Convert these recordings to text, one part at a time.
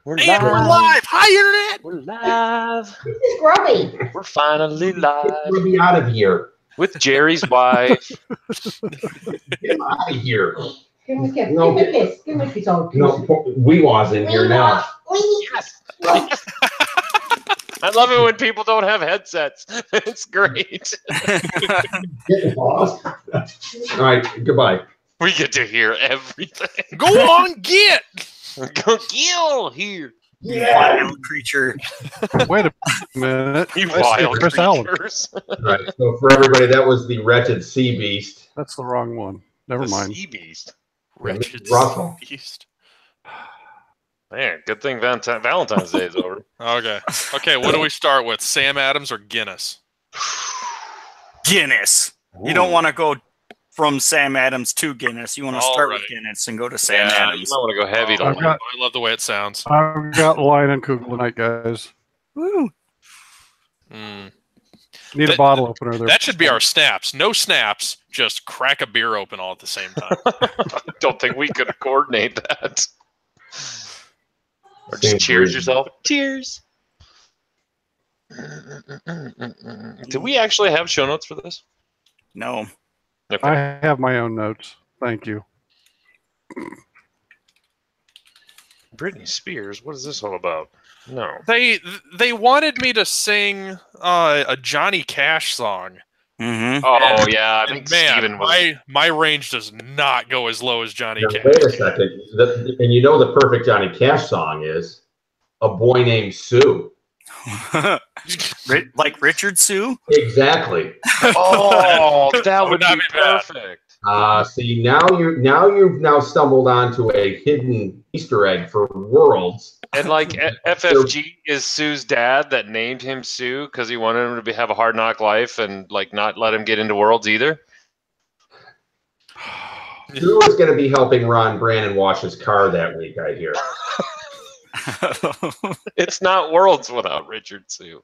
We're And we're live. Hi, Internet. We're live. This is Grubby. We're finally live. Let me out of here. With Jerry's wife. Get him out of here. Give me a kiss. Give me a kiss. Give me a kiss. No, Weewaw's in here now. Yes. I love it when people don't have headsets. It's great. All right, goodbye. We get to hear everything. Go on, get. Go kill here. Yeah. Wild creature. Wait a minute. You I see wild Chris Allen. creatures. Right. So for everybody, that was the wretched sea beast. That's the wrong one. Never The mind. sea beast. Wretched Russell. beast. Man, good thing Valentine's Day is over. Okay, what do we start with? Sam Adams or Guinness? Guinness. You don't want to go from Sam Adams to Guinness. You want to start with Guinness and go to Sam You Adams. might want to go heavy. I've got- I love the way it sounds. I've got Lion and Kugel tonight, guys. Woo. Need a bottle opener there. That should be our snaps. No snaps, just crack a beer open all at the same time. I don't think we could coordinate that. Or just cheers yourself. Cheers. Do we actually have show notes for this? No. Okay. I have my own notes. Thank you. Britney Spears. What is this all about? No. They wanted me to sing a Johnny Cash song. Mm-hmm. Oh yeah, I think Man, Steven was. my range does not go as low as Johnny Now, Cash. wait a second. And you know the perfect Johnny Cash song is A Boy Named Sue. Like Richard Sue? Exactly. Oh, that would not be be bad. perfect. See, you've stumbled onto a hidden Easter egg for Worlds. And like FFG is Sue's dad that named him Sue because he wanted him to have a hard knock life and like not let him get into Worlds either. Sue is going to be helping Ron Brandon wash his car that week, I hear. It's not Worlds without Richard Sue.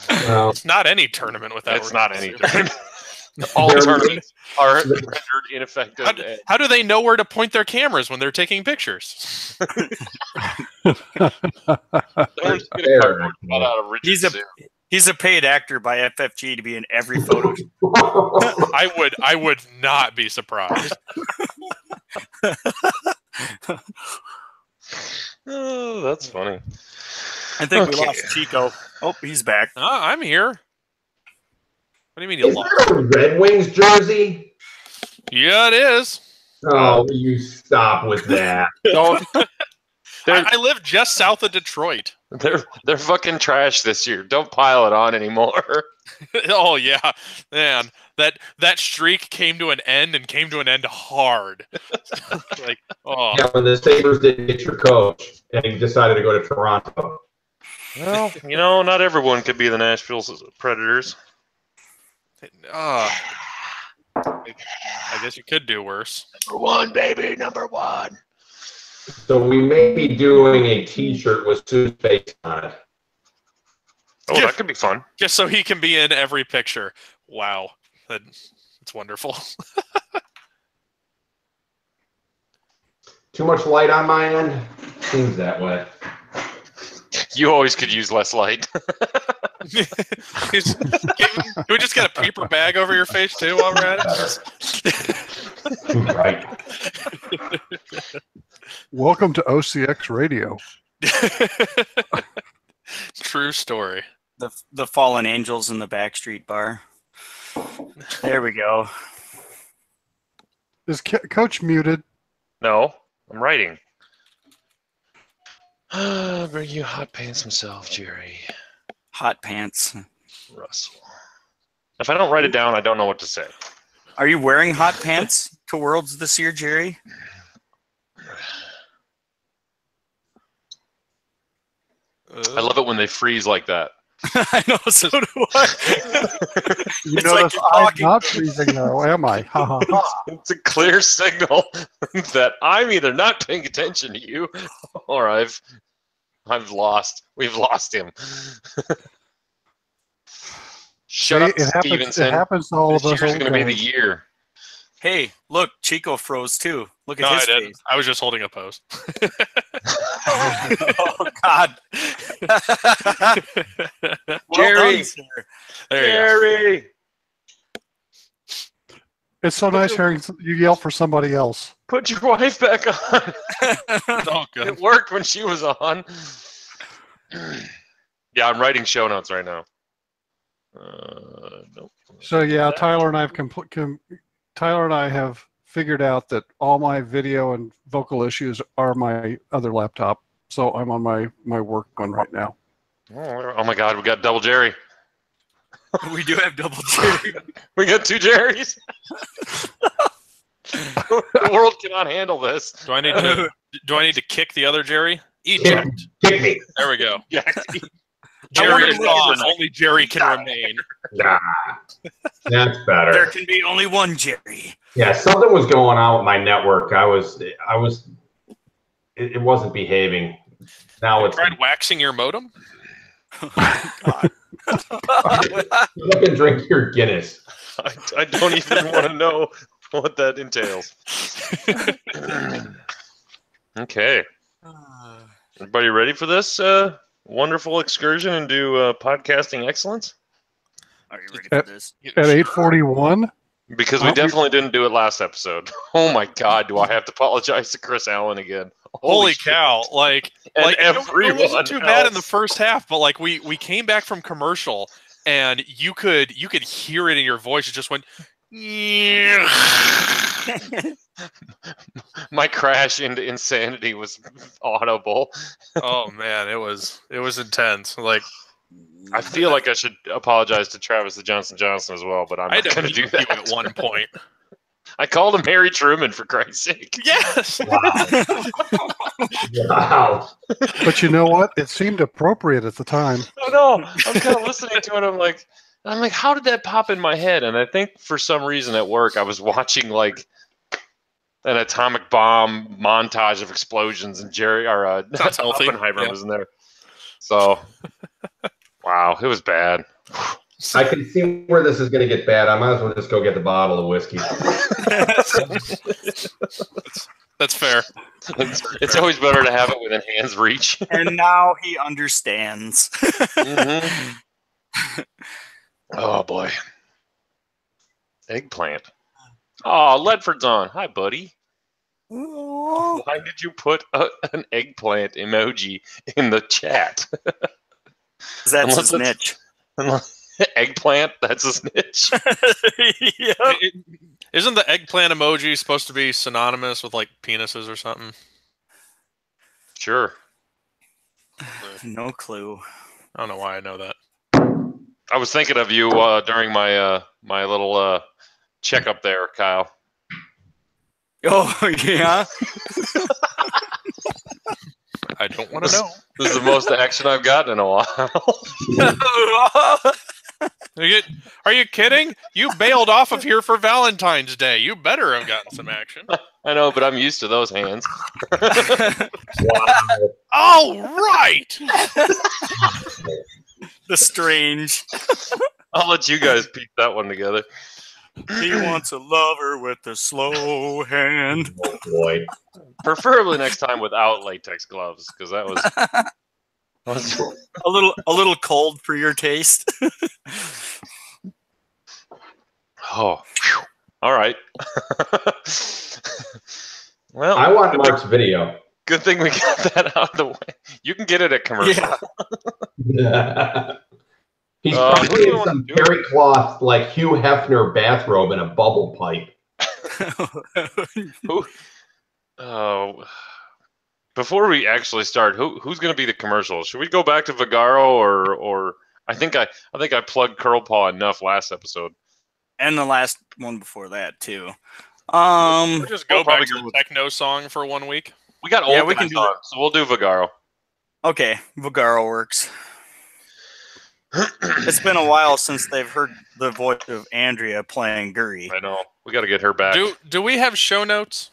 Well, It's not any tournament without. It's not Richard any Sue. tournament. All tournaments are rendered ineffective. How do they know where to point their cameras when they're taking pictures? They're just gonna cardboard cut out of Richard He's a paid actor by FFG to be in every photo. I would not be surprised. Oh, that's funny. I think we Okay. lost Chico. Oh, he's back. I'm here. What do you mean you is lost? that a Red Wings jersey? Yeah, it is. Oh, you stop with that. Don't. I live just south of Detroit. They're fucking trash this year. Don't pile it on anymore. Oh yeah, man. That streak came to an end and came to an end hard. Like, oh, Yeah, when the Sabres didn't get your coach and he decided to go to Toronto. Well, you know, not everyone could be the Nashville Predators. I guess you could do worse. Number one, baby, number one. So we may be doing a T-shirt with Sue's face on it. Oh, that could be fun. Just so he can be in every picture. Wow, that's wonderful. Too much light on my end? Seems that way. You always could use less light. Can we just get a paper bag over your face too while we're at it? Right. Welcome to OCX Radio. True story. The Fallen Angels in the Backstreet Bar. There we go. Is Coach muted? No, I'm writing. Bring you hot pants himself, Gerry Hot pants. Russell. If I don't write it down, I don't know what to say. Are you wearing hot pants to Worlds this year, Jerry? I love it when they freeze like that. I know, so do I. You It's notice like you're I'm talking. not freezing though, am I? Ha ha ha. It's a clear signal that I'm either not paying attention to you or I've lost. We've lost him. Shut up, It happens, Stevenson. it happens to all of This us. year's old going to be the guys. year. Hey, look, Chico froze too. Look at No, his I didn't. face. I was just holding a pose. Oh, God. Gerry. Done, sir. There you Gerry, It's so nice hearing you yell for somebody else. put your wife back on. go. Oh, good. It worked when she was on. Yeah, I'm writing show notes right now. Nope. So yeah, Tyler and I have figured out that all my video and vocal issues are my other laptop. So I'm on my work one right now. Oh my God, we got double Gerry. We do have double Gerry. We got two Jerrys. The world cannot handle this. Do I need to kick the other Gerry? Kick, Eject. kick me. There we go. Yeah. Gerry is wonder gone. what- Only Gerry can remain. Nah, that's better. There can be only one Gerry. Yeah, something was going on with my network. It wasn't behaving. Now it's Tried waxing your modem? God. look and drink your Guinness. I don't even want to know what that entails. Okay. Everybody ready for this wonderful excursion into podcasting excellence? Are you ready for this? At 8:41. Because we definitely didn't do it last episode. Oh my God, do I have to apologize to Chris Allen again? Holy shit. cow! Like And it everyone wasn't too bad in the else. first half, but like we came back from commercial, and you could hear it in your voice. It just went. My crash into insanity was audible. Oh man, it was intense. Like I feel like I should apologize to Travis the Johnson Johnson as well, but I'm I not had to going to do mute you that. at one point. I called him Harry Truman, for Christ's sake. Yes. Wow. But you know what? It seemed appropriate at the time. I know. I'm kind of listening to it. I'm like, how did that pop in my head? And I think for some reason at work, I was watching like an atomic bomb montage of explosions, and Sounds healthy. Oppenheimer Yeah. was in there. So, wow, it was bad. I can see where this is going to get bad. I might as well just go get the bottle of whiskey. That's fair. It's always better to have it within hand's reach. And now he understands. Mhm. Oh boy, eggplant. Oh, Ledford's on. Hi, buddy. Why did you put an eggplant emoji in the chat? That's Unless his niche. Eggplant? That's a snitch. Yep. Isn't the eggplant emoji supposed to be synonymous with like penises or something? Sure. No clue. I don't know why I know that. I was thinking of you during my my little checkup there, Kyle. Oh, yeah? I don't want to know. This is the most action I've gotten in a while. Are you kidding? You bailed off of here for Valentine's Day. You better have gotten some action. I know, but I'm used to those hands. Wow. All right. The strange. I'll let you guys piece that one together. He wants a lover with a slow hand. Oh, boy. Preferably next time without latex gloves, because that was A little cold for your taste. oh, phew. All right. Well, I want Mark's video. good thing we got that out of the way. You can get it at commercial. Yeah. He's what do probably you in wanna some do? terry cloth, like Hugh Hefner bathrobe and a bubble pipe. Oh, before we actually start, who's going to be the commercial? Should we go back to Vigaro or I think I plugged Curl Paw enough last episode. And the last one before that too. We'll just go We'll back probably to go the with- techno song for 1 week. We got old Yeah, we guys can do on, so we'll do Vigaro. Okay, Vigaro works. It's been a while since they've heard the voice of Andrea playing Gerry. I know. We got to get her back. Do we have show notes?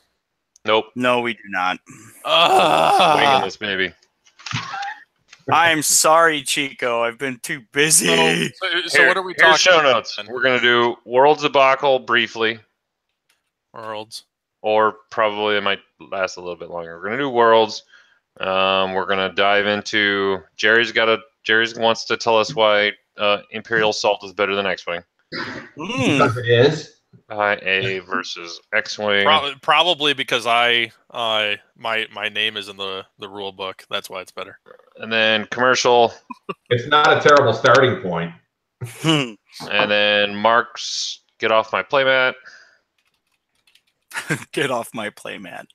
Nope. No, we do not. Winging this baby. I'm sorry, Chico. I've been too busy. So what are we Here's talking show about notes. then? We're going to do World's Debacle briefly, Worlds. or probably it might last a little bit longer. We're going to do Worlds. We're gonna dive into Jerry wants to tell us why Imperial Salt is better than X-Wing. Because it is. IA versus X-Wing. Probably because my name is in the rule book. That's why it's better. And then commercial. It's not a terrible starting point. And then Mark's Get Off My Playmat. Get off my playmat.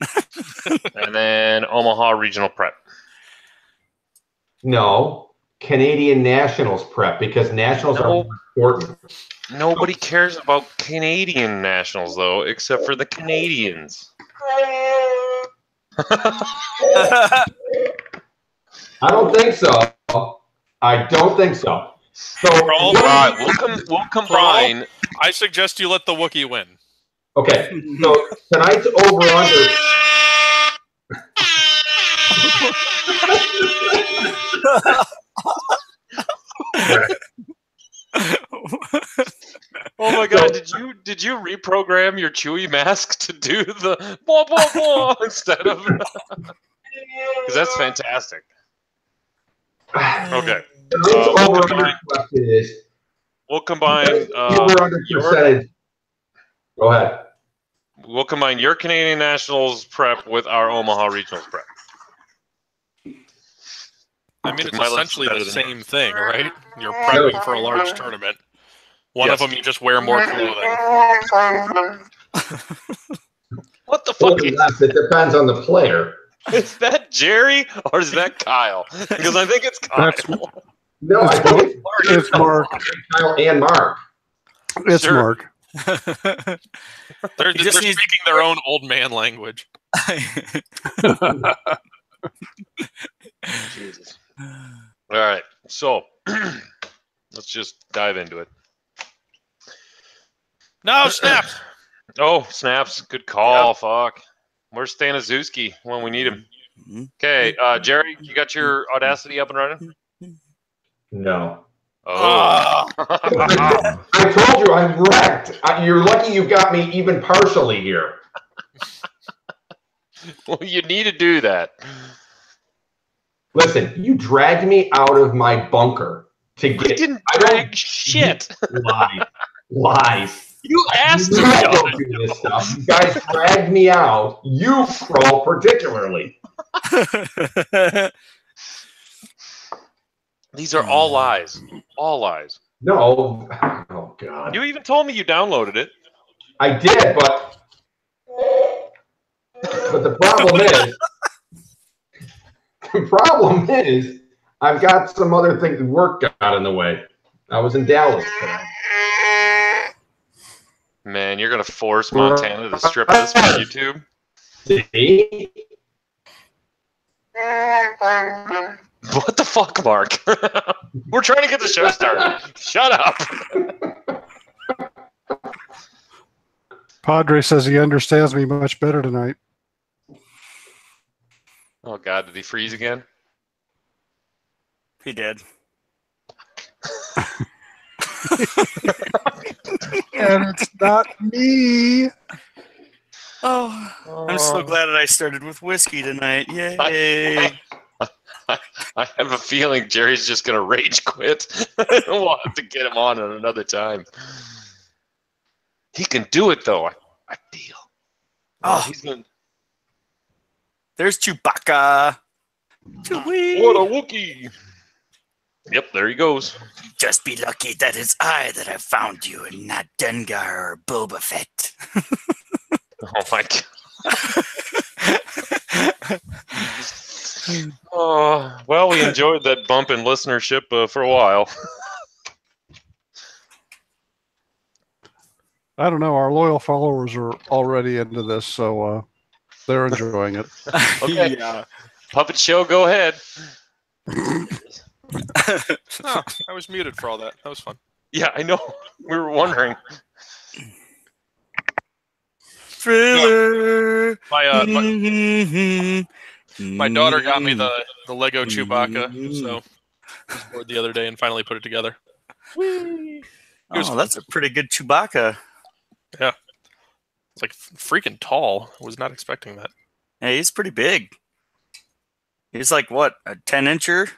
And then Omaha Regional Prep. No, Canadian Nationals prep, because Nationals are more important. Nobody cares about Canadian Nationals, though, except for the Canadians. I don't think so. I don't think so. So, All right, we'll combine. I suggest you let the Wookiee win. Okay, so tonight's over-under. Oh my God! Did you reprogram your Chewie mask to do the blah blah blah instead of? Because that's fantastic. Okay. Question is, we'll combine over-under percentage. Go ahead. We'll combine your Canadian Nationals prep with our Omaha Regionals prep. I mean, it's essentially the same thing, right? You're prepping for a large tournament. One of them, you just wear more clothing. What the fuck? It depends on the player. Is that Jerry or is that Kyle? Because I think it's Kyle. No, I think it's Mark. Kyle and Mark. It's Mark. They're speaking their own old man language. Jesus. All right, so let's just dive into it. No, snaps. Oh, snaps. Good call. Yep. Fuck. Where's Staniszewski when we need him? Okay, Jerry, you got your Audacity up and running? No. Oh. I told you I'm wrecked. You're lucky you got me even partially here. Well, you need to do that. Listen, you dragged me out of my bunker to get. I didn't drag shit. Lies. You asked me to do this stuff. You guys dragged me out. You, Kroll, particularly. These are all lies. All lies. No. Oh, God. You even told me you downloaded it. I did, but the problem is, I've got some other things. Work got in the way. I was in Dallas today. Man, you're gonna force Montana to strip this from YouTube. See? What the fuck, Mark? We're trying to get the show started. Shut up. Padre says he understands me much better tonight. Oh God, did he freeze again? He did. And it's not me. Oh, I'm so glad that I started with whiskey tonight. Yay. I have a feeling Jerry's just going to rage quit. We'll have to get him on at another time. He can do it, though. I feel. Oh, he's gonna... There's Chewbacca. What a Wookiee. Yep, there he goes. Just be lucky that it's I that have found you and not Dengar or Boba Fett. Oh, my God. Oh, well, we enjoyed that bump in listenership for a while. I don't know. Our loyal followers are already into this, so they're enjoying it. Okay. Puppet show, go ahead. Oh, I was muted for all that. That was fun. Yeah, I know. We were wondering. Thriller. My daughter got me the Lego Chewbacca, so I was bored the other day and finally put it together. Oh, that's a pretty good Chewbacca. Yeah. It's like freaking tall. I was not expecting that. Yeah, he's pretty big. He's like what, a 10-incher?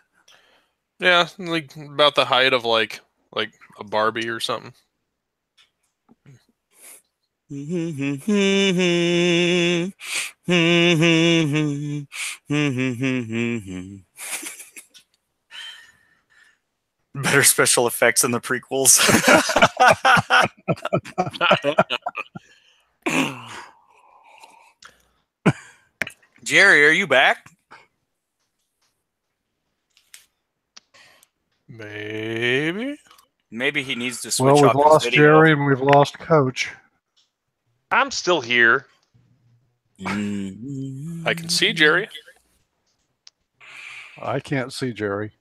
Yeah, like about the height of like a Barbie or something. Better special effects than the prequels. Jerry, are you back? Maybe. Maybe he needs to switch Well, we've up his lost video. Jerry and we've lost Coach. I'm still here. I can see Jerry. I can't see Jerry.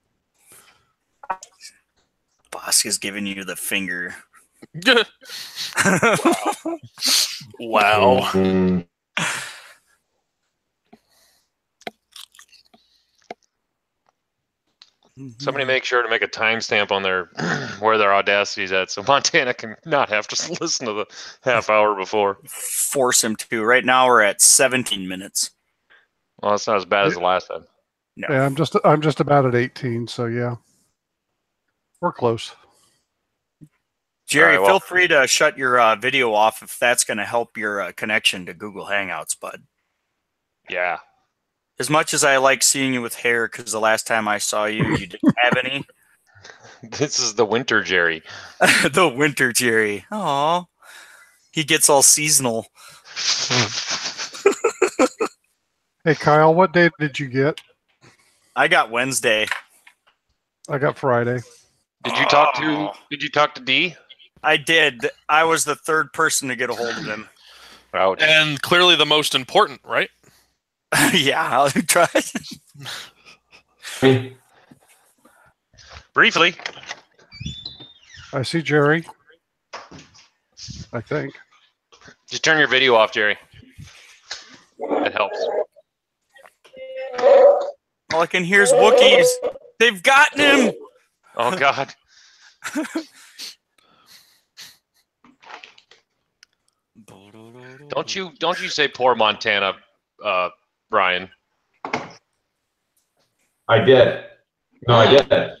Boss is giving you the finger. Wow. Mhm. Somebody make sure to make a timestamp on their where their Audacity's at, so Montana can not have to listen to the half hour before. Force him to. Right now we're at 17 minutes. Well, that's not as bad as the last time. No. Yeah, I'm just about at 18, so yeah. We're close. Jerry, All right, well- feel free to shut your video off if that's going to help your connection to Google Hangouts, bud. Yeah. As much as I like seeing you with hair, because the last time I saw you, you didn't have any. This is the winter Jerry. The winter Jerry. Aw. He gets all seasonal. Hey, Kyle, what day did you get? I got Wednesday. I got Friday. Did you talk to D? I did. I was the third person to get a hold of him. Ouch. And clearly the most important, right? Yeah, I'll try. Briefly. I see Jerry. I think. Just turn your video off, Jerry. That helps. All I can hear is Wookiees. They've gotten him. Oh God. Don't you say poor Montana, Brian. I did. No, I did.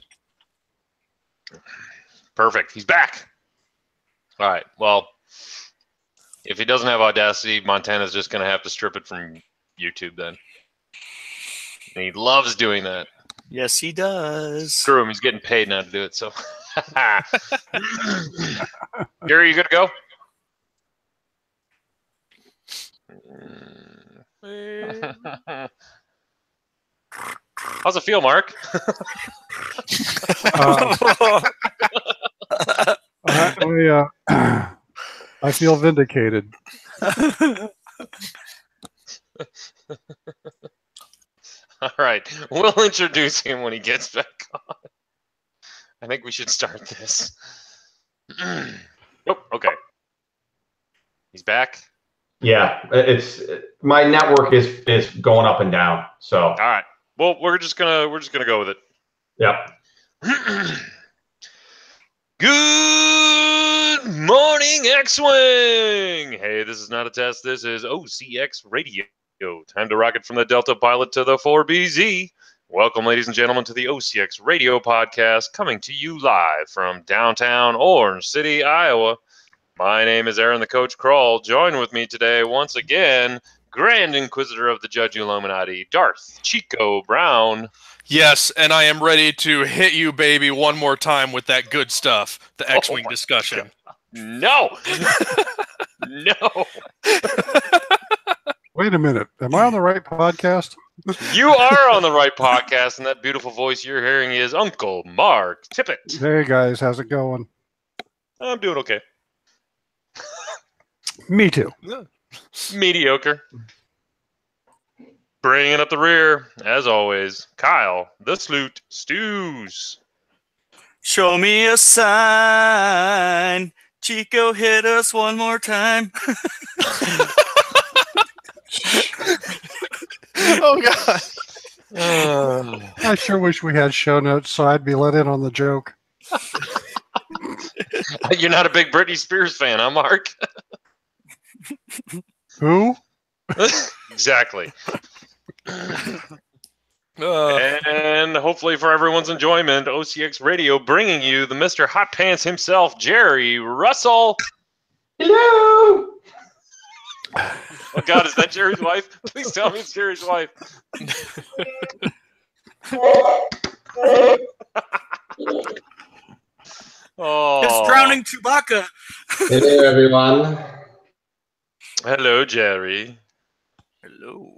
Perfect. He's back. All right. Well, if he doesn't have Audacity, Montana's just going to have to strip it from YouTube then. And he loves doing that. Yes, he does. Screw him. He's getting paid now to do it. So, Gary, you good to go? How's it feel, Mark? I feel vindicated. All right. We'll introduce him when he gets back on. I think we should start this. Oh, okay. He's back. Yeah, it's my network is going up and down. So All right. Well, we're just gonna go with it. yeah. Good morning, X-Wing! Hey, this is not a test. This is OCX Radio. Time to rocket from the Delta Pilot to the 4BZ. Welcome, ladies and gentlemen, to the OCX Radio podcast, coming to you live from downtown Orange City, Iowa. My name is Aaron the Coach Kroll. Join with me today, once again, Grand Inquisitor of the Judge Illuminati, Darth Chico Brown. Yes, and I am ready to hit you, baby, one more time with that good stuff, the X-Wing my discussion. No! No! Wait a minute. Am I on the right podcast? You are on the right podcast, and that beautiful voice you're hearing is Uncle Mark Tippett. Hey, guys. How's it going? I'm doing okay. Me too. Mediocre. Bringing up the rear, as always, Kyle, the Sloot Stews. Show me a sign. Chico, hit us one more time. Oh, God. I sure wish we had show notes so I'd be let in on the joke. You're not a big Britney Spears fan, huh, Mark? Who? Exactly. And hopefully for everyone's enjoyment, OCX Radio bringing you the Mr. Hot Pants himself, Gerry Russell. Hello. Oh, God, is that Jerry's wife? Please tell me it's Jerry's wife. Oh, It's drowning Chewbacca. Hello, everyone. Hello, Jerry. Hello.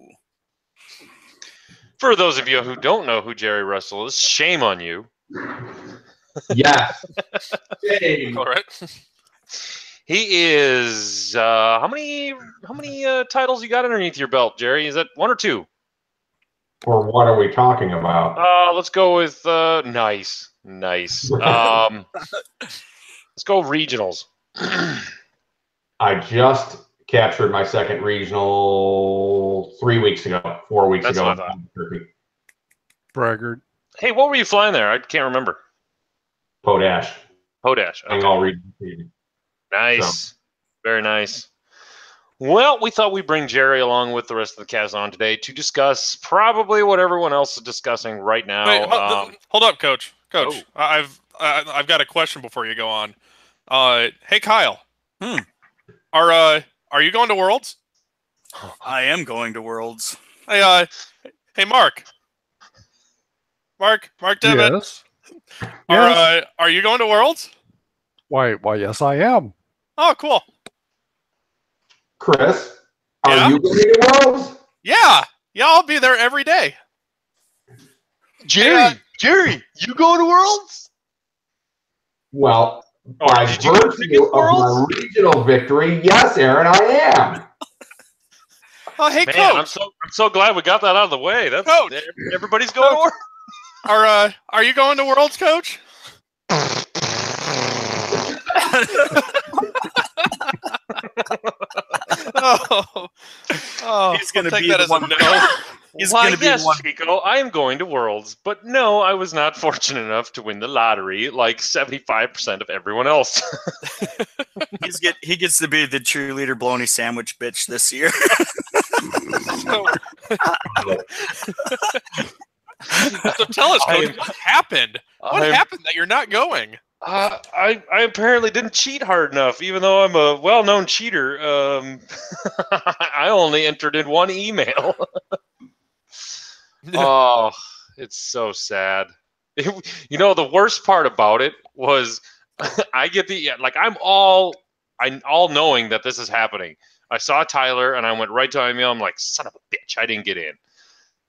For those of you who don't know who Gerry Russell is, shame on you. Yes. Shame. All right. He is how many titles you got underneath your belt, Jerry? Is that 1 or 2? Or what are we talking about? Let's go with nice. Let's go regionals. I just captured my second regional 3 weeks ago, 4 weeks That's ago. what I thought. Braggart. Hey, what were you flying there? I can't remember. Podash. Podash. Playing Okay. all regional. Nice. Very nice. Well, we thought we'd bring Jerry along with the rest of the cast on today to discuss probably what everyone else is discussing right now. Wait, hold up, Coach. Coach, Oh. I've got a question before you go on. Hey, Kyle. Hmm. Are you going to Worlds? I am going to Worlds. Hey, Mark. Mark Devitt. Yes. Yes. Are you going to Worlds? Why, yes, I am. Oh, cool. Chris, are Yeah? you going to Worlds? Yeah, I'll be there every day. Jerry, you going to Worlds? Well, Oh, by did you get virtue tickets of for my Worlds? regional victory, yes, Aaron, I am. Oh, hey, Man, Coach. I'm so glad we got that out of the way. That's Coach. Everybody's going to Worlds. Are you going to Worlds, Coach? He's gonna I'll take be that the as one. a no. He's Why, going to be yes, the one. Chico, I am going to Worlds, but no, I was not fortunate enough to win the lottery like 75% of everyone else. He gets to be the cheerleader bologna sandwich bitch this year. So tell us, Coach, what happened? What happened that you're not going? I apparently didn't cheat hard enough, even though I'm a well-known cheater. I only entered in one email. Oh, it's so sad. The worst part about it was I get I'm all knowing that this is happening. I saw Tyler and I went right to my email. I'm like, son of a bitch, I didn't get in.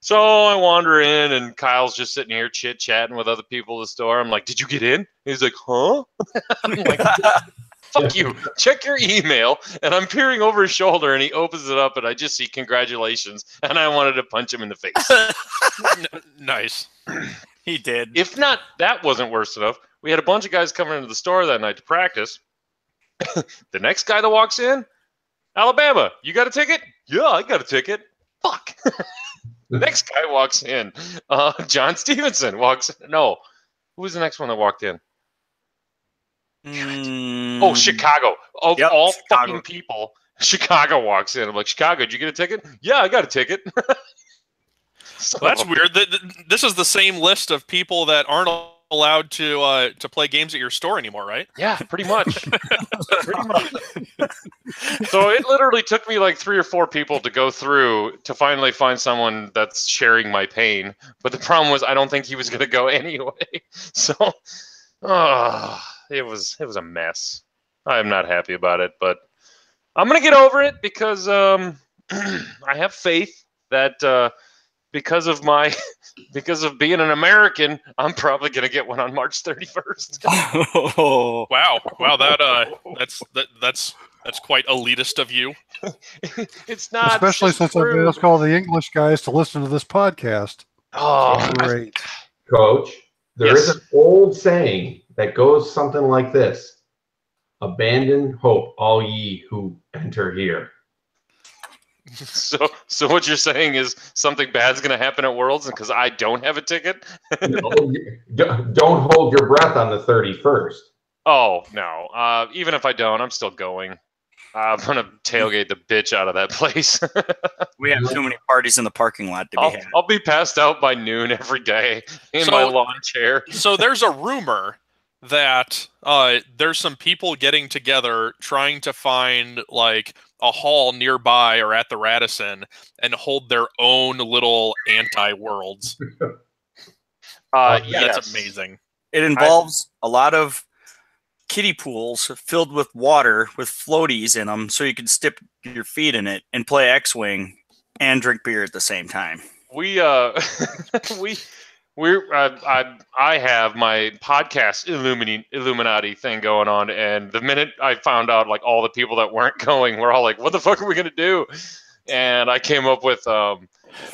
So I wander in and Kyle's just sitting here chit-chatting with other people at the store. I'm like, did you get in? He's like, huh? I'm like, fuck you. Check your email. And I'm peering over his shoulder and he opens it up and I just see congratulations. And I wanted to punch him in the face. Nice. He did. If not, that wasn't worse enough. We had a bunch of guys coming into the store that night to practice. The next guy that walks in, Alabama, you got a ticket? Yeah, I got a ticket. Fuck. The next guy walks in. John Stevenson walks in. No. Who was the next one that walked in? Oh, Chicago. Of all Chicago. fucking people, Chicago walks in. I'm like, Chicago, did you get a ticket? Yeah, I got a ticket. So, Well, that's weird. This is the same list of people that aren't allowed to play games at your store anymore, right? Yeah, pretty much. Pretty much. So it literally took me like 3 or 4 people to go through to finally find someone that's sharing my pain. But the problem was I don't think he was going to go anyway. So it was a mess. I am not happy about it, but I'm going to get over it because I have faith that because of being an American, I'm probably going to get one on March 31st. Oh. Wow, that's quite elitist of you. It's not. Especially since I've been asked all the English guys to listen to this podcast. Oh, Great. Coach, there is Yes. an old saying that goes something like this: abandon hope, all ye who enter here. So what you're saying is something bad's going to happen at Worlds because I don't have a ticket? Don't hold your breath on the 31st. Oh, no. Even if I don't, I'm still going. I'm gonna tailgate the bitch out of that place. We have too many parties in the parking lot to be had. I'll be passed out by noon every day in my lawn chair. So there's a rumor that there's some people getting together trying to find like a hall nearby or at the Radisson and hold their own little anti-worlds. Yes. That's amazing. It involves a lot of kiddie pools filled with water with floaties in them, so you can dip your feet in it and play X-Wing and drink beer at the same time. I have my podcast Illuminati thing going on, and the minute I found out like all the people that weren't going, we're all like, "What the fuck are we gonna do?" And I came up with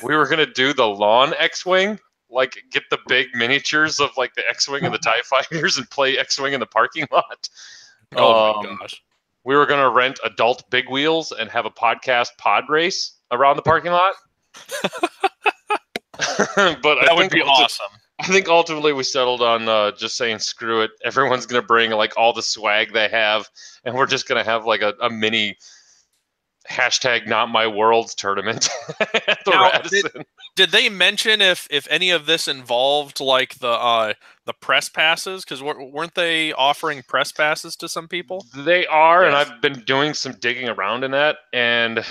we were gonna do the lawn X-Wing. Like, get the big miniatures of like the X-Wing and the TIE fighters and play X-Wing in the parking lot. Oh my gosh. We were going to rent adult big wheels and have a podcast pod race around the parking lot. But That would be awesome. I think ultimately we settled on just saying, screw it. Everyone's going to bring like all the swag they have, and we're just going to have like a mini #NotMyWorlds tournament at the Radisson. Did they mention if any of this involved like the press passes? Because weren't they offering press passes to some people? They are, Yes. and I've been doing some digging around in that. And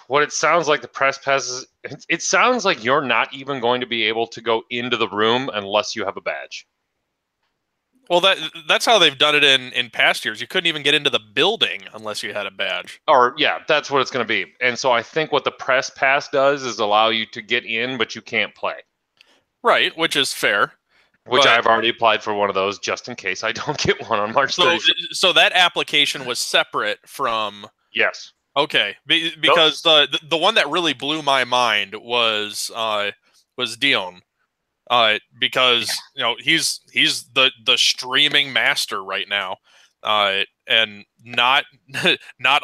what it sounds like, the press passes, it sounds like you're not even going to be able to go into the room unless you have a badge. Well, that's how they've done it in past years. You couldn't even get into the building unless you had a badge. Or, yeah, that's what it's going to be. And so I think what the press pass does is allow you to get in, but you can't play. Right, which is fair. Which But- I've already applied for one of those just in case I don't get one on March 31st. So that application was separate from... Yes. Okay, because the one that really blew my mind was Dion. Because he's the streaming master right now, and not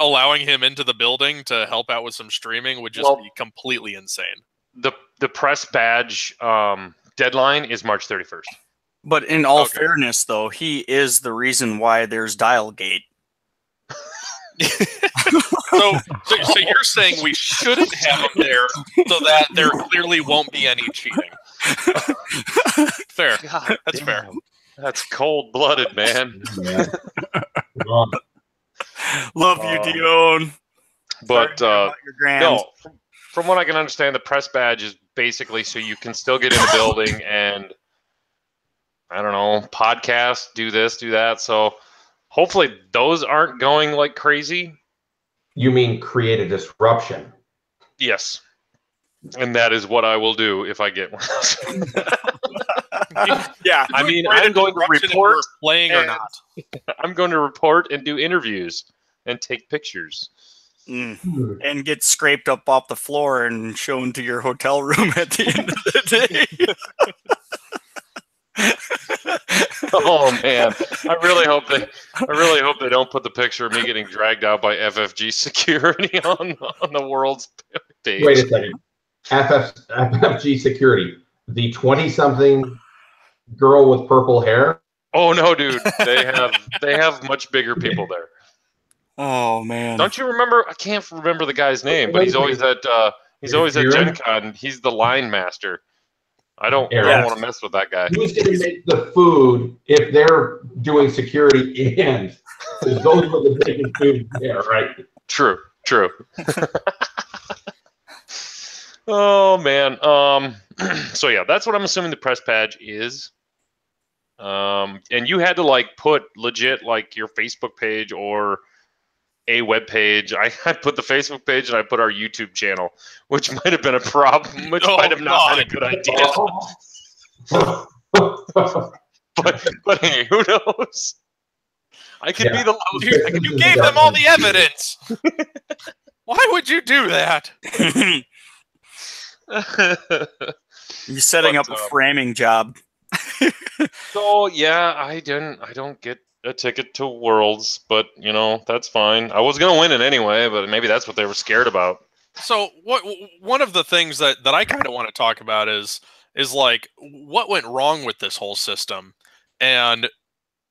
allowing him into the building to help out with some streaming would just be completely insane. The press badge deadline is March 31st. But in all fairness, though, he is the reason why there's Dialgate. So you're saying we shouldn't have him there so that there clearly won't be any cheating. Fair. God That's damn. fair. That's cold-blooded, man. Love you, Dion. But Your grams. no, from what I can understand, the press badge is basically so you can still get in the building and, I don't know, podcast, do this, do that. So hopefully those aren't going like crazy. You mean create a disruption? Yes. And that is what I will do if I get one. Yeah. I mean, Create a I'm going to disruption if report we're playing or and- not. I'm going to report and do interviews and take pictures. And get scraped up off the floor and shown to your hotel room at the end of the day. Oh man, I really hope they don't put the picture of me getting dragged out by FFG security on the world's page. Wait a second. FFG security. The 20-something girl with purple hair. Oh no, dude, they have much bigger people there. Oh man. Don't you remember? I can't remember the guy's name, but he's always at Gen Con. He's the line master. I don't want to mess with that guy. Who's going to make the food if they're doing security and those are the biggest food there, right? True. Oh man. So yeah, that's what I'm assuming the press badge is. And you had to like put legit like your Facebook page or a web page. I put the Facebook page and I put our YouTube channel, which might have been a problem, which might have not been a good idea. But hey, who knows? I could be the You gave them all the evidence. Why would you do that? You're setting up a framing job. So yeah, I don't get a ticket to Worlds, but that's fine. I was gonna win it anyway, but maybe that's what they were scared about. So one of the things that I kind of want to talk about is like what went wrong with this whole system, and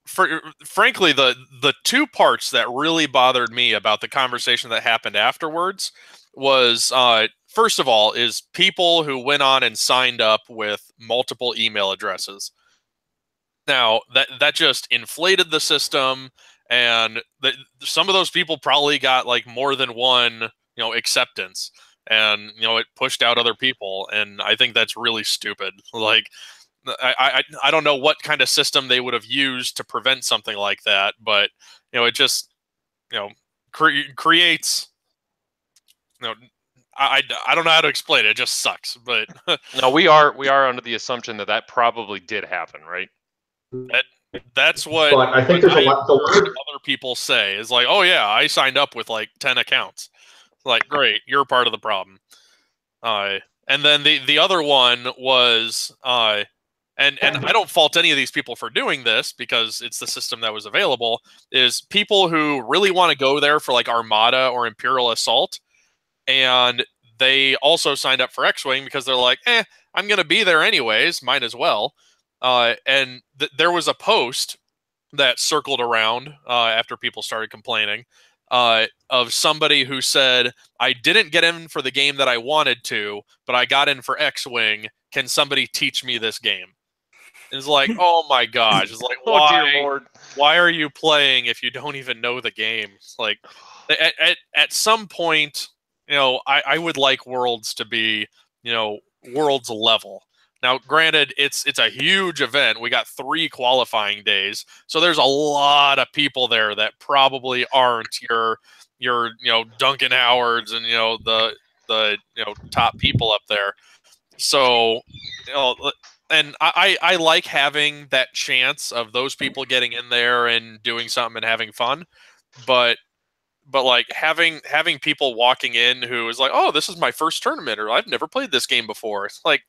frankly, the two parts that really bothered me about the conversation that happened afterwards was, first of all, is people who went on and signed up with multiple email addresses. Now, that just inflated the system, and some of those people probably got like more than one, acceptance, and it pushed out other people, and I think that's really stupid. Like, I don't know what kind of system they would have used to prevent something like that, but it just creates I don't know how to explain it. It just sucks. But no, we are under the assumption that probably did happen, right? That's what. But I think there's a lot. Other people say is like, oh yeah, I signed up with like 10 accounts. Like, great, you're part of the problem. And then the other one was and I don't fault any of these people for doing this because it's the system that was available, is people who really want to go there for like Armada or Imperial Assault, and they also signed up for X-Wing because they're like, I'm going to be there anyways, might as well. And there was a post that circled around after people started complaining of somebody who said, I didn't get in for the game that I wanted to, but I got in for X-Wing. Can somebody teach me this game? It's like, oh my gosh. It's like, Oh, dear Lord. Why are you playing if you don't even know the game? It's like, at some point, I would like Worlds to be, Worlds level. Now, granted, it's a huge event. We got 3 qualifying days, so there's a lot of people there that probably aren't your Duncan Howards and the top people up there. So and I like having that chance of those people getting in there and doing something and having fun, but like having people walking in who is like, oh, this is my first tournament, or I've never played this game before. It's like,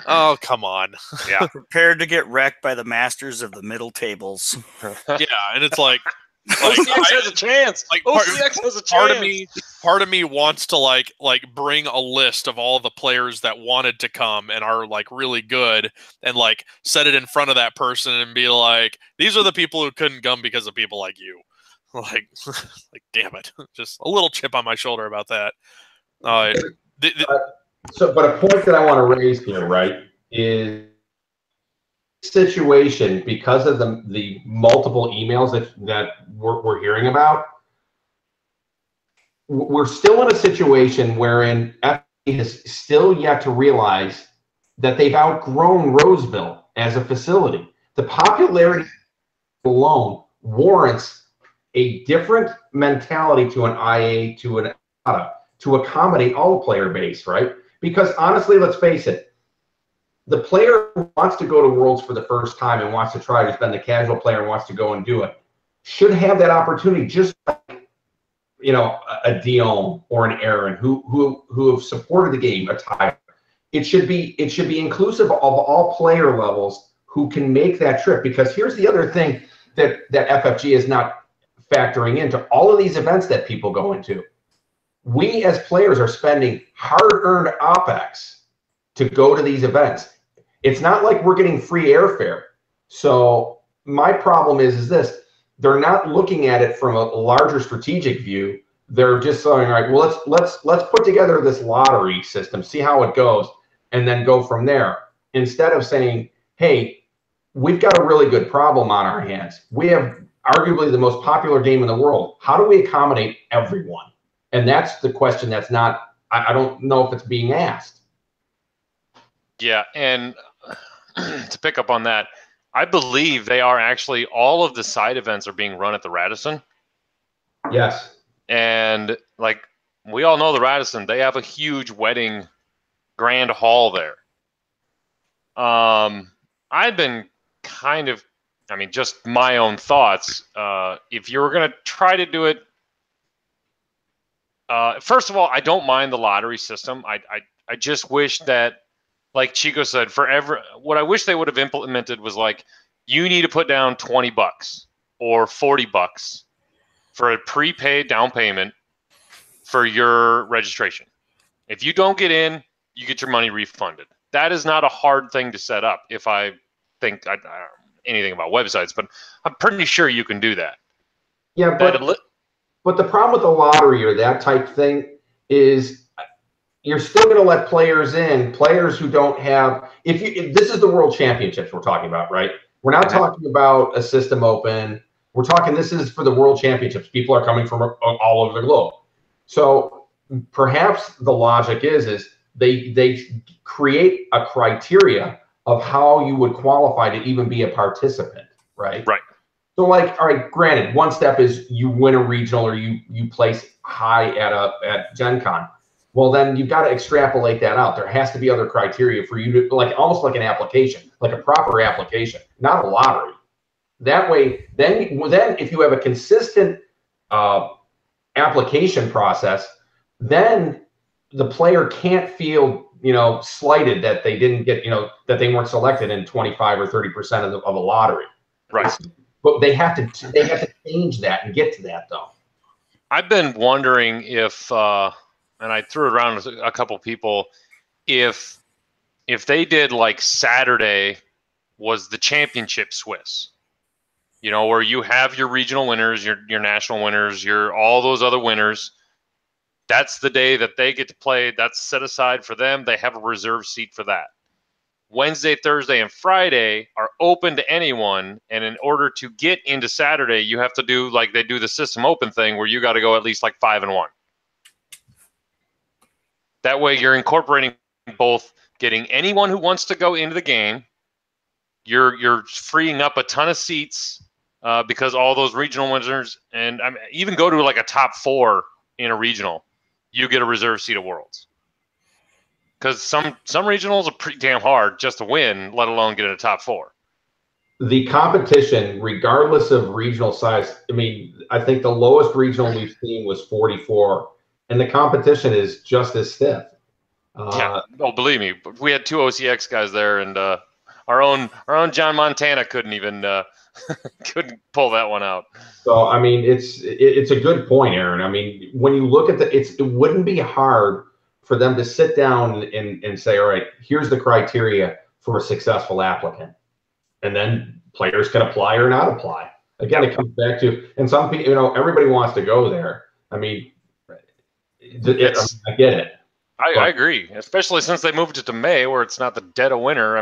oh, come on. Yeah. Prepared to get wrecked by the masters of the middle tables. Yeah, and it's like OCX has a chance. Like OCX has a chance. Part of me wants to like bring a list of all the players that wanted to come and are like really good, and like set it in front of that person and be like, these are the people who couldn't come because of people like you. Like damn it, just a little chip on my shoulder about that. But a point that I want to raise here, right, is situation, because of the multiple emails that we're hearing about, we're still in a situation wherein FA has still yet to realize that they've outgrown Roseville as a facility. The popularity alone warrants a different mentality to an IA, to an ATA, to accommodate all player base, right? Because honestly, let's face it, the player who wants to go to Worlds for the first time and wants to try to spend the casual player and wants to go and do it should have that opportunity, just like, a Dion or an Aaron who have supported the game, a Tyler. It should be inclusive of all player levels who can make that trip. Because here's the other thing that FFG is not factoring into all of these events that people go into. We as players are spending hard-earned OPEX to go to these events. It's not like we're getting free airfare. So my problem is this: they're not looking at it from a larger strategic view. They're just saying, all right, well, let's put together this lottery system, see how it goes, and then go from there. Instead of saying, hey, we've got a really good problem on our hands. We have arguably the most popular game in the world. How do we accommodate everyone? And that's the question that's not, I don't know if it's being asked. Yeah, and to pick up on that, I believe they are actually, all of the side events are being run at the Radisson. Yes. And like we all know the Radisson, they have a huge wedding grand hall there. I've been kind of, just my own thoughts. If you were going to try to do it, first of all, I don't mind the lottery system. I just wish that, like Chico said, what I wish they would have implemented was like, you need to put down $20 or $40 for a prepaid down payment for your registration. If you don't get in, you get your money refunded. That is not a hard thing to set up. If I think, anything about websites, but I'm pretty sure you can do that. Yeah, but the problem with the lottery or that type thing is you're still going to let players who don't have. If this is the World Championships we're talking about, right? We're not talking about a system open. We're talking. This is for the World Championships. People are coming from all over the globe. So perhaps the logic is they create a criteria of how you would qualify to even be a participant, right? Right. So, like, all right, granted, one step is you win a regional or you place high at Gen Con. Well, then you've got to extrapolate that out. There has to be other criteria for you to, like, almost like an application, like a proper application, not a lottery. That way, then if you have a consistent application process, then the player can't feel, slighted that they didn't get, that they weren't selected in 25 or 30% of a lottery. Right. But they have to change that and get to that, though. I've been wondering if, and I threw it around with a couple people, if they did like Saturday was the championship Swiss, where you have your regional winners, your national winners, your all those other winners. That's the day that they get to play. That's set aside for them. They have a reserve seat for that. Wednesday, Thursday, and Friday are open to anyone. And in order to get into Saturday, you have to do like they do the system open thing where you got to go at least like 5-1. That way you're incorporating both getting anyone who wants to go into the game. You're freeing up a ton of seats because all those regional winners, and even go to like a top 4 in a regional, you get a reserve seat at Worlds. Because some regionals are pretty damn hard just to win, let alone get in a top 4. The competition, regardless of regional size, I think the lowest regional we've seen was 44, and the competition is just as stiff. Yeah, believe me, we had 2 OCX guys there, and our own John Montana couldn't even couldn't pull that one out. So it's a good point, Aaron. When you look at it wouldn't be hard for them to sit down and say, all right, here's the criteria for a successful applicant. And then players can apply or not apply. Again, it comes back to, and some people, everybody wants to go there. I get it. I agree, especially since they moved it to May where it's not the dead of winter.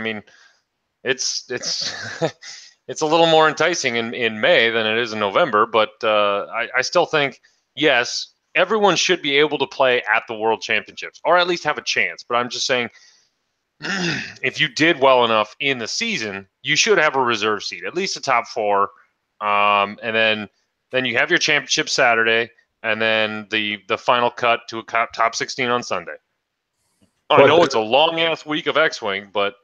It's it's a little more enticing in May than it is in November, but I still think, yes, everyone should be able to play at the World Championships, or at least have a chance. But I'm just saying, if you did well enough in the season, you should have a reserve seat, at least a top 4. And then you have your championship Saturday, and then the final cut to a top 16 on Sunday. I know it's a long-ass week of X-Wing, but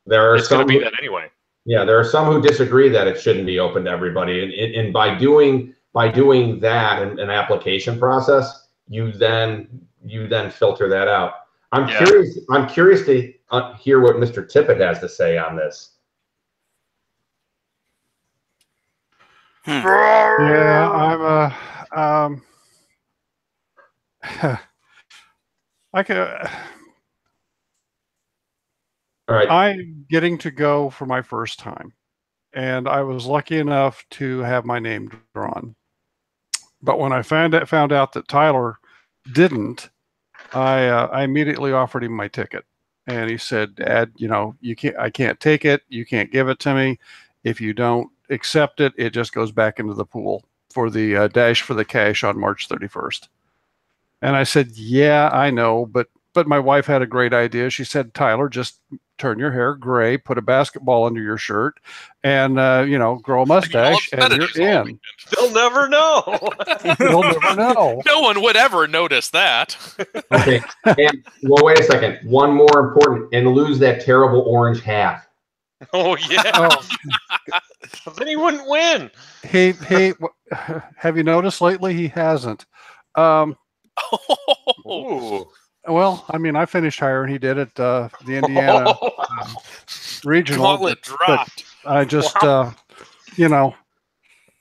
it's going to be that anyway. Yeah, there are some who disagree that it shouldn't be open to everybody. And by doing that an application process, you then filter that out. I'm curious to hear what Mr. Tippett has to say on this. Yeah, All right. I'm getting to go for my first time, and I was lucky enough to have my name drawn. But when I found out that Tyler didn't, I immediately offered him my ticket, and he said, "Dad, I can't take it. You can't give it to me. If you don't accept it, it just goes back into the pool for the dash for the cash on March 31st." And I said, "Yeah, I know, but my wife had a great idea. She said, Tyler, just turn your hair gray, put a basketball under your shirt, and grow a mustache, and you're in." They'll never know. They'll never know. No one would ever notice that. Okay. And wait a second. One more important, and lose that terrible orange hat. Oh yeah. Then he wouldn't win. Hey, have you noticed lately he hasn't? Ooh. Well, I finished higher than he did at the Indiana regional. Gauntlet dropped. I just, I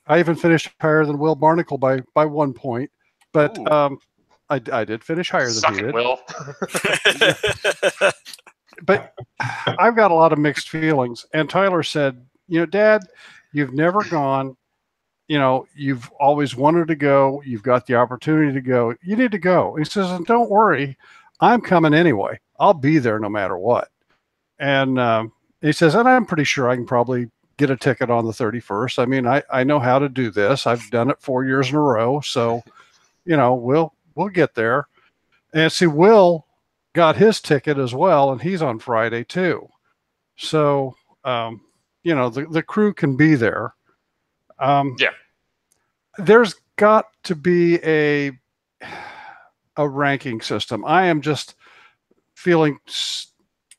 even finished higher than Will Barnacle by 1 point, but I did finish higher than he did. Will. But I've got a lot of mixed feelings. And Tyler said, Dad, you've never gone. You've always wanted to go. You've got the opportunity to go. You need to go. He says, and don't worry, I'm coming anyway. I'll be there no matter what. And he says, and I'm pretty sure I can probably get a ticket on the 31st. I mean, I know how to do this. I've done it 4 years in a row. So, we'll get there. And see, Will got his ticket as well, and he's on Friday too. So, the crew can be there. Yeah. There's got to be a ranking system. I am just feeling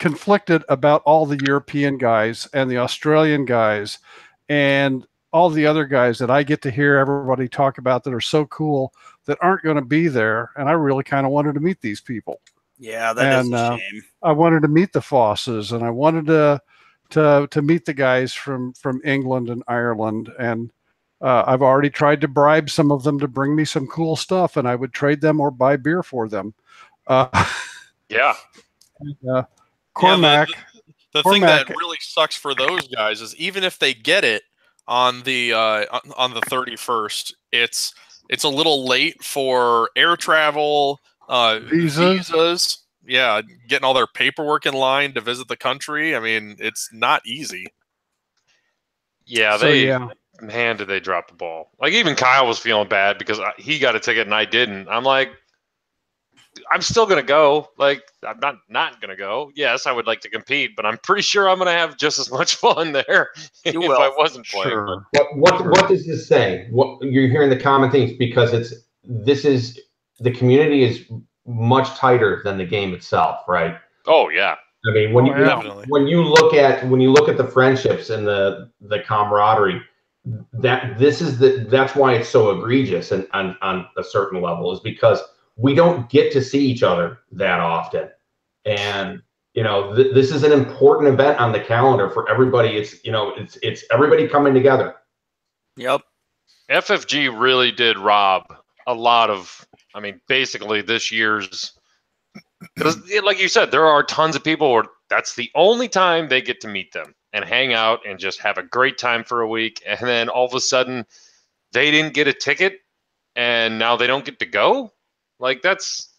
conflicted about all the European guys and the Australian guys and all the other guys that I get to hear everybody talk about that are so cool that aren't going to be there. And I really kind of wanted to meet these people. Yeah, that is a shame. I wanted to meet the Fosses, and I wanted to meet the guys from England and Ireland. And I've already tried to bribe some of them to bring me some cool stuff, and I would trade them or buy beer for them. Yeah. Cormac. The thing that really sucks for those guys is even if they get it on the 31st, it's a little late for air travel, visas. Yeah, getting all their paperwork in line to visit the country. I mean, it's not easy. Yeah, man, did they drop the ball. Like, even Kyle was feeling bad because he got a ticket and I didn't. I'm like, I'm still going to go. Like, I'm not going to go. Yes, I would like to compete, but I'm pretty sure I'm going to have just as much fun there if I wasn't playing. Sure. What does this say? What you're hearing the common themes, because the community is much tighter than the game itself, right? Oh yeah. I mean, when you look at the friendships and the camaraderie, that's why it's so egregious and on a certain level, is because we don't get to see each other that often. And, this is an important event on the calendar for everybody. It's everybody coming together. Yep. FFG really did rob a lot of, basically this year's, like you said, there are tons of people where that's the only time they get to meet them and hang out and just have a great time for a week. And then all of a sudden they didn't get a ticket and now they don't get to go. Like, that's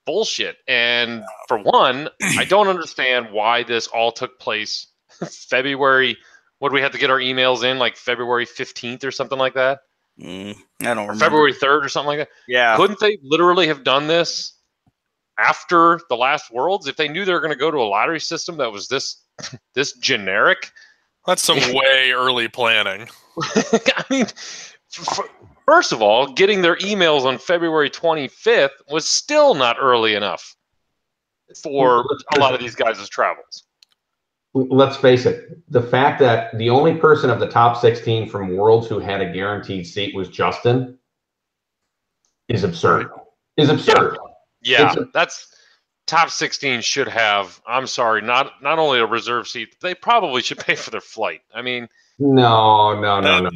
bullshit. And for one, I don't understand why this all took place February. What, we had to get our emails in like February 15th or something like that? I don't remember. February 3rd or something like that? Yeah. Couldn't they literally have done this after the last Worlds if they knew they were going to go to a lottery system that was this generic? That's some way early planning. I mean, first of all, getting their emails on February 25th was still not early enough for a lot of these guys' travels. Let's face it, the fact that the only person of the top 16 from Worlds who had a guaranteed seat was Justin is absurd. Yeah, that's top 16 should have, I'm sorry, not only a reserve seat, they probably should pay for their flight. I mean, no.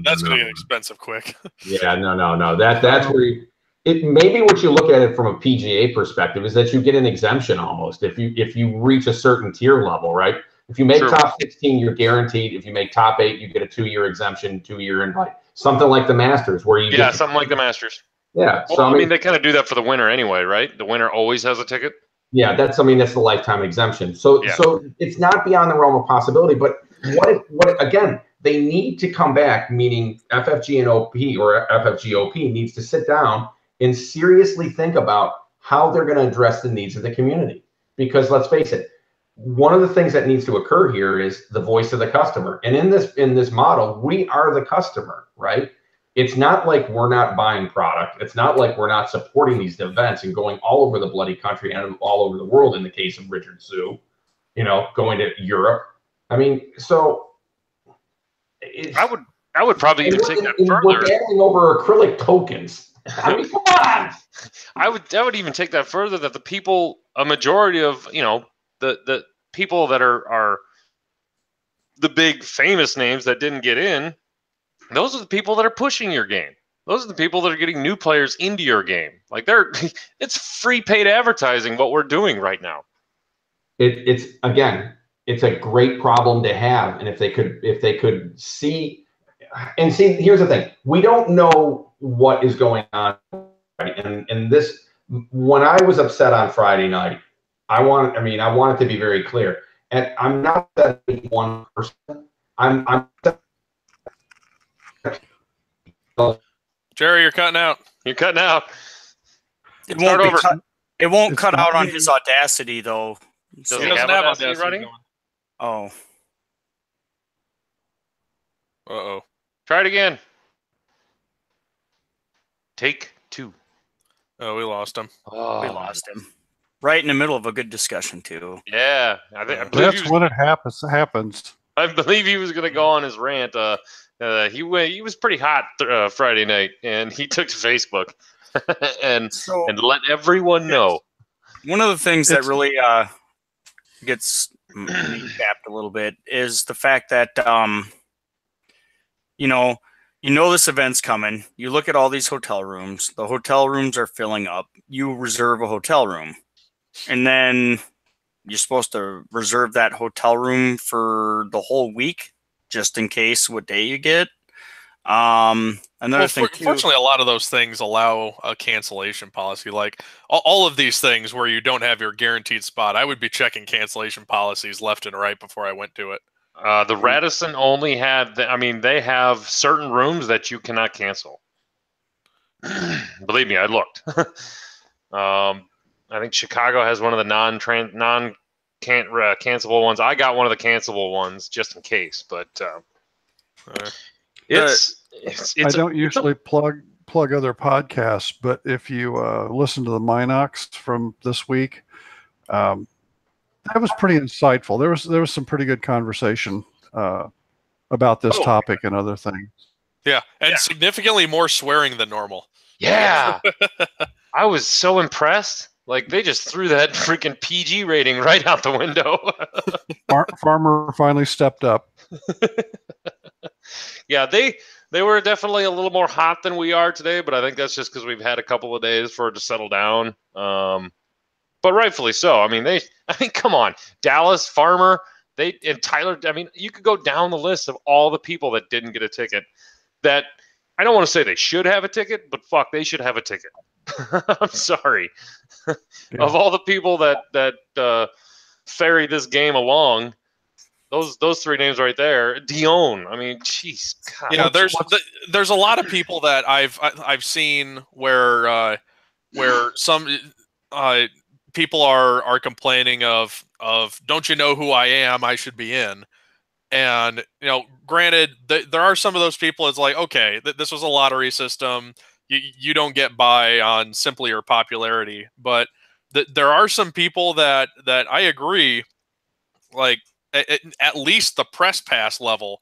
That's going to get expensive quick. Yeah, no. That's where maybe what you look at it from a PGA perspective is that you get an exemption almost if you reach a certain tier level, right? If you make top 16, you're guaranteed. If you make top 8, you get a 2-year exemption, 2-year invite. Something like the Masters, where you something like the Masters. Yeah. Well, so they kind of do that for the winner anyway, right? The winner always has a ticket. Yeah, that's the lifetime exemption. So it's not beyond the realm of possibility. But what again? They need to come back, meaning FFG and OP or FFG OP needs to sit down and seriously think about how they're going to address the needs of the community. Because let's face it, one of the things that needs to occur here is the voice of the customer. And in this model, we are the customer, right? It's not like we're not buying product. It's not like we're not supporting these events and going all over the bloody country and all over the world in the case of Richard Sue, going to Europe. I mean, so I would probably even take that further. We're battling over acrylic tokens. I mean, come on. I would even take that further, that the people, a majority of, the people that are the big famous names that didn't get in, those are the people that are pushing your game. Those are the people that are getting new players into your game. Like, it's free paid advertising what we're doing right now. It's again, it's a great problem to have. And if they could see, here's the thing: we don't know what is going on. Right? And this, when I was upset on Friday night, I want it to be very clear. And I'm not that one person. I'm Jerry, you're cutting out. You're cutting out. It Start won't over. It won't It's cut not out on me. his Audacity though. Does He he doesn't have have Audacity Audacity running? going. Oh, Uh-oh. Try it again. Take 2. Oh, we lost him. Oh, we lost him. Right in the middle of a good discussion too. Yeah, I believe That's when it happens. I believe he was going to go on his rant. He was pretty hot Friday night, and he took to Facebook and let everyone know. One of the things that really gets me tapped a little bit is the fact that you know this event's coming. You look at all these hotel rooms. The hotel rooms are filling up. You reserve a hotel room, and then you're supposed to reserve that hotel room for the whole week, just in case what day you get. Another thing too, fortunately, a lot of those things allow a cancellation policy. Like all of these things where you don't have your guaranteed spot, I would be checking cancellation policies left and right before I went to it. The Radisson only had, they have certain rooms that you cannot cancel. Believe me, I looked. I think Chicago has one of the cancelable ones. I got one of the cancelable ones just in case, but I don't usually plug other podcasts, but if you listen to the Minox from this week, that was pretty insightful. There was some pretty good conversation about this topic and other things. Yeah, and significantly more swearing than normal. Yeah. I was so impressed. Like, they just threw that freaking PG rating right out the window. Farmer finally stepped up. Yeah, they were definitely a little more hot than we are today, but I think that's just because we've had a couple of days for it to settle down. But rightfully so. Come on, Dallas, Farmer, and Tyler. You could go down the list of all the people that didn't get a ticket. That I don't want to say they should have a ticket, but fuck, they should have a ticket. I'm sorry. Yeah. Of all the people that ferry this game along, those 3 names right there, Dion. Jeez. God. Yeah, there's a lot of people that I've seen where some people are complaining of don't you know who I am? I should be in. And granted, there are some of those people. It's like, okay, this was a lottery system. You don't get by on simply your popularity, but there are some people that I agree, like at least the press pass level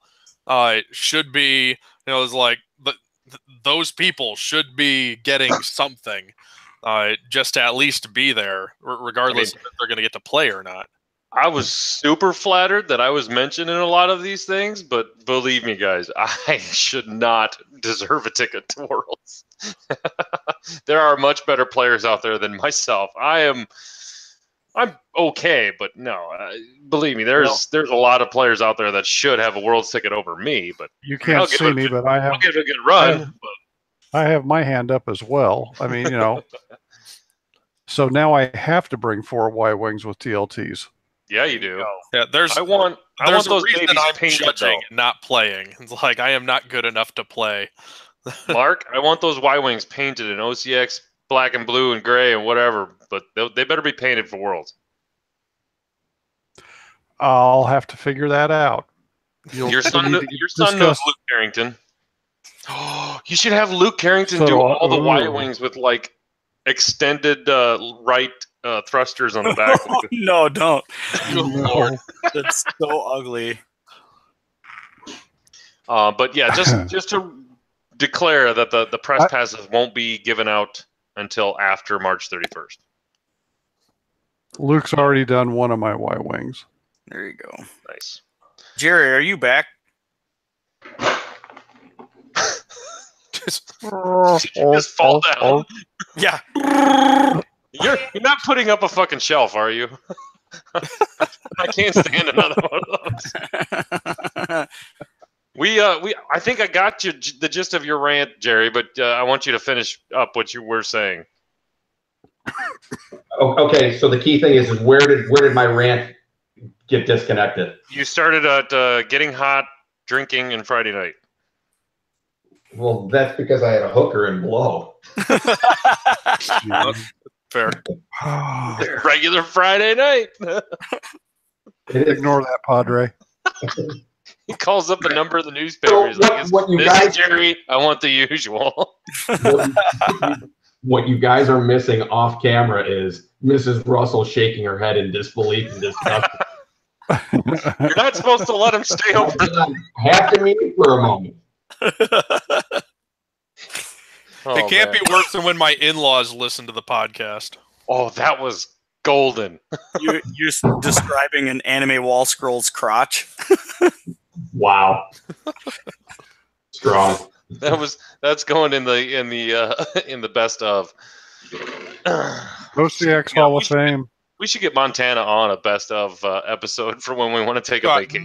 should be, it's like those people should be getting something just to at least be there, regardless if they're going to get to play or not. I was super flattered that I was mentioned in a lot of these things, but believe me, guys, I should not deserve a ticket to Worlds. There are much better players out there than myself. I'm okay, but no, believe me, there's a lot of players out there that should have a Worlds ticket over me. But you can't see me, but I have. I'll give it a good run. I have my hand up as well. So now I have to bring 4 Y-wings with TLTs. Yeah, you do. Yeah, I want those reason babies I'm painted, judging, though. not playing. It's like I am not good enough to play. Mark, I want those Y-wings painted in OCX black and blue and gray and whatever, but they better be painted for Worlds. I'll have to figure that out. Your son knows Luke Carrington. Oh, you should have Luke Carrington do all the Y-wings with like extended right thrusters on the back. Oh, no, don't. Good Lord. That's so ugly. But yeah, just to declare that the press passes won't be given out until after March 31st. Luke's already done one of my Y-wings. There you go. Nice. Jerry, are you back? Did you just fall down? Yeah. You're not putting up a fucking shelf, are you? I can't stand another one of those. I think I got you the gist of your rant, Jerry, but I want you to finish up what you were saying. Okay, so the key thing is where did my rant get disconnected? You started at getting hot, drinking, and Friday night. Well, that's because I had a hooker and blow. Fair. Regular Friday night. Ignore that, Padre. He calls up the number of the newspaper. He's like, "This is Jerry. I want the usual." What you guys are missing off camera is Mrs. Russell shaking her head in disbelief and disgust. You're not supposed to let him stay over. Have to mute for a moment. It can't be worse than when my in-laws listen to the podcast. Oh, that was golden. You're describing an anime wall scroll's crotch. Wow. Strong. That's going in the best of. OCX Hall of Fame. We should get Montana on a best of episode for when we want to take a vacation.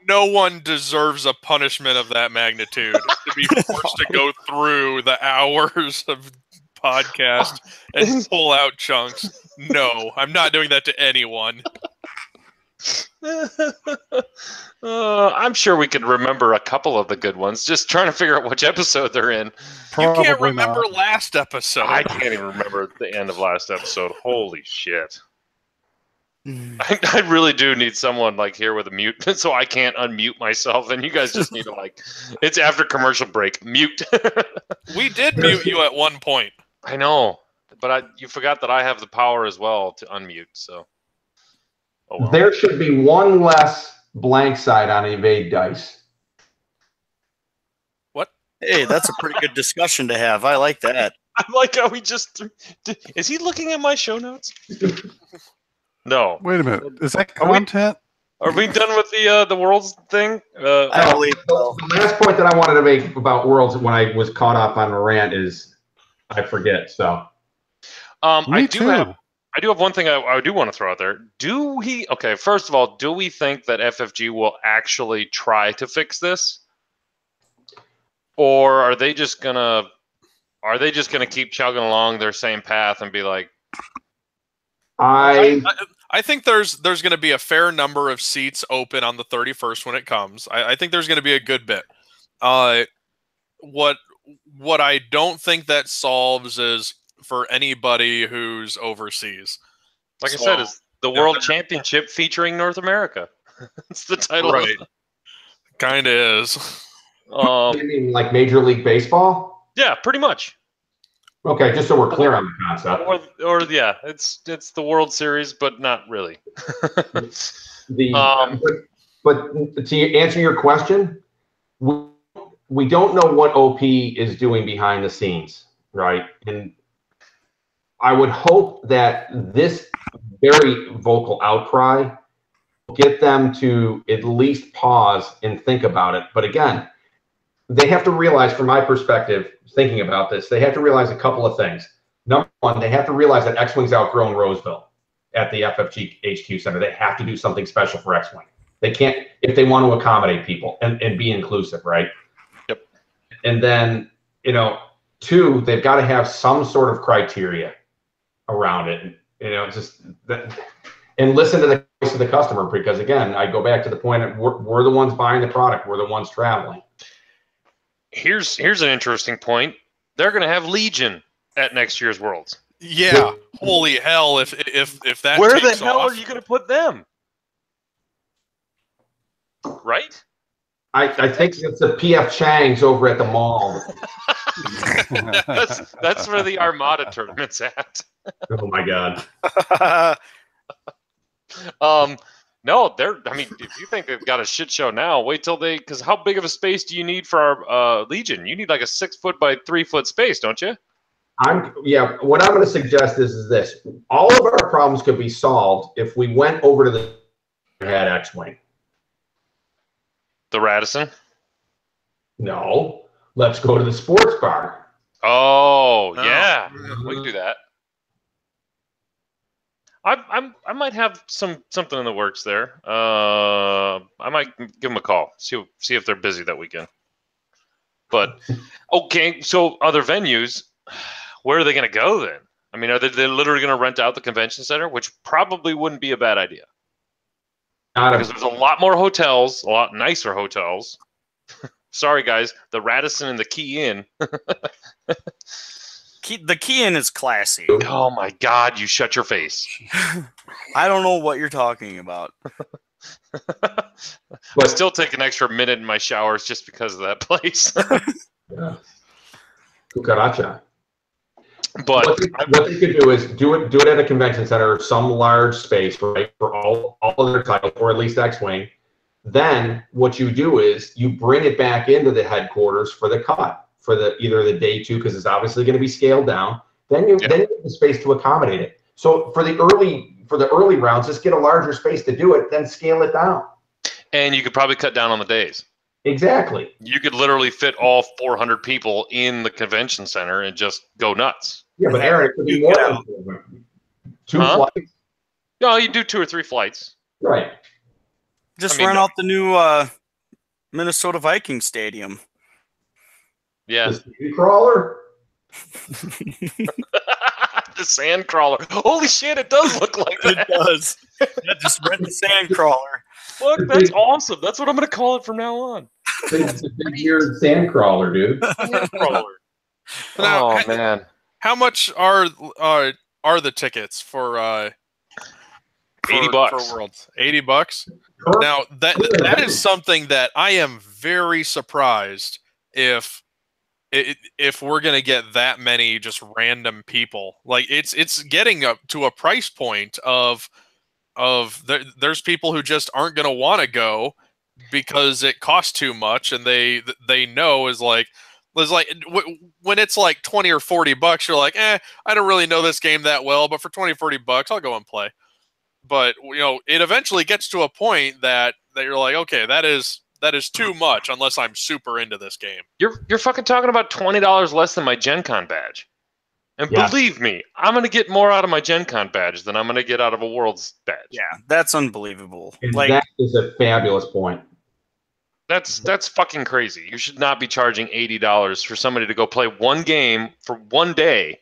No one deserves a punishment of that magnitude to be forced to go through the hours of podcast and pull out chunks. No, I'm not doing that to anyone. I'm sure we could remember a couple of the good ones. Just trying to figure out which episode they're in. Probably you can't remember not. last episode. I can't even remember the end of last episode. Holy shit. I really do need someone like here with a mute so I can't unmute myself, and you guys just need to it's after commercial break. Mute. We did mute you at one point. I know, but you forgot that I have the power as well to unmute, so. Oh, well. There should be one less blank side on evade dice. What? Hey, that's a pretty good discussion to have. I like that. I like how we just. Is he looking at my show notes? No. Wait a minute. Is that content? Are we done with the Worlds thing? I believe so. The last point that I wanted to make about Worlds when I was caught up on the rant is I forget. So. Me too. I do have one thing I do want to throw out there. First of all, do we think that FFG will actually try to fix this? Or are they just gonna keep chugging along their same path and be like, I think there's going to be a fair number of seats open on the 31st when it comes. I think there's going to be a good bit. What I don't think that solves is for anybody who's overseas. Like I said, it's the World Championship featuring North America. It's the title. Right. Kind of is. You mean like Major League Baseball? Yeah, pretty much. Okay, just so we're clear on the concept. Or yeah, it's the World Series, but not really. But to answer your question, we don't know what OP is doing behind the scenes, right? And I would hope that this very vocal outcry will get them to at least pause and think about it. But again, they have to realize, from my perspective, thinking about this, they have to realize a couple of things. Number one, they have to realize that X-Wing's outgrown Roseville at the FFG HQ Center. They have to do something special for X-Wing. They can't, if they want to accommodate people and be inclusive, right? Yep. And then, two, they've got to have some sort of criteria around it. Just that, and listen to the voice of the customer, because again, I go back to the point of we're the ones buying the product. We're the ones traveling. Here's an interesting point. They're going to have Legion at next year's Worlds. Yeah. Holy hell! If that where takes the hell off, are you going to put them? Right? I think it's the PF Chang's over at the mall. that's where the Armada tournament's at. Oh my God. No, if you think they've got a shit show now, wait till because how big of a space do you need for our Legion? You need like a 6 foot by 3 foot space, don't you? What I'm going to suggest is this. All of our problems could be solved if we went over to the had X-Wing. The Radisson? No. Let's go to the sports bar. Oh, yeah. We can do that. I might have something in the works there. I might give them a call, see if they're busy that weekend. But okay, so other venues, where are they going to go then? I mean, are they literally going to rent out the convention center, which probably wouldn't be a bad idea because there's a lot more hotels, a lot nicer hotels. Sorry, guys, the Radisson and the Key Inn. The Key Inn is classy. Oh my God, you shut your face. I don't know what you're talking about. I still take an extra minute in my showers just because of that place. Yeah. Cucaracha. But what they could do is do it at a convention center or some large space, right, for all of their titles, or at least X-Wing. Then what you do is you bring it back into the headquarters for the cut for either the day 2, because it's obviously going to be scaled down. Then you have the space to accommodate it. So for the early rounds, just get a larger space to do it, then scale it down. And you could probably cut down on the days. Exactly. You could literally fit all 400 people in the convention center and just go nuts. Yeah, but Aaron, it could be more than 2 flights. No, you do 2 or 3 flights. Right. Just rent out the new Minnesota Viking Stadium. Yeah. The sand crawler. The sand crawler. Holy shit, it does look like that. It does. Yeah, just rent the sand crawler. Look, that's awesome. That's what I'm going to call it from now on. It's a big-eared sand crawler, dude. Sand crawler. Now, Oh, man. How much are the tickets for $80 for Worlds? $80. Now that is something that I am very surprised if we're gonna get that many just random people. Like it's getting up to a price point of there's people who just aren't gonna want to go because it costs too much, and they know is like. When it's like $20 or $40, you're like, I don't really know this game that well, but for $20 or $40, I'll go and play. But it eventually gets to a point that you're like, okay, that is too much unless I'm super into this game. You're fucking talking about $20 less than my Gen Con badge. And believe me, I'm going to get more out of my Gen Con badge than I'm going to get out of a Worlds badge. Yeah, that's unbelievable. And that is a fabulous point. That's fucking crazy. You should not be charging $80 for somebody to go play one game for one day.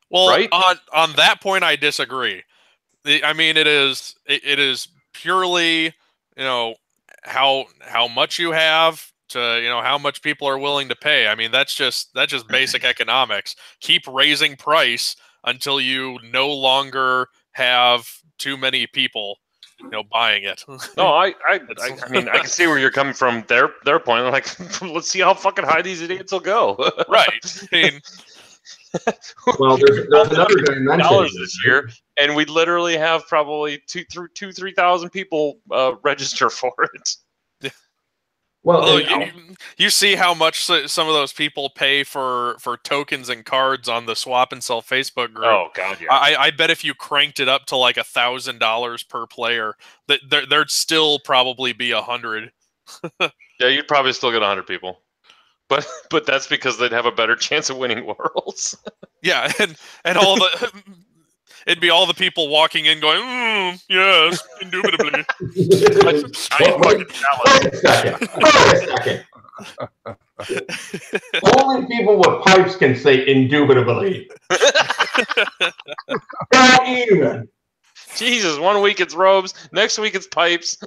Well, right? on that point, I disagree. I mean, it is purely how much you have to how much people are willing to pay. I mean, that's just basic economics. Keep raising price until you no longer have too many people buying it. No, I mean, I can see where you're coming from. Their point. Like, let's see how fucking high these idiots will go. Right. I mean, well, there's another dimension this year, and we literally have probably 3,000 people register for it. Well, you see how much some of those people pay for tokens and cards on the Swap and Sell Facebook group. Oh God, yeah. I bet if you cranked it up to like $1,000 per player, that there'd still probably be 100. Yeah, you'd probably still get 100 people, but that's because they'd have a better chance of winning Worlds. Yeah, and all the. It'd be all the people walking in going, yes, indubitably. Wait a second. Only people with pipes can say indubitably. Not even. Jesus, one week it's robes, next week it's pipes.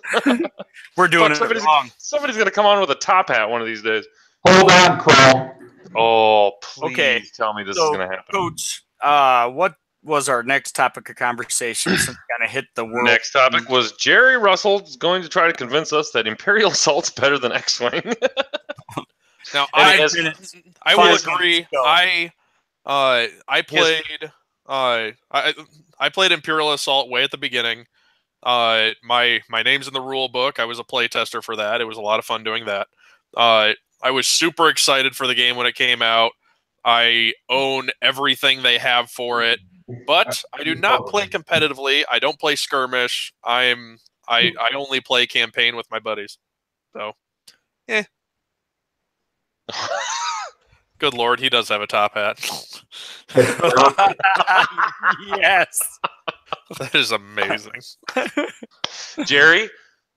We're doing it wrong. Somebody's going to come on with a top hat one of these days. Hold on, Crawl. Oh, please tell me this is going to happen. Coach, what was our next topic of conversation since we kind of hit the world? Next topic was Gerry Russell going to try to convince us that Imperial Assault's better than X-Wing. Now, I will agree. I played Imperial Assault way at the beginning. My name's in the rule book. I was a playtester for that. It was a lot of fun doing that. I was super excited for the game when it came out. I own everything they have for it. But I do not play competitively. I don't play skirmish. I only play campaign with my buddies. So, Good Lord, he does have a top hat. Yes. That is amazing. Jerry,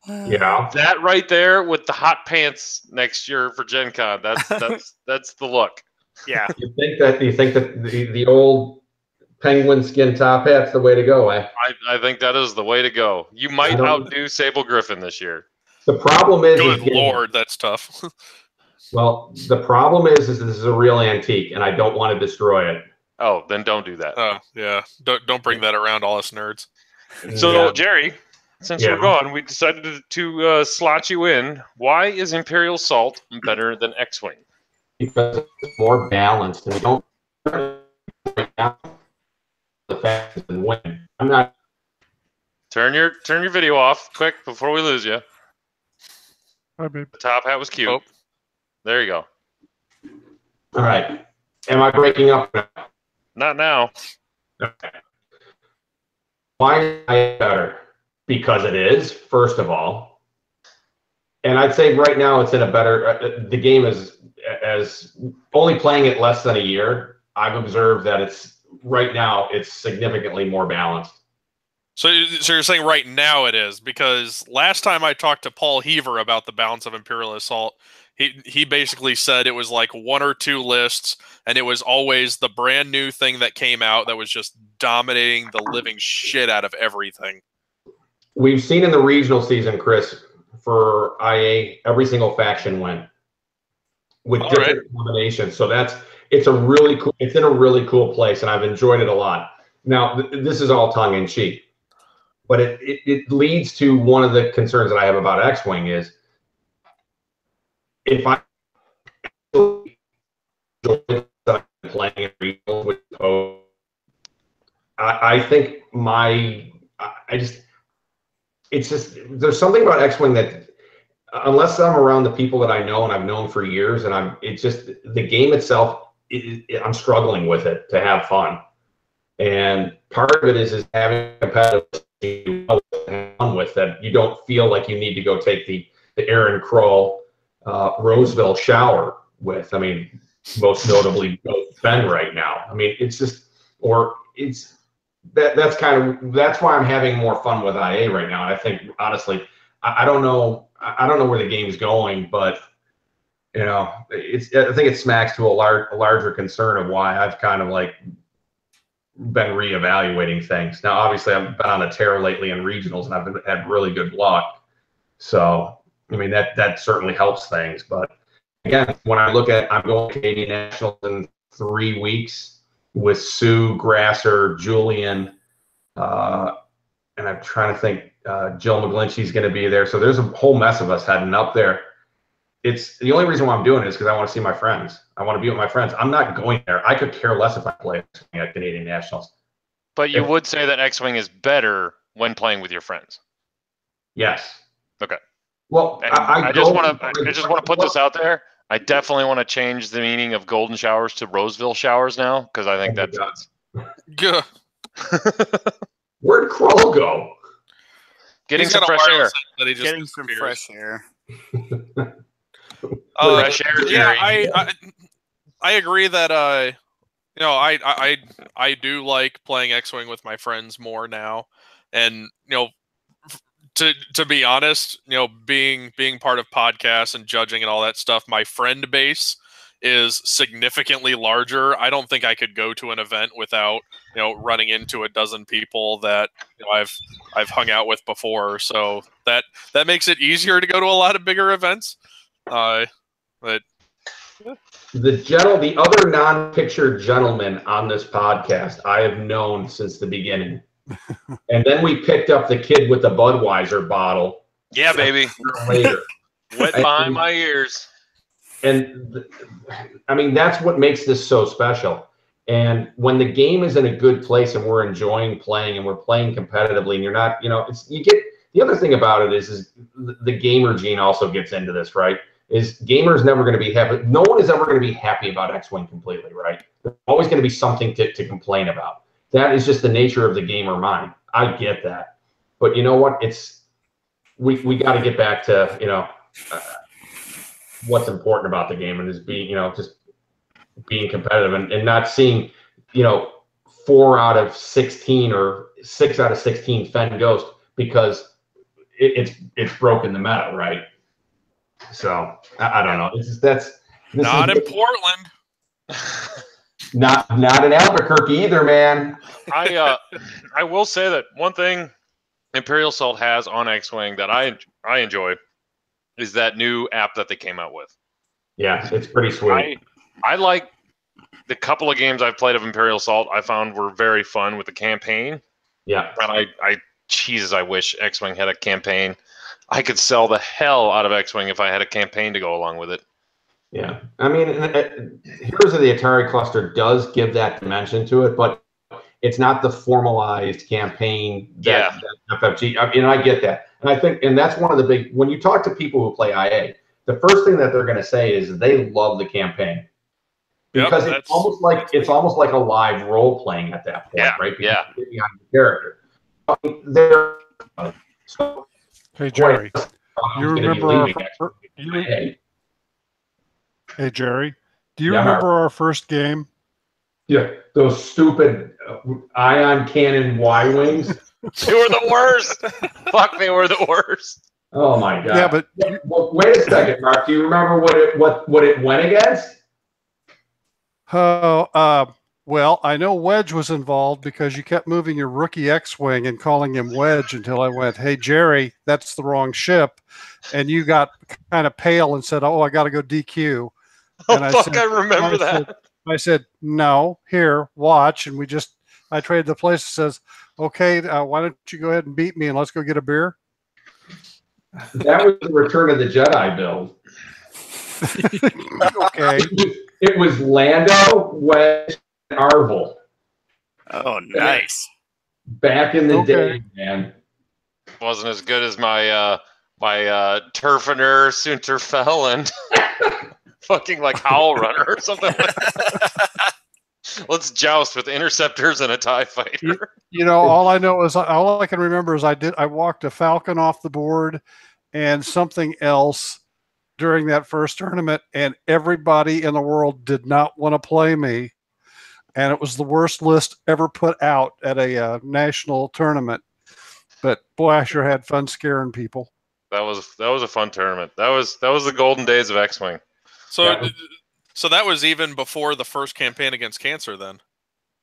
Yeah. that right there with the hot pants next year for Gen Con, that's the look. Yeah. You think that the old penguin skin top hat's the way to go, eh? I think that is the way to go. You might outdo Sable Griffin this year. The problem is, Good Lord, that's tough. well, the problem is this is a real antique, and I don't want to destroy it. Oh, then don't do that. Oh yeah, don't bring that around all us nerds. So, Yeah. Jerry, since Yeah. you're gone, we decided to slot you in. Why is Imperial Salt better than X-Wing? Because it's more balanced, and we don't the fastest and win. I'm not. Turn your video off quick before we lose you. Hi, babe. The top hat was cute. Oh. There you go. All right. Am I breaking up now? Not now. Okay. Why is it better? Because it is, first of all. And I'd say right now it's in a better, the game is, as only playing it less than a year, I've observed that right now it's significantly more balanced. So you're saying right now it is, because last time I talked to Paul Heaver about the balance of Imperial Assault, he basically said it was like one or two lists, and it was always the brand new thing that came out that was just dominating the living shit out of everything. We've seen in the regional season, Chris, for IA, every single faction win with different combinations. So it's in a really cool place, and I've enjoyed it a lot. Now, this is all tongue in cheek, but it leads to one of the concerns that I have about X-Wing is if I playing regional with I think it's just there's something about X-Wing that unless I'm around the people that I know and I've known for years, and it's just the game itself. I'm struggling with it to have fun, and part of it is having competitive fun with that. You don't feel like you need to go take the Aaron Kroll Roseville shower with. I mean, most notably Ben right now. I mean, it's just that's why I'm having more fun with IA right now. And I think honestly, I don't know where the game's going, but I think it smacks to a larger concern of why I've kind of like been reevaluating things. Now, obviously, I've been on a tear lately in regionals, and I've had really good luck. So, I mean, that certainly helps things. But again, when I look at, I'm going to Canadian Nationals in 3 weeks with Sue, Grasser, Julian, and I'm trying to think, Jill McGlinchey's going to be there. So there's a whole mess of us heading up there. It's the only reason why I'm doing it is because I want to see my friends. I want to be with my friends. I'm not going there. I could care less if I play at Canadian Nationals. But you would say that X-Wing is better when playing with your friends. Yes. Okay. Well, I just want to put this out there. I definitely want to change the meaning of golden showers to Roseville showers now, because I think that fits. Good. Where'd Kroll go? Getting some fresh air. Getting some fresh air. Fresh air, Jerry. Yeah, I agree that I do like playing X-Wing with my friends more now, and to be honest, being part of podcasts and judging and all that stuff, my friend base is significantly larger. I don't think I could go to an event without running into a dozen people that I've hung out with before. So that makes it easier to go to a lot of bigger events. But the other non-pictured gentleman on this podcast I have known since the beginning. And then we picked up the kid with the Budweiser bottle. Yeah, baby. Later. Wet behind my ears. And I mean, that's what makes this so special. And when the game is in a good place and we're enjoying playing and we're playing competitively and you're not, the other thing about it is the gamer gene also gets into this, right? Is gamers never going to be happy. No one is ever going to be happy about X-Wing completely, right? There's always going to be something to complain about. That is just the nature of the gamer mind. I get that. But you know what? We got to get back to, what's important about the game and is being, just being competitive and not seeing, 4 out of 16 or 6 out of 16 Fen Ghost because it's broken the meta, right? So I don't know. This Not in Portland. Not in Albuquerque either, man. I will say that one thing Imperial Assault has on X-Wing that I enjoy is that new app that they came out with. Yeah, it's pretty sweet. I like the couple of games I've played of Imperial Assault. I found were very fun with the campaign. Yeah, and Jesus, I wish X-Wing had a campaign. I could sell the hell out of X-Wing if I had a campaign to go along with it. Yeah, I mean, Heroes of the Atari Cluster does give that dimension to it, but it's not the formalized campaign that FFG. I mean, I get that, and I think, and that's one of the big. When you talk to people who play IA, the first thing that they're going to say is they love the campaign because it's almost like a live role playing at that point, right? Because you're behind the character. So, hey Jerry, you remember Hey Jerry, do you remember our first game? Yeah, those stupid ion cannon Y-wings. They were the worst. Fuck, they were the worst. Oh my god. Yeah, but well, wait a second, Mark. Do you remember what it went against? Well, I know Wedge was involved because you kept moving your rookie X-Wing and calling him Wedge until I went, hey, Jerry, that's the wrong ship. And you got kind of pale and said, oh, I got to go DQ. And I remember that. I said, no, here, watch. And I traded the place. It says, okay, why don't you go ahead and beat me and let's go get a beer? That was the Return of the Jedi build. Okay. It was Lando, Wedge, and Arvel. Oh, nice. Back in the day, man. Wasn't as good as my Turfiner, Sunterfell, and fucking like Howl Runner or something like that. Let's joust with interceptors and a TIE fighter. All I can remember is I walked a Falcon off the board and something else during that first tournament, and everybody in the world did not want to play me. And it was the worst list ever put out at a national tournament. But boy, I sure had fun scaring people. That was a fun tournament. That was the golden days of X-Wing. So that was even before the first campaign against cancer, then.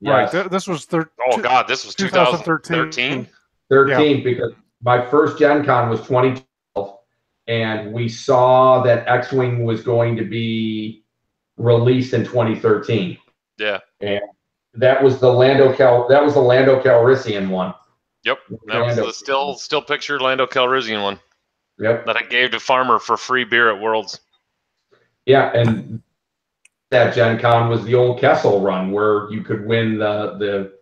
Yes. Right. This was this was 2013. 13, because my first Gen Con was 2012, and we saw that X-Wing was going to be released in 2013. Yeah. And that was the Lando Calrissian one. Yep. That was the still pictured Lando Calrissian one. Yep. That I gave to Farmer for free beer at Worlds. Yeah, and that Gen Con was the old Kessel run where you could win the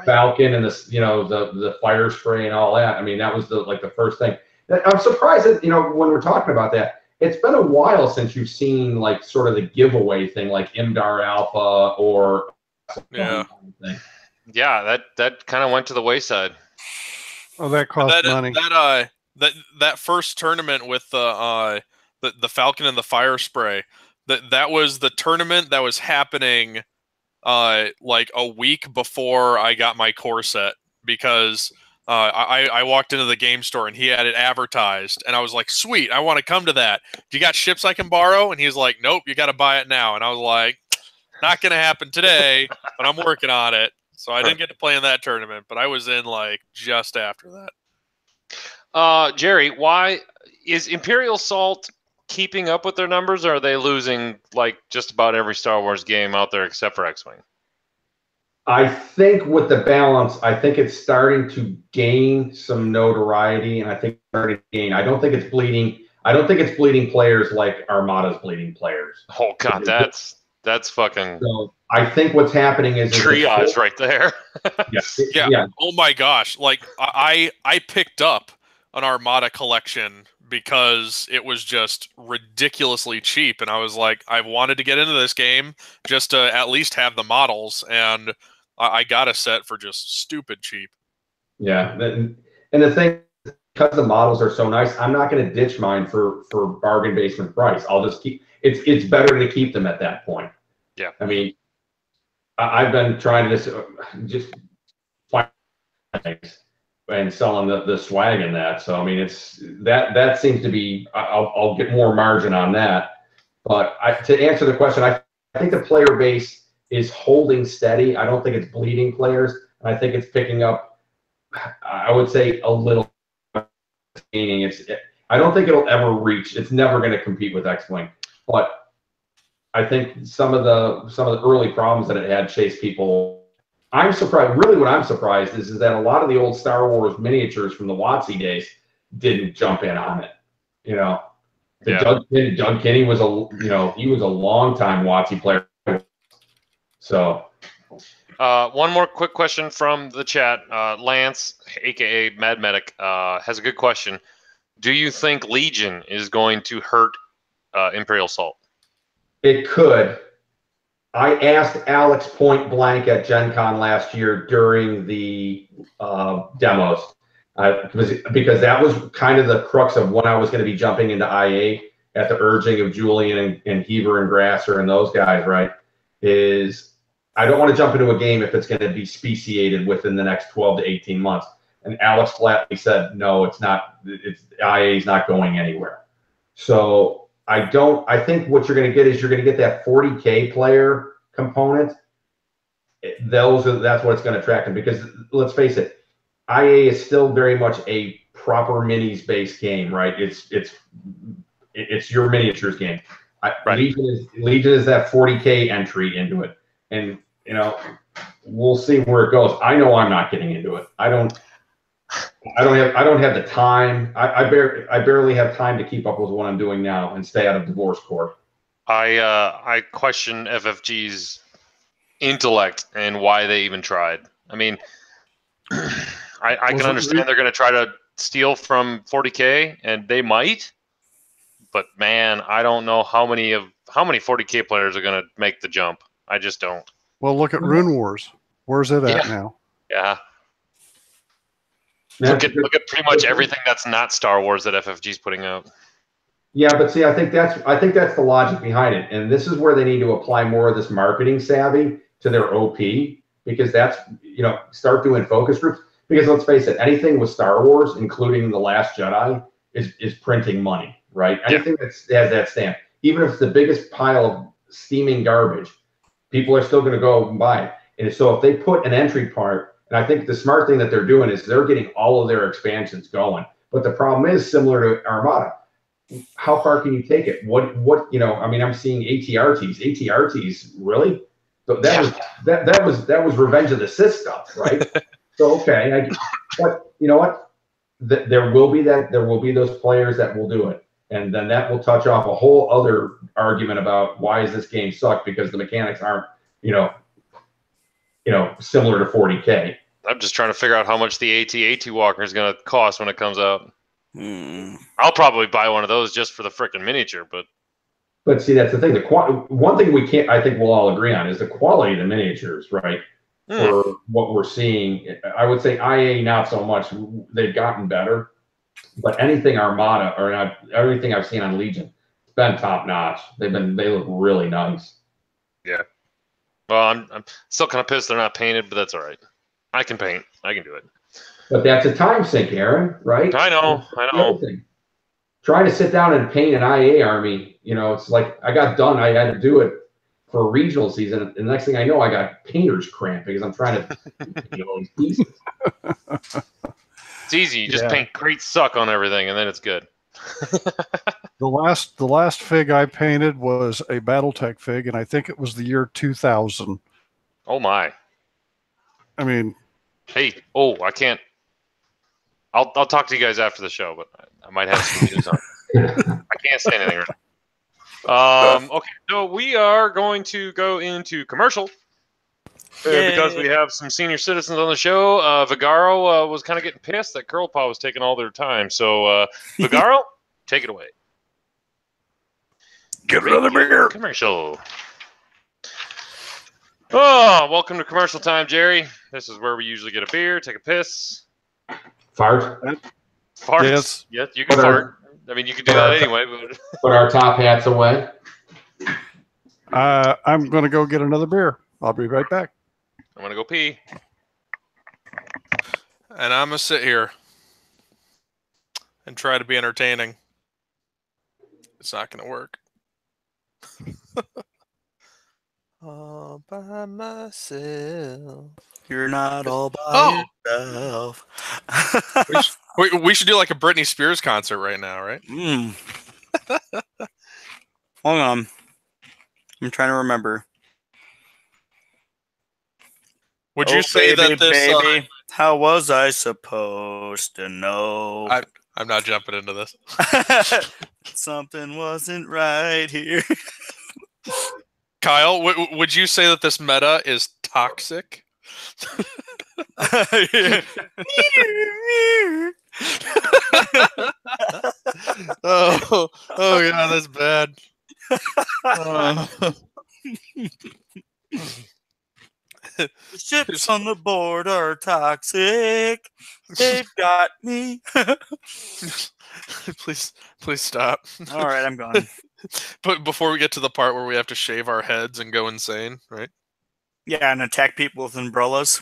Falcon and the fire spray and all that. I mean, that was the first thing. I'm surprised that when we're talking about that, it's been a while since you've seen sort of the giveaway thing like Imdar Alpha or thing. Yeah, that kind of went to the wayside. Oh, that cost money. That first tournament with the Falcon and the fire spray, that was the tournament that was happening like a week before I got my core set, because I walked into the game store and he had it advertised and I was like, sweet, I want to come to that. Do you got ships I can borrow? And he's like, nope, you got to buy it now. And I was like, not going to happen today, but I'm working on it. So I didn't get to play in that tournament, but I was in just after that. Jerry, why is Imperial Assault keeping up with their numbers, or are they losing just about every Star Wars game out there except for X-Wing? I think with the balance, I think it's starting to gain some notoriety, and I think it's starting to gain. I don't think it's bleeding. I don't think it's bleeding players like Armada's bleeding players. Oh God, that's fucking. So I think what's happening is triage right there. Yeah. Oh my gosh! I picked up an Armada collection because it was just ridiculously cheap, and I was like, I wanted to get into this game just to at least have the models, and I got a set for just stupid cheap. Yeah, and the thing, because the models are so nice, I'm not going to ditch mine for bargain basement price. I'll just keep. It's better to keep them at that point. Yeah, I mean, I've been trying to just find things and selling the swag in that. So I mean, it's that seems to be. I'll get more margin on that. But to answer the question, I think the player base is holding steady. I don't think it's bleeding players. I think it's picking up. I would say a little. Meaning I don't think it'll ever reach. It's never going to compete with X-Wing, but I think some of the early problems that it had chased people. I'm surprised. Really, what I'm surprised is that a lot of the old Star Wars miniatures from the WotC days didn't jump in on it. You know, Doug Kinney was he was a long time WotC player. So. One more quick question from the chat. Lance, aka Mad Medic, has a good question. Do you think Legion is going to hurt Imperial Assault? It could. I asked Alex point blank at Gen Con last year during the demos because that was kind of the crux of when I was going to be jumping into IA at the urging of Julian and Heaver and Grasser and those guys, right? I don't want to jump into a game if it's going to be speciated within the next 12 to 18 months. And Alex flatly said, no, it's not. IA is not going anywhere. So I think what you're going to get is you're going to get that 40K player component. That's what it's going to attract them, because let's face it, IA is still very much a proper minis based game, right? It's your miniatures game. Right. Legion is that 40K entry into it. And, we'll see where it goes. I know I'm not getting into it. I don't have the time. I barely have time to keep up with what I'm doing now and stay out of divorce court. I question FFG's intellect and why they even tried. I mean, I can understand they're going to try to steal from 40K, and they might. But man, I don't know how many 40K players are going to make the jump. I just don't. Well, look at Rune Wars. Where's it at now? Yeah. Look at pretty much everything that's not Star Wars that FFG's putting out. Yeah, but see, I think that's the logic behind it, and this is where they need to apply more of this marketing savvy to their OP, because that's start doing focus groups. Because let's face it, anything with Star Wars, including The Last Jedi, is printing money, right? Anything that has that stamp, even if it's the biggest pile of steaming garbage, people are still going to go and buy it. And so if they put an entry part, and I think the smart thing that they're doing is they're getting all of their expansions going. But the problem is similar to Armada. How far can you take it? What I mean, I'm seeing ATRTs, really? So that was Revenge of the Sith stuff, right? So okay, but you know what? There will be those players that will do it, and then that will touch off a whole other argument about why is this game suck, because the mechanics aren't similar to 40K. I'm just trying to figure out how much the AT Walker is going to cost when it comes out. I'll probably buy one of those just for the frickin' miniature, but see, that's the thing. One thing I think we'll all agree on is the quality of the miniatures, right? For what we're seeing, I would say IA not so much. They've gotten better, but anything Armada or everything I've seen on Legion, it's been top notch. They look really nice. Yeah. Well, I'm still kind of pissed they're not painted, but that's all right. I can paint. I can do it. But that's a time sink, Aaron, right? I know. Trying to sit down and paint an IA army, it's like I got done. I had to do it for a regional season, and the next thing I know, I got painter's cramp because I'm trying to paint all these pieces. It's easy. You just paint great suck on everything, and then it's good. The last fig I painted was a BattleTech fig, and I think it was the year 2000. Oh my! I mean, hey, I can't. I'll talk to you guys after the show, but I might have some news on. I can't say anything right now. Okay, so we are going to go into commercial because we have some senior citizens on the show. Vigaro was kind of getting pissed that Curlpaw was taking all their time. So, Vigaro, take it away. Get another beer. Commercial. Oh, welcome to commercial time, Jerry. This is where we usually get a beer, take a piss. Fart? Fart? Yes, you can fart. I mean, you can do that anyway. But put our top hats away. I'm going to go get another beer. I'll be right back. I'm gonna go pee. And I'm gonna sit here and try to be entertaining. It's not gonna work. All by myself. You're not all by yourself. We should do like a Britney Spears concert right now, right? Hold on. I'm trying to remember. Would you say baby, that this? Baby, how was I supposed to know? I'm not jumping into this. Something wasn't right here. Kyle, would you say that this meta is toxic? oh yeah, that's bad. The ships on the board are toxic. They've got me. Please stop. All right, I'm gone. But before we get to the part where we have to shave our heads and go insane, right? Yeah, and attack people with umbrellas.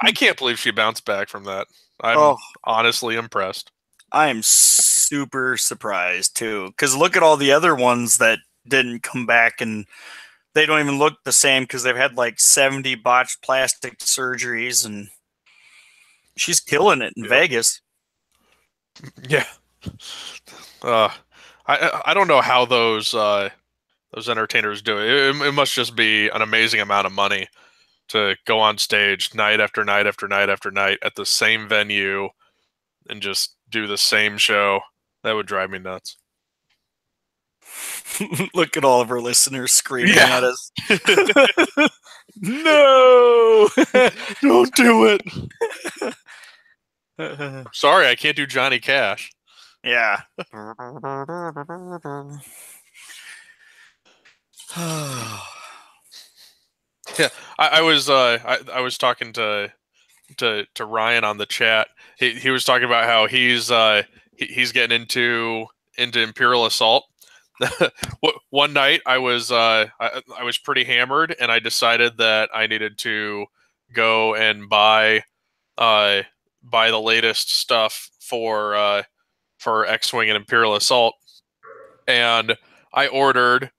I can't believe she bounced back from that. I'm honestly impressed. I am super surprised too, because look at all the other ones that didn't come back, and they don't even look the same because they've had like 70 botched plastic surgeries, and she's killing it in Vegas. Yeah. I don't know how those entertainers do it. It must just be an amazing amount of money to go on stage night after night after night after night at the same venue and just do the same show. That would drive me nuts. Look at all of our listeners screaming at us. No! Don't do it. Sorry, I can't do Johnny Cash. Yeah. Yeah, I was talking to Ryan on the chat. He was talking about how he's getting into Imperial Assault. One night I was pretty hammered, and I decided that I needed to go and buy the latest stuff for X-Wing and Imperial Assault, and I ordered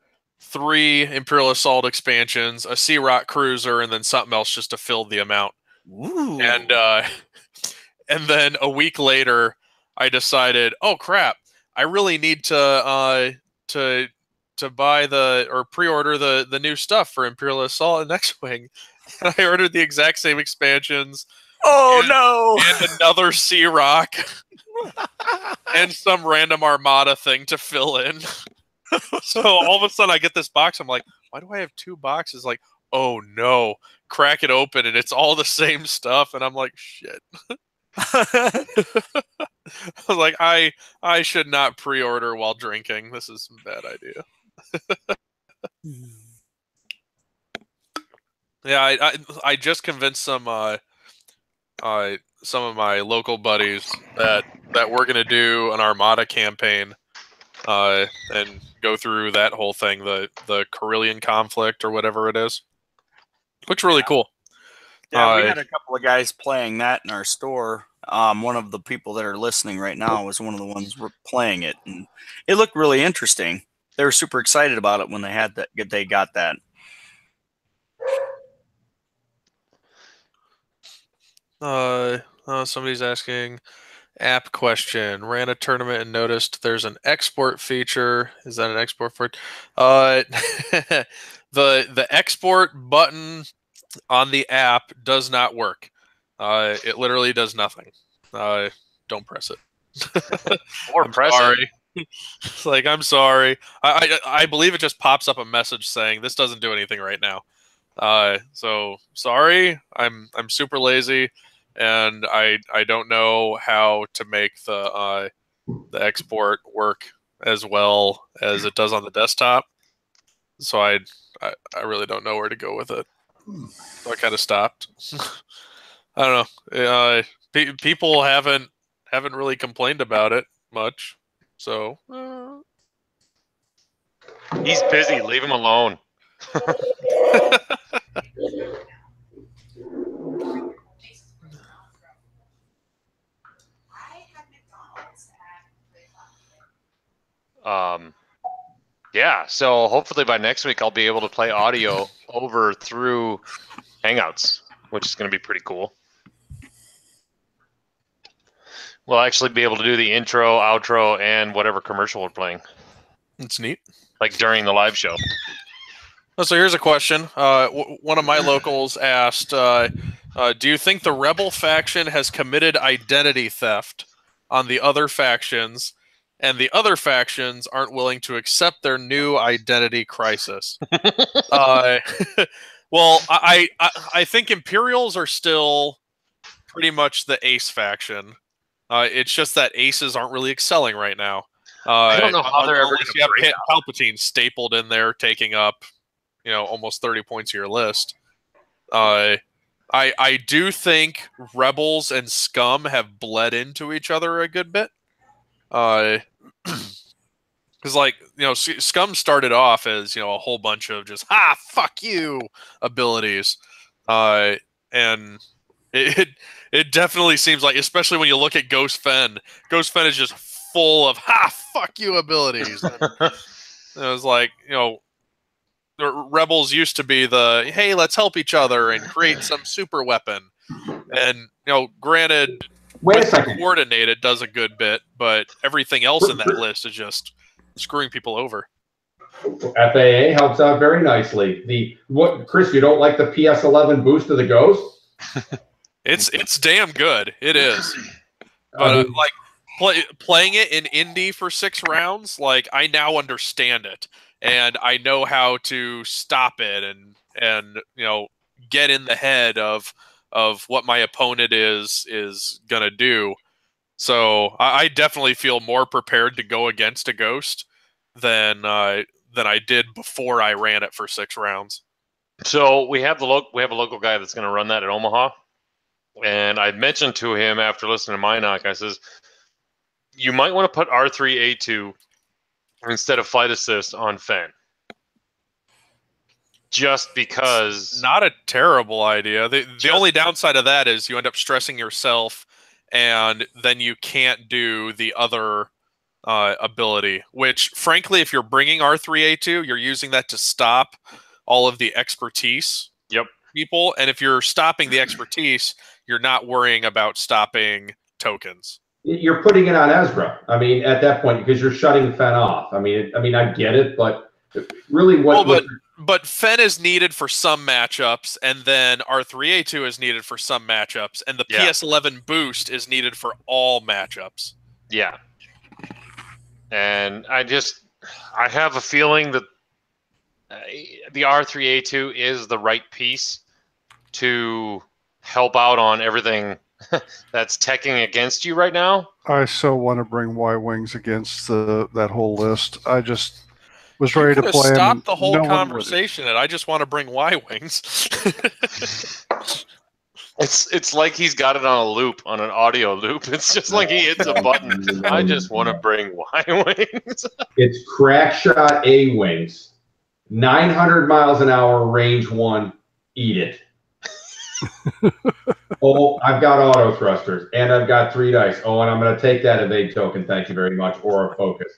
3 Imperial Assault expansions, a Sea Rock cruiser, and then something else just to fill the amount. Ooh. And then a week later, I decided, oh crap, I really need to buy or pre-order the new stuff for Imperial Assault and X-Wing. And I ordered the exact same expansions. Oh no! And another Sea Rock. And some random Armada thing to fill in. So all of a sudden I get this box. I'm like, why do I have 2 boxes? Like, oh no. Crack it open and it's all the same stuff. And I'm like, shit. I was like, I should not pre-order while drinking. This is a bad idea. Yeah, I just convinced some of my local buddies that we're gonna do an Armada campaign, and go through that whole thing, the Carillion conflict or whatever it is. Looks really cool. Yeah, we had a couple of guys playing that in our store. One of the people that are listening right now was one of the ones we're playing it, and it looked really interesting. They were super excited about it when they got that. Somebody's asking, app question. Ran a tournament and noticed there's an export feature. Is that an export for it? The export button on the app does not work. It literally does nothing. Don't press it. Or press it. It's like, I'm sorry. I believe it just pops up a message saying this doesn't do anything right now. So sorry. I'm super lazy, and I don't know how to make the export work as well as it does on the desktop. So I really don't know where to go with it. So I kind of stopped. I don't know. People haven't really complained about it much. So he's busy. Leave him alone. Yeah, so hopefully by next week I'll be able to play audio over through Hangouts, which is going to be pretty cool. We'll actually be able to do the intro, outro, and whatever commercial we're playing. It's neat. Like during the live show. Oh, so here's a question. One of my locals asked, do you think the Rebel faction has committed identity theft on the other factions, and the other factions aren't willing to accept their new identity crisis? Well, I think Imperials are still pretty much the Ace faction. It's just that Aces aren't really excelling right now. I don't know how they're ever going you to break have out. Palpatine stapled in there, taking up, almost 30 points of your list. I do think Rebels and Scum have bled into each other a good bit. Because, Scum started off as, a whole bunch of just, fuck you abilities. And it definitely seems like, especially when you look at Ghost Fen is just full of, fuck you abilities. And it was like, the Rebels used to be the, hey, let's help each other and create some super weapon. And, granted, Wait a second. Coordinate, it does a good bit, but everything else in that list is just screwing people over. FAA helps out very nicely. Chris, you don't like the PS11 boost of the Ghost? It's damn good. It is. But playing it in Indy for 6 rounds, I now understand it, and I know how to stop it and get in the head of what my opponent is gonna do. So I definitely feel more prepared to go against a Ghost than I did before I ran it for 6 rounds. So we have a local guy that's going to run that at Omaha, and I mentioned to him after listening to Minoc, I says, you might want to put R3A2 instead of Flight Assist on Fen. Just because... It's not a terrible idea. The only downside of that is you end up stressing yourself, and then you can't do the other ability, which, frankly, if you're bringing R3A2, you're using that to stop all of the expertise people. And if you're stopping the expertise, you're not worrying about stopping tokens. You're putting it on Ezra. I mean, at that point, because you're shutting Fen off. I mean, I get it, but really, but Fen is needed for some matchups, and then R3A2 is needed for some matchups, and the PS11 boost is needed for all matchups. Yeah. And I have a feeling that the R3A2 is the right piece to help out on everything that's teching against you right now. I so want to bring Y-Wings against that whole list. I just was ready to play him. Stop the whole conversation, and I just want to bring Y-Wings. It's like he's got it on a loop, on an audio loop. It's just like he hits a button. I just want to bring Y-Wings. It's crack shot A-Wings. 900 miles an hour, range 1. Eat it. Oh, I've got auto thrusters, and I've got 3 dice. Oh, and I'm going to take that evade token. Thank you very much. Or a focus.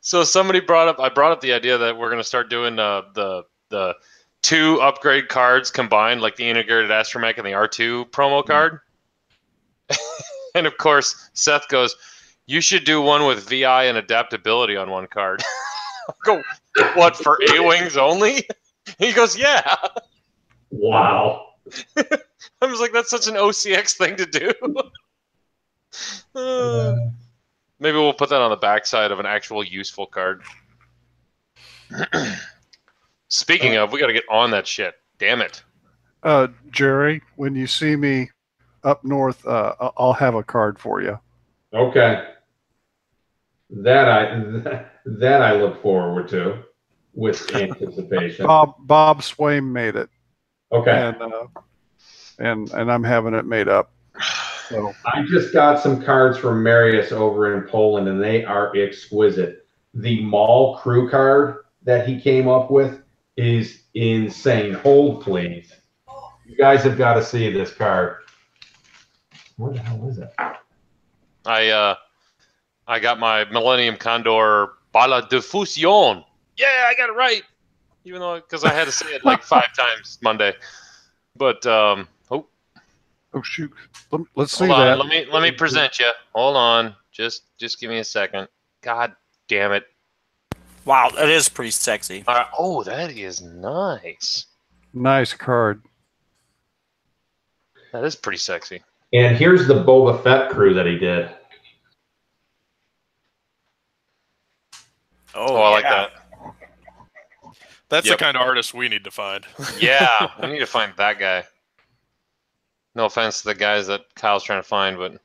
So somebody brought up the idea that we're going to start doing the 2 upgrade cards combined, like the integrated astromech and the R2 promo card. And of course, Seth goes, you should do one with VI and adaptability on one card. I go, what, for A-Wings only? He goes, yeah. Wow. I was like, that's such an OCX thing to do. Maybe we'll put that on the backside of an actual useful card. Speaking of, we got to get on that shit. Damn it. Gerry, when you see me up north, I'll have a card for you. Okay. That I look forward to with anticipation. Bob Swaim made it. Okay. And I'm having it made up. So I just got some cards from Marius over in Poland, and they are exquisite. The Maul crew card that he came up with is insane. Hold, please. You guys have got to see this card. Where the hell is it? I got my Millennium Condor Bala de Fusion. Yeah, I got it right. Even though, because I had to say it like 5 times Monday. But Oh shoot! Let's see hold on. that. Let me present you. Hold on. Just give me a second. God damn it. Wow, that is pretty sexy. All right. Oh, that is nice. Nice card. That is pretty sexy. And here's the Boba Fett crew that he did. Oh, I like that. That's Yep. the kind of artist we need to find. Yeah, we need to find that guy. No offense to the guys that Kyle's trying to find, but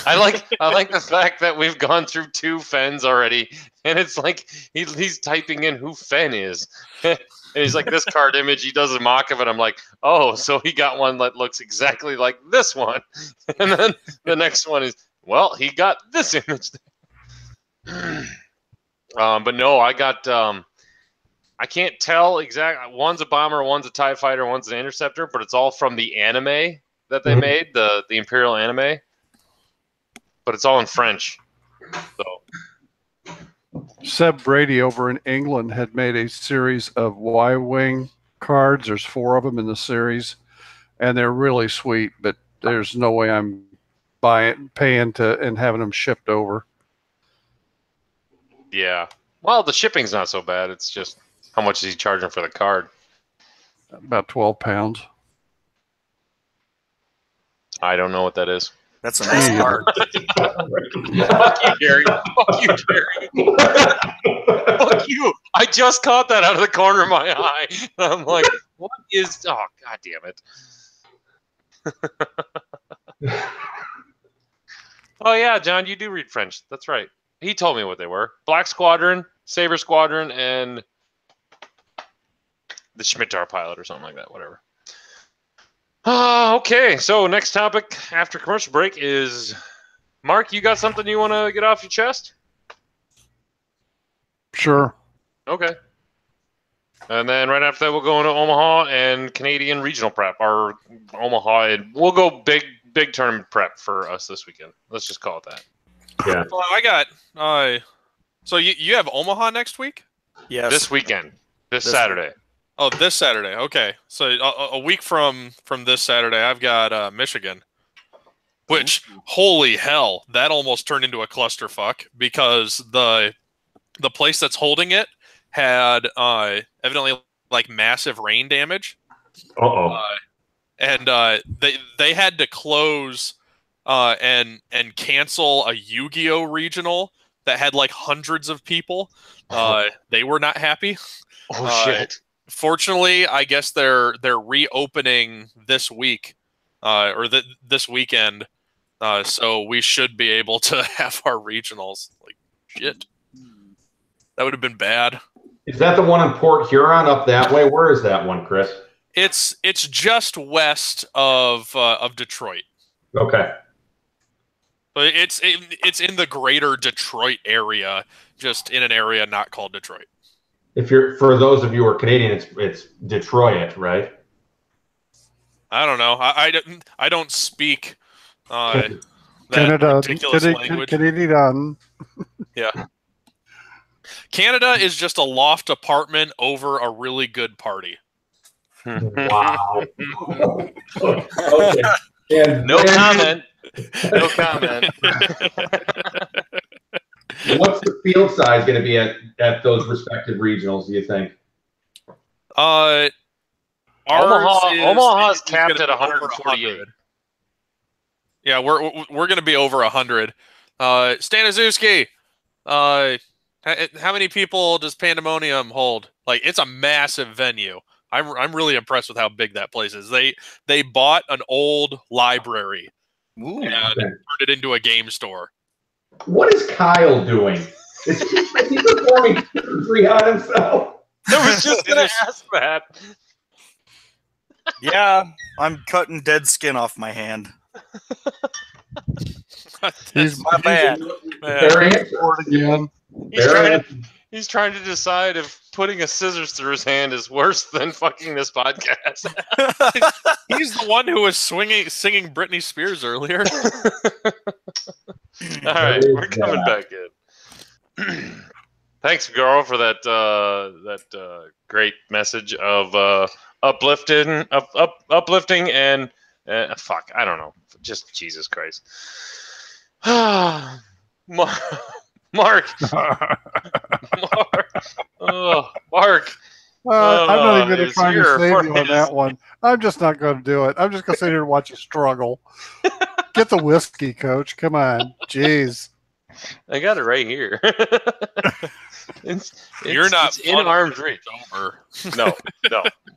I like the fact that we've gone through 2 Fens already, and it's like he's typing in who Fen is, and he's like, this card image. He does a mock of it. I'm like, oh, so he got one that looks exactly like this one, and then the next one is, well, he got this image. But no, I got. I can't tell exactly. One's a bomber, one's a TIE fighter, one's an interceptor, but it's all from the anime that they made, the Imperial anime. But it's all in French. So Seb Brady over in England had made a series of Y-wing cards. There's 4 of them in the series, and they're really sweet. But there's no way I'm paying to and having them shipped over. yeah. Well, the shipping's not so bad. It's just how much is he charging for the card? About 12 pounds. I don't know what that is. That's a nice card. Fuck you, Gary. Fuck you, Gary. Fuck you. I just caught that out of the corner of my eye. I'm like, what is... Oh, God damn it. Oh, yeah, John, you do read French. That's right. He told me what they were. Black Squadron, Saber Squadron, and the Schmittar pilot or something like that. Whatever. Okay, so next topic after commercial break is... Mark, you got something you want to get off your chest? Sure. Okay. And then right after that, we'll go into Omaha and Canadian regional prep, or Omaha, and we'll go big tournament prep for us this weekend. Let's just call it that. Yeah. Well, I got. So you have Omaha next week? Yes. This weekend, this This Saturday. Oh, this Saturday. Okay, so a week from this Saturday, I've got Michigan. Which, holy hell, that almost turned into a clusterfuck because the place that's holding it had evidently like massive rain damage. And they had to close and cancel a Yu-Gi-Oh regional that had like hundreds of people. They were not happy. Oh shit! Fortunately, I guess they're reopening this week or this weekend, so we should be able to have our regionals. Like shit, that would have been bad. Is that the one in Port Huron up that way? Where is that one, Chris? It's just west of Detroit. Okay. But it's in the greater Detroit area, just in an area not called Detroit. For those of you who are Canadian, it's Detroit, right? I don't know. I don't speak that Canada, ridiculous language. Canadian. Yeah. Canada is just a loft apartment over a really good party. Wow. Okay. And No comment. No comment. what's the field size going to be at those respective regionals, do you think? Omaha's capped at 148. Yeah, we're going to be over 100. Staniszewski, how many people does Pandemonium hold? Like, it's a massive venue. I'm really impressed with how big that place is. They bought an old library and turned it into a game store. What is Kyle doing? Is he performing surgery on himself? I was just going to ask that. Yeah, I'm cutting dead skin off my hand. He's My bad. Very again. He's He's trying to decide if putting a scissors through his hand is worse than fucking this podcast. He's the one who was singing Britney Spears earlier. All right, we're coming back in. Thanks, girl, for that great message of uplifting and fuck, I don't know, just Jesus Christ. Mark. Oh, Mark. I'm not even going to it's try to here save for you on his- that one. I'm just not going to do it. I'm just going to sit here and watch you struggle. Get the whiskey, Coach. Come on. Jeez. I got it right here. You're not it's in arm's reach. Over. No.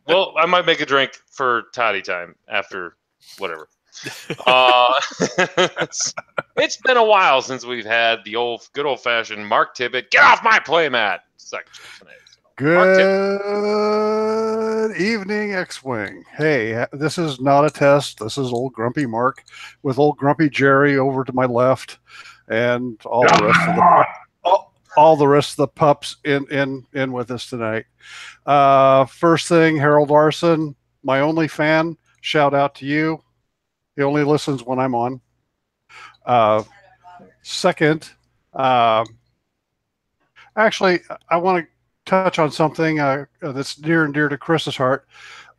Well, I might make a drink for toddy time after whatever. It's been a while since we've had the good old fashioned Mark Tibbett get off my playmat section tonight. Good evening, X-Wing. Hey, this is not a test. This is old grumpy Mark with old grumpy Gerry over to my left, and all the rest of the pups in with us tonight. First thing, Harold Larson, my only fan. Shout out to you. He only listens when I'm on. Second, actually, I want to touch on something that's near and dear to Chris's heart.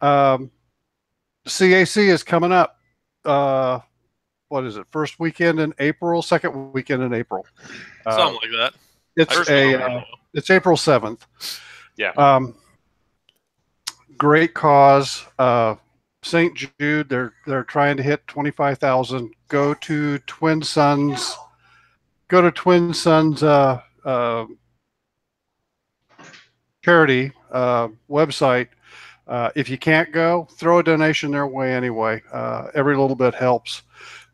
CAC is coming up. What is it? First weekend in April, second weekend in April. Something like that. It's April 7th. Yeah. Great cause. St. Jude, they're trying to hit 25,000. Go to Twin Sons. Go to Twin Sons charity website. If you can't go, throw a donation their way anyway. Every little bit helps.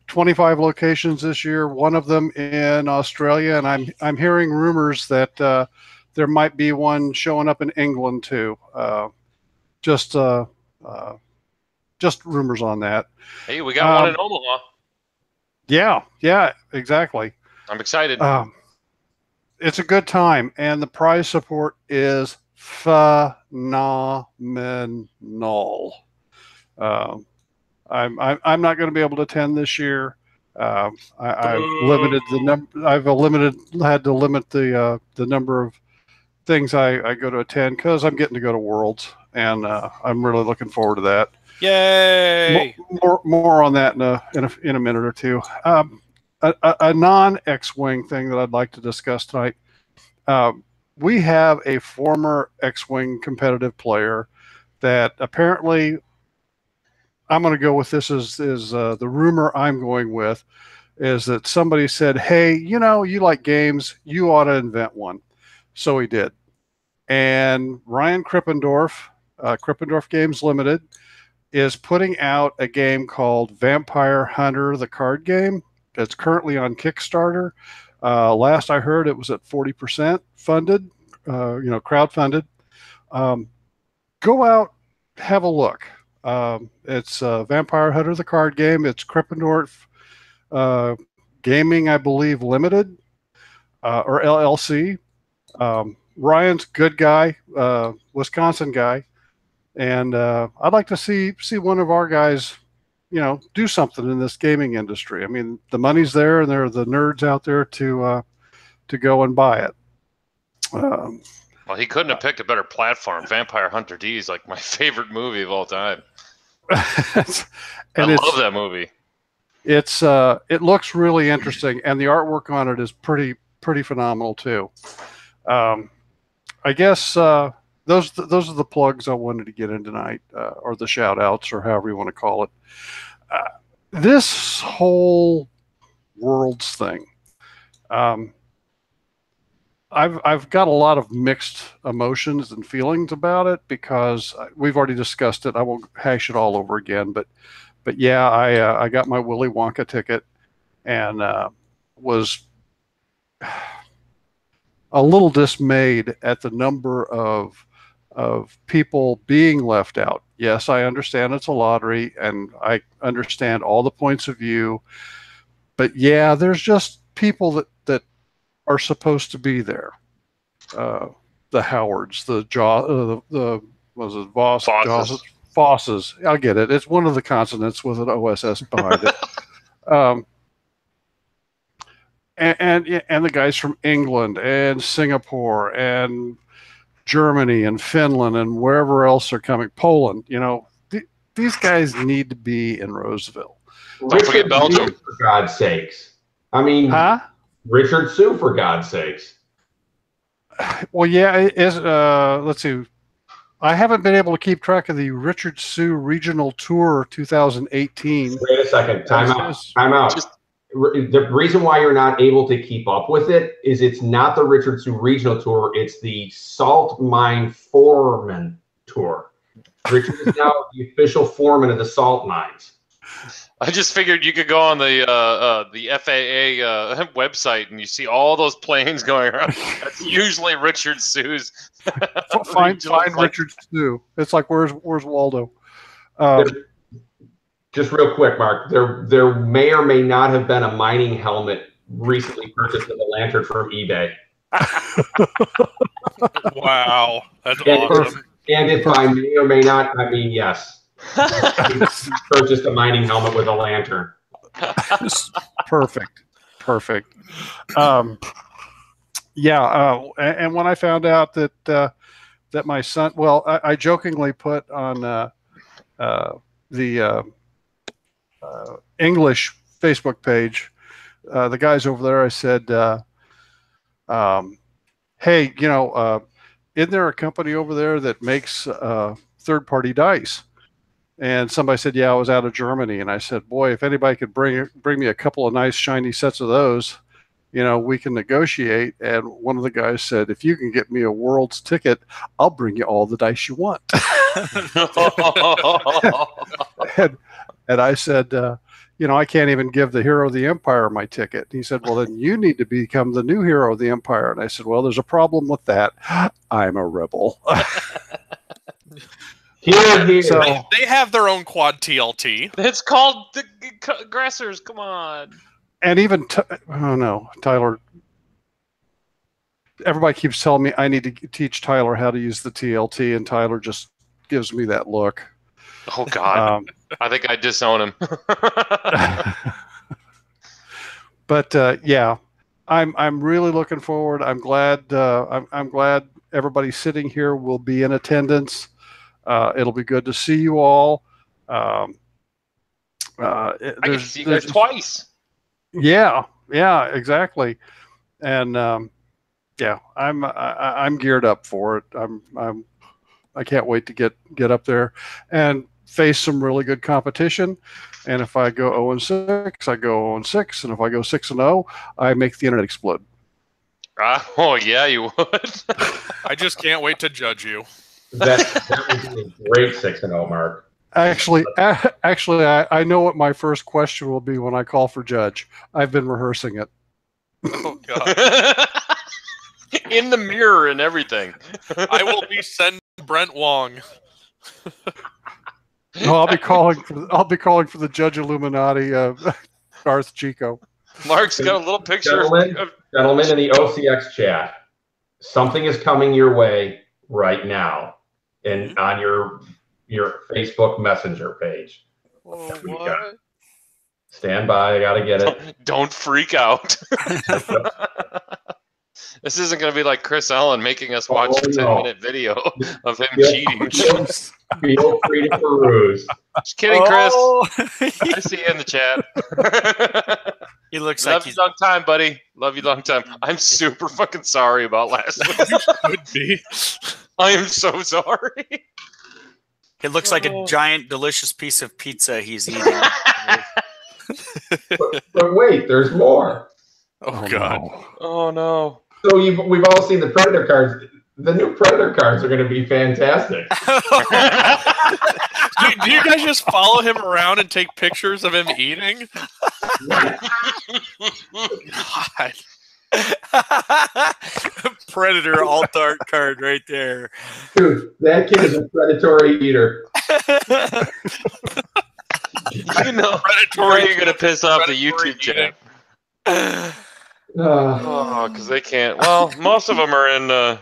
25 locations this year, one of them in Australia, and I'm hearing rumors that there might be one showing up in England too. Just rumors on that. Hey, we got one in Omaha. Yeah, exactly. I'm excited. It's a good time, and the prize support is phenomenal. I'm not going to be able to attend this year. I've limited the number. Had to limit the number of things I go to attend because I'm getting to go to Worlds, and I'm really looking forward to that. Yay! More on that in a minute or two. A non-X-Wing thing that I'd like to discuss tonight. We have a former X-Wing competitive player that apparently, I'm going to go with this is the rumor I'm going with, is that somebody said, hey, you like games, you ought to invent one. So he did. And Ryan Krippendorf, Krippendorf Games Limited, is putting out a game called Vampire Hunter, the card game. It's currently on Kickstarter. Last I heard, it was at 40% funded, crowdfunded. Go out, have a look. It's Vampire Hunter, the card game. It's Krippendorf Gaming, I believe, Limited or LLC. Ryan's good guy, Wisconsin guy, and I'd like to see one of our guys, do something in this gaming industry. I mean, the money's there, and there are the nerds out there to go and buy it. Well, he couldn't have picked a better platform. Vampire Hunter D is like my favorite movie of all time. I love that movie. It looks really interesting, and the artwork on it is pretty phenomenal too. I guess those are the plugs I wanted to get in tonight, or the shout outs, or however you want to call it. This whole Worlds thing, I've got a lot of mixed emotions and feelings about it because we've already discussed it. I won't hash it all over again, but yeah, I got my Willy Wonka ticket and was a little dismayed at the number of people being left out. Yes, I understand it's a lottery, and I understand all the points of view, but yeah, there's just people that are supposed to be there. the Howards, the was it Voss? Fosses. Fosses. I'll get it. It's one of the consonants with an OSS behind it. And the guys from England and Singapore and Germany and Finland and wherever else are coming, Poland. You know, these guys need to be in Roseville. Don't forget Belgium, for God's sakes. I mean, Richard Sue, for God's sakes. Well, yeah, let's see. I haven't been able to keep track of the Richard Sue Regional Tour 2018. Wait a second. Time out. The reason why you're not able to keep up with it is it's not the Richard Sue Regional Tour. It's the Salt Mine Foreman Tour. Richard is now the official foreman of the salt mines. I just figured you could go on the FAA website and you see all those planes going around. That's usually Richard Sue's. Find Richard Sue. It's like where's Waldo? Just real quick, Mark. There may or may not have been a mining helmet recently purchased with a lantern from eBay. Wow, that's awesome. And if I may or may not, I mean yes. Purchased a mining helmet with a lantern. Perfect. And when I found out that my son, well, I jokingly put on the English Facebook page, the guys over there, I said, hey, you know, isn't there a company over there that makes third-party dice? And somebody said, yeah, I was out of Germany. And I said, boy, if anybody could bring me a couple of nice shiny sets of those, you know, we can negotiate. And one of the guys said, if you can get me a world's ticket, I'll bring you all the dice you want. and I said, you know, I can't even give the hero of the empire my ticket. He said, well, then you need to become the new hero of the empire. And I said, well, there's a problem with that. I'm a rebel. So, they have their own quad TLT. It's called the Aggressors. Come on. And even, oh no, Tyler. Everybody keeps telling me I need to teach Tyler how to use the TLT, and Tyler just gives me that look. Oh God, I think I disown him. But yeah, I'm really looking forward. I'm glad. I'm glad everybody sitting here will be in attendance. It'll be good to see you all. I get to see you guys twice. Yeah, exactly. And yeah, I'm geared up for it. I can't wait to get up there and face some really good competition. And if I go 0-6, I go 0-6, and if I go 6-0, I make the internet explode. Oh yeah, you would. I just can't wait to judge you. That would be a great 6-0, Mark. Actually, I know what my first question will be when I call for judge. I've been rehearsing it. Oh God! In the mirror and everything. I will be sending Brent Wong. No, I'll be calling for the Judge Illuminati, Darth Chico. Mark's got a little picture. Gentlemen in the OCX chat, something is coming your way right now, and on your Facebook Messenger page. Oh, what? Stand by, I gotta get it. Don't freak out. This isn't going to be like Chris Allen making us watch a 10-minute video of him cheating. Feel free to peruse. Just kidding, Chris. I see you in the chat. He looks Love like you long time, buddy. Love you long time. I'm super fucking sorry about last week. Could be. I am so sorry. He looks like a giant, delicious piece of pizza he's eating. But wait, there's more. Oh God. No. Oh no. So we've all seen the Predator cards. The new Predator cards are going to be fantastic. Do you guys just follow him around and take pictures of him eating? God. Predator alt art card right there. Dude, that kid is a predatory eater. You know, you're going to piss off the YouTube chat. Oh, because they can't. Well, most of them are in. The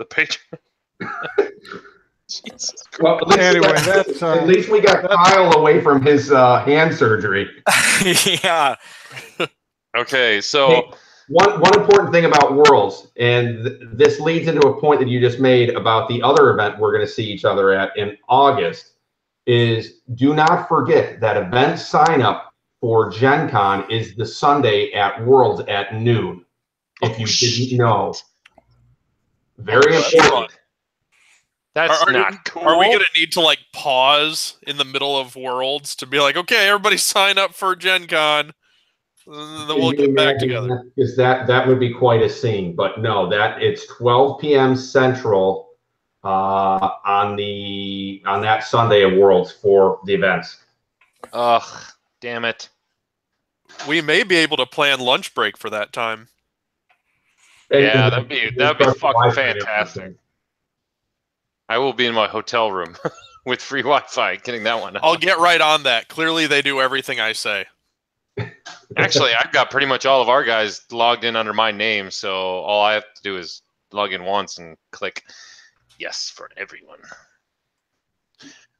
Patreon. Jesus Christ. Well, Anyway, at least we got Kyle away from his hand surgery. Yeah. Okay, so Hey, one important thing about Worlds, and this leads into a point that you just made about the other event we're going to see each other at in August, is do not forget that event sign up for Gen Con is the Sunday at Worlds at noon. If you didn't know. Very important. That's not cool. Are we going to need to like pause in the middle of Worlds to be like, okay, everybody sign up for Gen Con, and then we'll get back together? Because that would be quite a scene. But no, it's 12 p.m. Central on that Sunday of Worlds for the events. Ugh, damn it. We may be able to plan lunch break for that time. Yeah, that'd be fucking fantastic. I will be in my hotel room with free Wi-Fi, getting that one. I'll get right on that. Clearly, they do everything I say. Actually, I've got pretty much all of our guys logged in under my name, so all I have to do is log in once and click yes for everyone.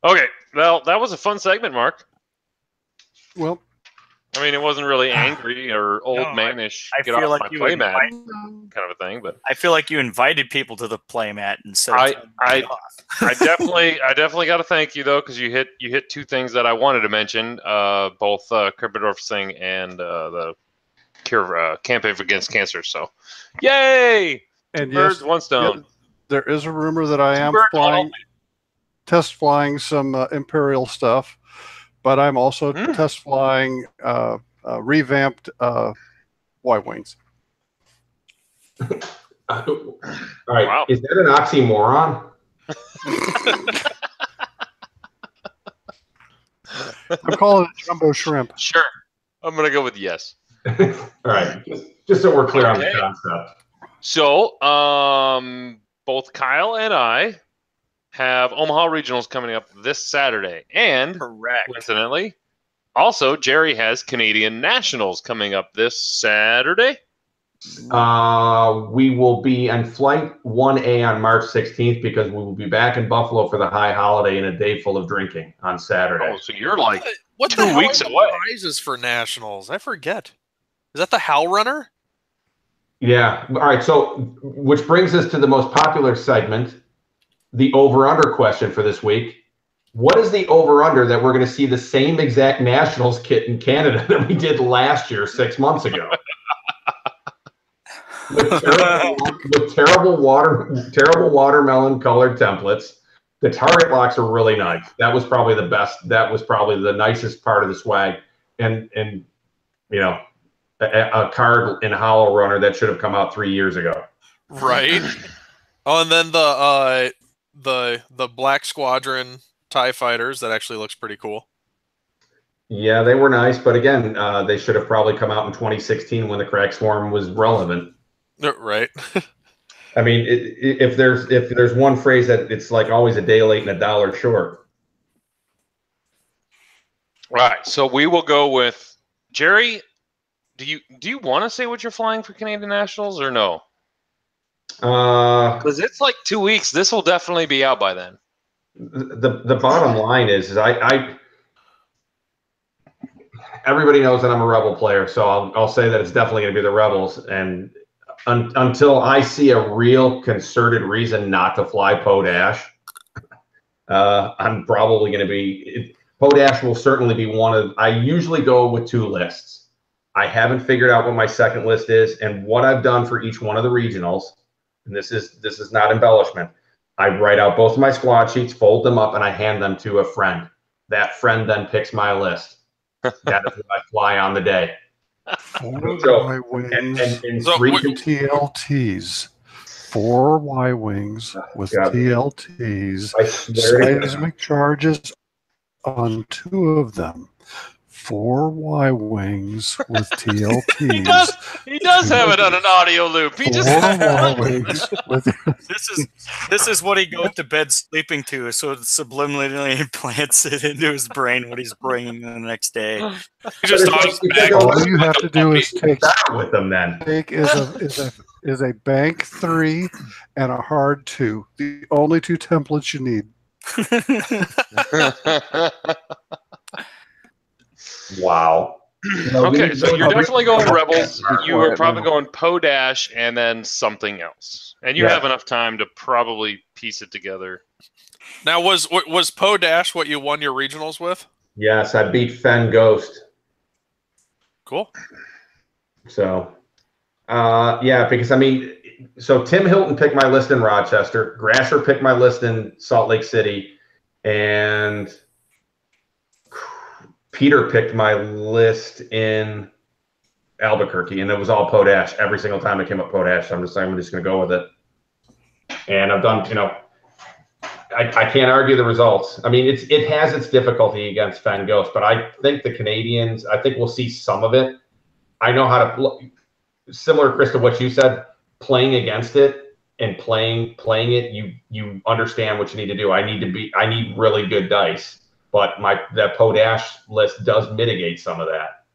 Okay, well, that was a fun segment, Mark. Well, I mean, it wasn't really angry or old No, manish. I Get feel off like my you playmat um, kind of a thing, but I feel like you invited people to the playmat instead I of I definitely got to thank you though, because you hit two things that I wanted to mention, both Krippendorf thing and the cure campaign against cancer. So, yay! and Two birds, one stone. there is a rumor that I Two am birds, one test flying some Imperial stuff, but I'm also test flying revamped Y-wings. All right, Wow. Is that an oxymoron? I'm calling it jumbo shrimp. Sure, I'm gonna go with yes. All right, just so we're clear on the Okay. concept. So, both Kyle and I have Omaha Regionals coming up this Saturday, and correct. coincidentally, also Gerry has Canadian Nationals coming up this Saturday. We will be on flight 1A on March 16th because we will be back in Buffalo for the high holiday and a day full of drinking on Saturday. Oh, so you're like What 2 the hell weeks are the away. prizes for nationals? I forget. Is that the Howl Runner? Yeah. All right. So, which brings us to the most popular segment, the over-under question for this week. What is the over-under that we're going to see the same exact Nationals kit in Canada that we did last year, 6 months ago? with terrible watermelon colored templates. The target locks are really nice. That was probably the best. That was probably the nicest part of the swag. And you know, a card in Hollow Runner that should have come out 3 years ago. Right. Oh, and then the Black Squadron TIE Fighters, that actually looks pretty cool. Yeah, they were nice, but again, they should have probably come out in 2016 when the Crack Swarm was relevant. Right. I mean, if there's one phrase that it's like always a day late and a dollar short. Right. So we will go with Gerry. Do you want to say what you're flying for Canadian Nationals or no? Because it's like 2 weeks. This will definitely be out by then. The bottom line is I everybody knows that I'm a Rebel player, so I'll say that it's definitely going to be the Rebels. And until I see a real concerted reason not to fly Podash, I'm probably going to be. Podash will certainly be one of. I usually go with 2 lists. I haven't figured out what my second list is, and what I've done for each one of the regionals. And this is not embellishment. I write out both of my squad sheets, fold them up, and I hand them to a friend. That friend then picks my list. That is what I fly on the day. 4 So, Y-wings and So, three, what- TLTs. 4 Y-wings with God. TLTs. I swear to God. Seismic charges on 2 of them. 4 Y wings with TLTs. He does have it on an audio loop. He 4 just Y wings with This is what he goes to bed sleeping to, so it subliminally implants it into his brain what he's bringing the next day. He just But talks it's back. like- all you have to do is take Start with them then. is a bank 3 and a hard 2. The only 2 templates you need. Wow. Okay, so you're definitely going Rebels. You were quiet probably now. going Poe Dash and then something else. And you Yeah. have enough time to probably piece it together. Now, was Poe Dash what you won your regionals with? Yes, I beat Fen Ghost. Cool. So, yeah, because I mean, so Tim Hilton picked my list in Rochester, Grasher picked my list in Salt Lake City, and Peter picked my list in Albuquerque, and it was all Poe Dash every single time it came up Poe Dash. So I'm just going to go with it. And I've done, I can't argue the results. I mean, it has its difficulty against Fen Ghost, but I think the Canadians, I think we'll see some of it. I know how to, similar, Chris, to what you said, playing against it and playing it, you understand what you need to do. I need really good dice, but that Poe Dash list does mitigate some of that.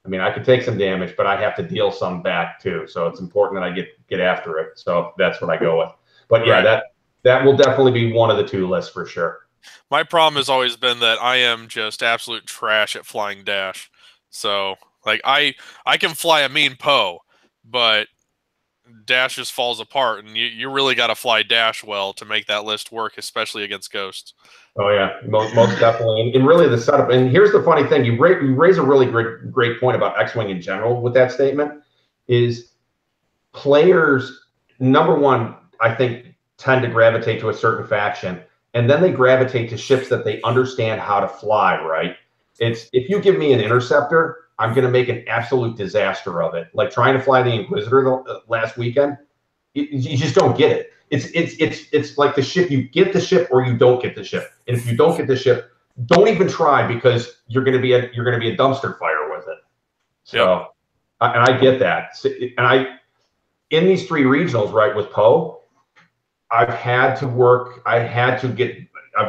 I mean, I could take some damage, but I have to deal some back too. So it's important that I get after it. So that's what I go with. But yeah, Right. that will definitely be one of the 2 lists for sure. My problem has always been that I am just absolute trash at flying dash. So, like, I can fly a mean Poe, but dash just falls apart, and you really got to fly dash well to make that list work, especially against ghosts. Oh yeah, most definitely. And really the setup. And here's the funny thing: you raise a really great point about X-wing in general with that statement. Is players, number one, I think, tend to gravitate to a certain faction, and then they gravitate to ships that they understand how to fly. Right? It's if you give me an interceptor, I'm going to make an absolute disaster of it. Like trying to fly the Inquisitor last weekend, you just don't get it. It's like the ship. You get the ship or you don't get the ship. And if you don't get the ship, don't even try because you're going to be a dumpster fire with it. So, and I get that. And in these 3 regionals, right, with Poe, I've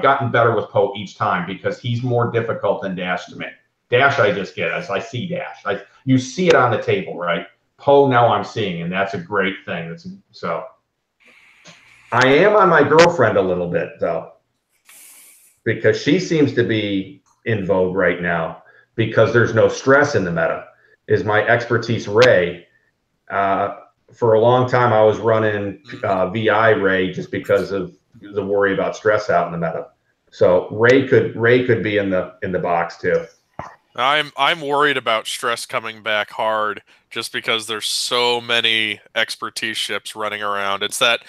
gotten better with Poe each time because he's more difficult than Dash to me. Dash, I just get as I see Dash. You see it on the table, right? Poe, now I'm seeing, and that's a great thing. So. I am on my girlfriend a little bit though, because she seems to be in vogue right now because there's no stress in the meta. Is my expertise Ray? For a long time, I was running VI Ray just because of the worry about stress out in the meta. So Ray could be in the box too. I'm worried about stress coming back hard just because there's so many expertise ships running around. It's that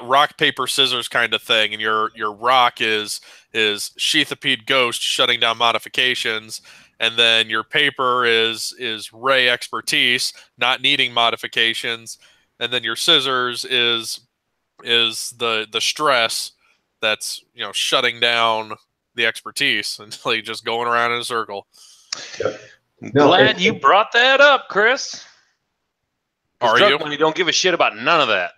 rock paper scissors kind of thing, and your rock is Sheathipede Ghost shutting down modifications, and then your paper is Ray expertise not needing modifications, and then your scissors is the stress that's shutting down the expertise and like just going around in a circle. Yep. Glad you brought that up, Chris. Are you? You don't give a shit about none of that.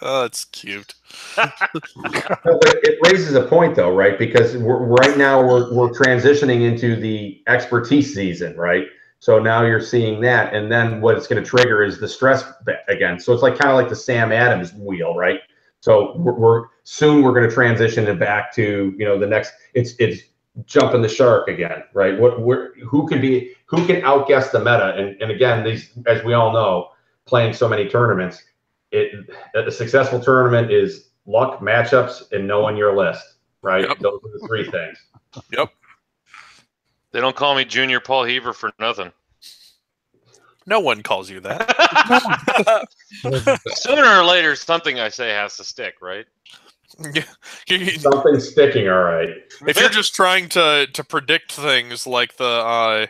Oh, that's cute. It raises a point though, right? Because right now we're transitioning into the expertise season, right? So now you're seeing that, and then what it's going to trigger is the stress again. So it's kind of like the Sam Adams wheel, right? So we're going to transition it back to the next. It's jumping the shark again, right? Who can outguess the meta? And again, these, as we all know, playing so many tournaments, a successful tournament is luck, matchups, and knowing your list, right? Yep. Those are the 3 things. Yep. They don't call me Junior Paul Heaver for nothing. No one calls you that. Sooner or later, something I say has to stick, right? Something's sticking, all right. If you're just trying to predict things like the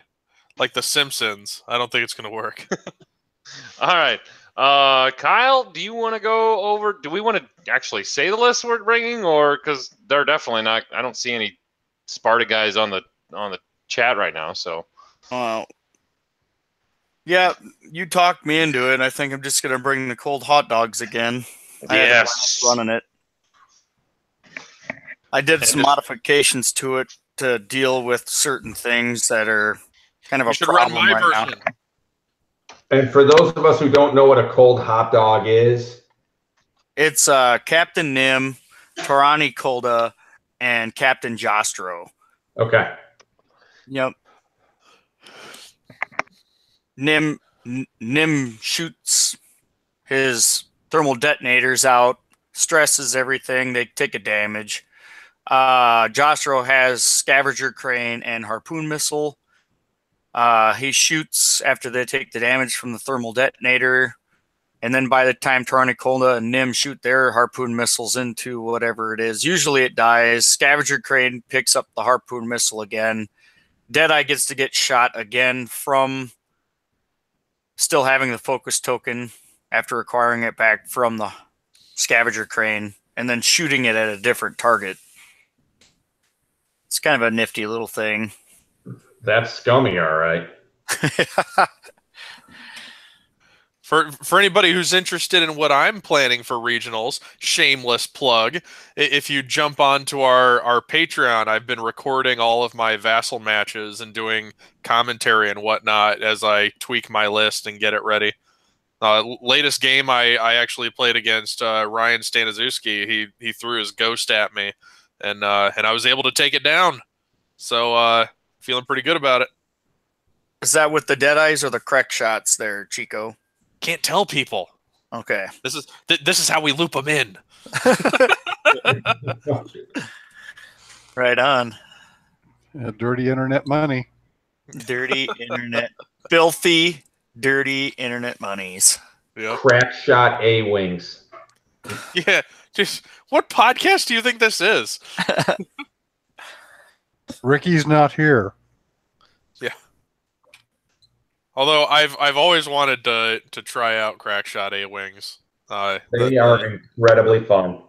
Simpsons, I don't think it's going to work. All right. Kyle, do you want to go over? Do we want to actually say the list we're bringing, or because they're definitely not? I don't see any Sparta guys on the chat right now. So, Well, yeah, you talked me into it. I think I'm just gonna bring the cold hot dogs again. I had a blast running it. I did some modifications to it to deal with certain things that are kind of a problem right now. And for those of us who don't know what a cold hot dog is, it's Captain Nim, Torani Kolda, and Captain Jostro. Okay. Yep. Nim shoots his thermal detonators out, stresses everything. They take a damage. Jostro has scavenger crane and harpoon missile. He shoots after they take the damage from the thermal detonator. And then by the time Tarnicola and Nim shoot their harpoon missiles into whatever it is, usually it dies. Scavenger crane picks up the harpoon missile again. Deadeye gets to get shot again from still having the focus token after acquiring it back from the scavenger crane and then shooting it at a different target. It's kind of a nifty little thing. That's scummy, all right. For anybody who's interested in what I'm planning for regionals, shameless plug, if you jump onto our Patreon, I've been recording all of my Vassal matches and doing commentary and whatnot as I tweak my list and get it ready. Latest game I actually played against Ryan Staniszewski. He threw his ghost at me, and I was able to take it down. So feeling pretty good about it. Is that with the Deadeyes or the Crack shots there, Chico? Can't tell people. Okay. This is how we loop them in. Right on. Yeah, dirty internet money. Dirty internet. Filthy, dirty internet monies. Yep. Crack shot A-wings. Yeah. Just what podcast do you think this is? Ricky's not here. Yeah. Although I've always wanted to try out Crackshot A-Wings. They are incredibly fun.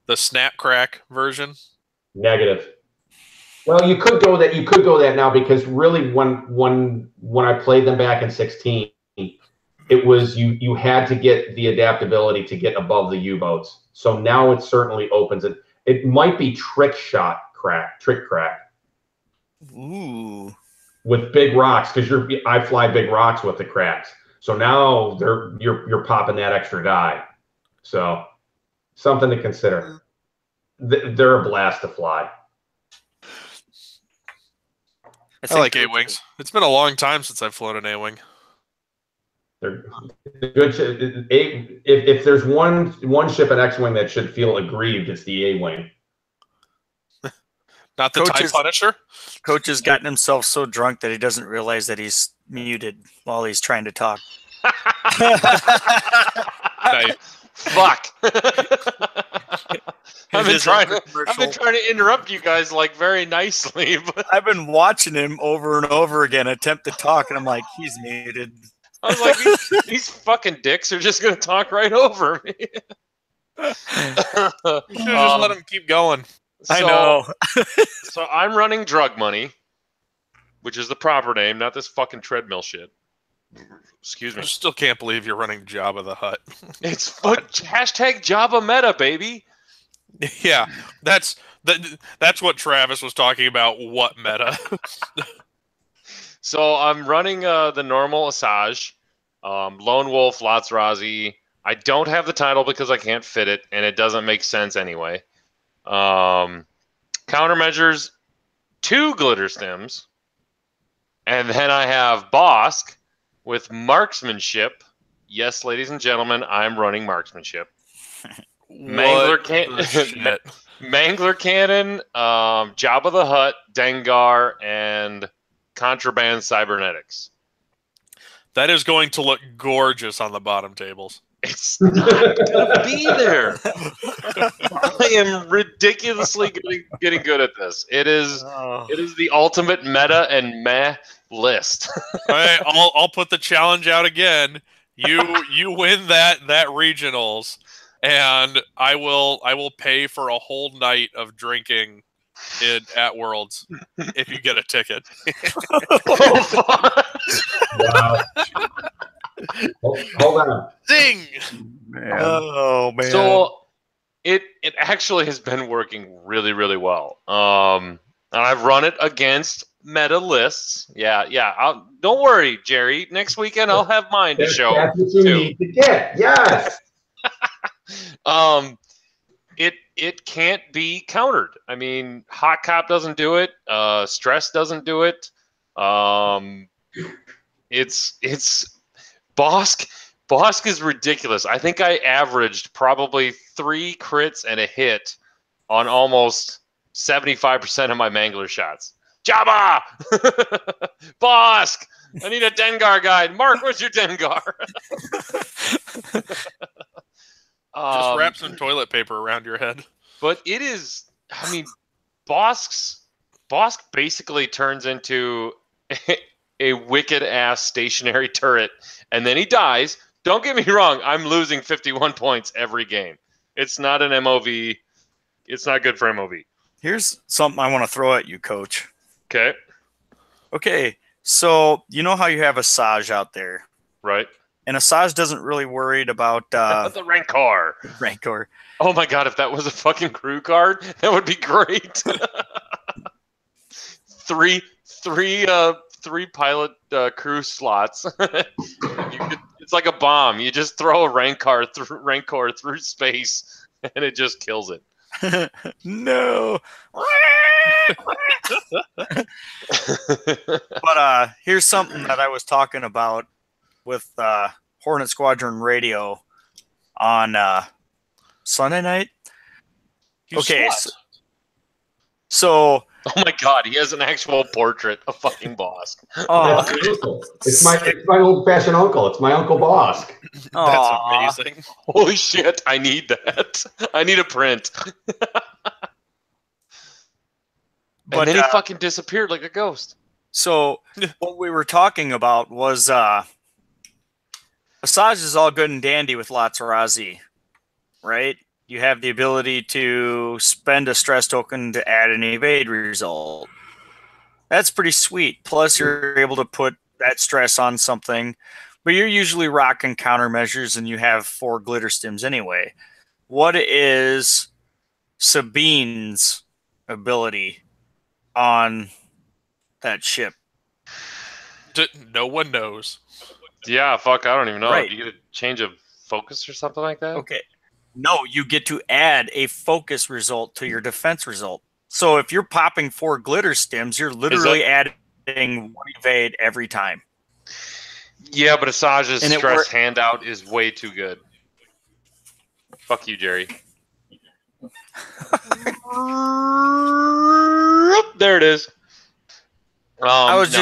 The Snap Crack version? Negative. Well, you could go that now because really when I played them back in 16, it was you had to get the adaptability to get above the U-boats. So now it certainly opens it. It might be trick crack. Ooh. With big rocks, because I fly big rocks with the cracks. So now you're popping that extra die. So something to consider. They're a blast to fly. I like A-Wings. It's been a long time since I've flown an A-Wing. They're good. If there's one ship in X-Wing that should feel aggrieved, it's the A-Wing. Not the TIE Punisher? Coach has gotten himself so drunk that he doesn't realize that he's muted while he's trying to talk. Nice. Fuck. I've been trying to interrupt you guys like very nicely, but I've been watching him over and over again attempt to talk, and I'm like, he's muted. I was like, these fucking dicks are just gonna talk right over me. You should just let him keep going. I know. So I'm running Drug Money, which is the proper name, not this fucking treadmill shit. Excuse me. I still can't believe you're running Jabba the Hutt. It's hashtag Jabba meta, baby. Yeah, that's what Travis was talking about. What meta? So I'm running the normal Asajj, Lone Wolf, Latsrazi. I don't have the title because I can't fit it, and it doesn't make sense anyway. Countermeasures, 2 glitter stems, and then I have Bosk with marksmanship. Yes, ladies and gentlemen, I'm running marksmanship. Mangler cannon, Jabba the Hutt, Dengar, and contraband cybernetics. That is going to look gorgeous on the bottom tables. It's not gonna be there. I am ridiculously getting good at this. It is the ultimate meta and meh list. All right, I'll put the challenge out again. You win that regionals, and I will pay for a whole night of drinking at Worlds if you get a ticket. Wow. Hold on. Zing! Man. Oh man. So it actually has been working really, really well. And I've run it against meta lists. Yeah. Don't worry, Gerry. Next weekend I'll have mine to show. That's what you too. need to get. Yes. It can't be countered. I mean, Hot Cop doesn't do it. Stress doesn't do it. It's Bosk. Bosk is ridiculous. I think I averaged probably 3 crits and a hit on almost 75% of my Mangler shots. Jabba! Bosk! I need a Dengar guide. Mark, where's your Dengar? Just wrap some toilet paper around your head. But it is, I mean, Bosk basically turns into a wicked-ass stationary turret, and then he dies. Don't get me wrong, I'm losing 51 points every game. It's not an MOV. It's not good for MOV. Here's something I want to throw at you, Coach. Okay. Okay, so you know how you have Asajj out there, Right. and Asajj doesn't really worried about The Rancor. Rancor. Oh my god, if that was a fucking crew card, that would be great. three pilot crew slots. It's like a bomb. You just throw a Rancor through space, and it just kills it. No. But here's something that I was talking about with Hornet Squadron Radio on Sunday night. Okay, so Oh my god, he has an actual portrait of fucking Bosk. It's my old-fashioned uncle. It's my Uncle Bosk. That's amazing. Holy shit, I need that. I need a print. But, and then he fucking disappeared like a ghost. So what we were talking about was Asajj is all good and dandy with lots of Razi, right? You have the ability to spend a stress token to add an evade result. That's pretty sweet. Plus, you're able to put that stress on something, but you're usually rocking countermeasures and you have 4 glitter stims anyway. What is Sabine's ability on that ship? No one knows. Yeah, fuck, I don't even know. Right. Do you get a change of focus or something like that? Okay. No, you get to add a focus result to your defense result. So if you're popping 4 glitter stims, you're literally adding 1 evade every time. Yeah, but Asajj's And it stress work- handout is way too good. Fuck you, Gerry. There it is. I was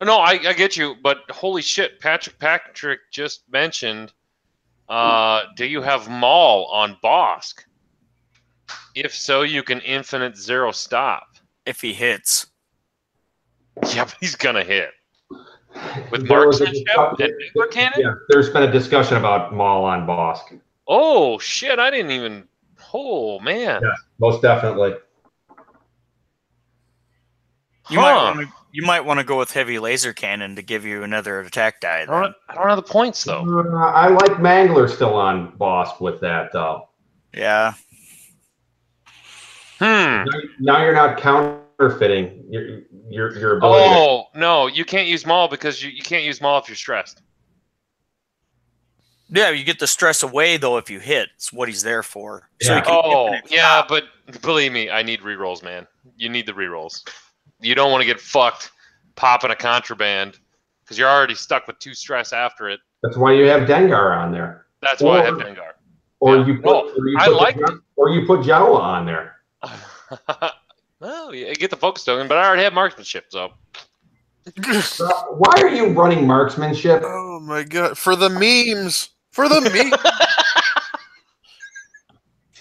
No, I get you, but holy shit, Patrick just mentioned, do you have Maul on Bosk? If so, you can infinite 0 stop. If he hits. Yeah, but he's gonna hit. With There was a marksmanship discussion- and nuclear cannon? Yeah, there's been a discussion about Maul on Bosk. Oh shit, I didn't even. Oh man. Yeah, most definitely. You might want to go with heavy laser cannon to give you another attack die. I don't have the points though. I like Mangler still on Bosk with that though. Yeah. Hmm. Now you're not counterfeiting your ability. Oh no, you can't use Maul because you can't use Maul if you're stressed. Yeah, you get the stress away though if you hit. It's what he's there for. So Yeah. you can Oh infinite yeah, stop. but believe me, I need rerolls, man. You need the rerolls. You don't want to get fucked popping a contraband because you're already stuck with 2 stress after it. That's why you have Dengar on there. That's why I have Dengar. Or Yeah. you put, No, or you put Jawa on there. Well, you get the focus token, but I already have marksmanship, so. Why are you running marksmanship? Oh my god! For the memes. For the memes.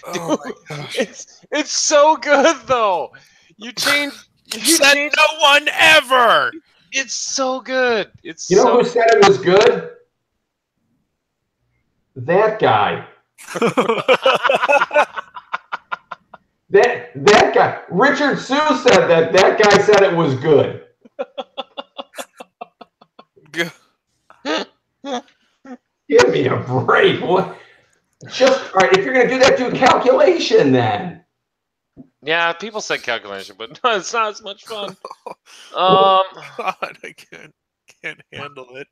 Oh my gosh! It's so good though. You change. Said no one ever. It's so good. It's You know so who said it was good? That guy. That guy, Richard Sue said that guy said it was good. Give me a break. What? Just all right. If you're gonna do that, do a calculation then. Yeah, people said calculation, but no, it's not as much fun. God, I can't handle it.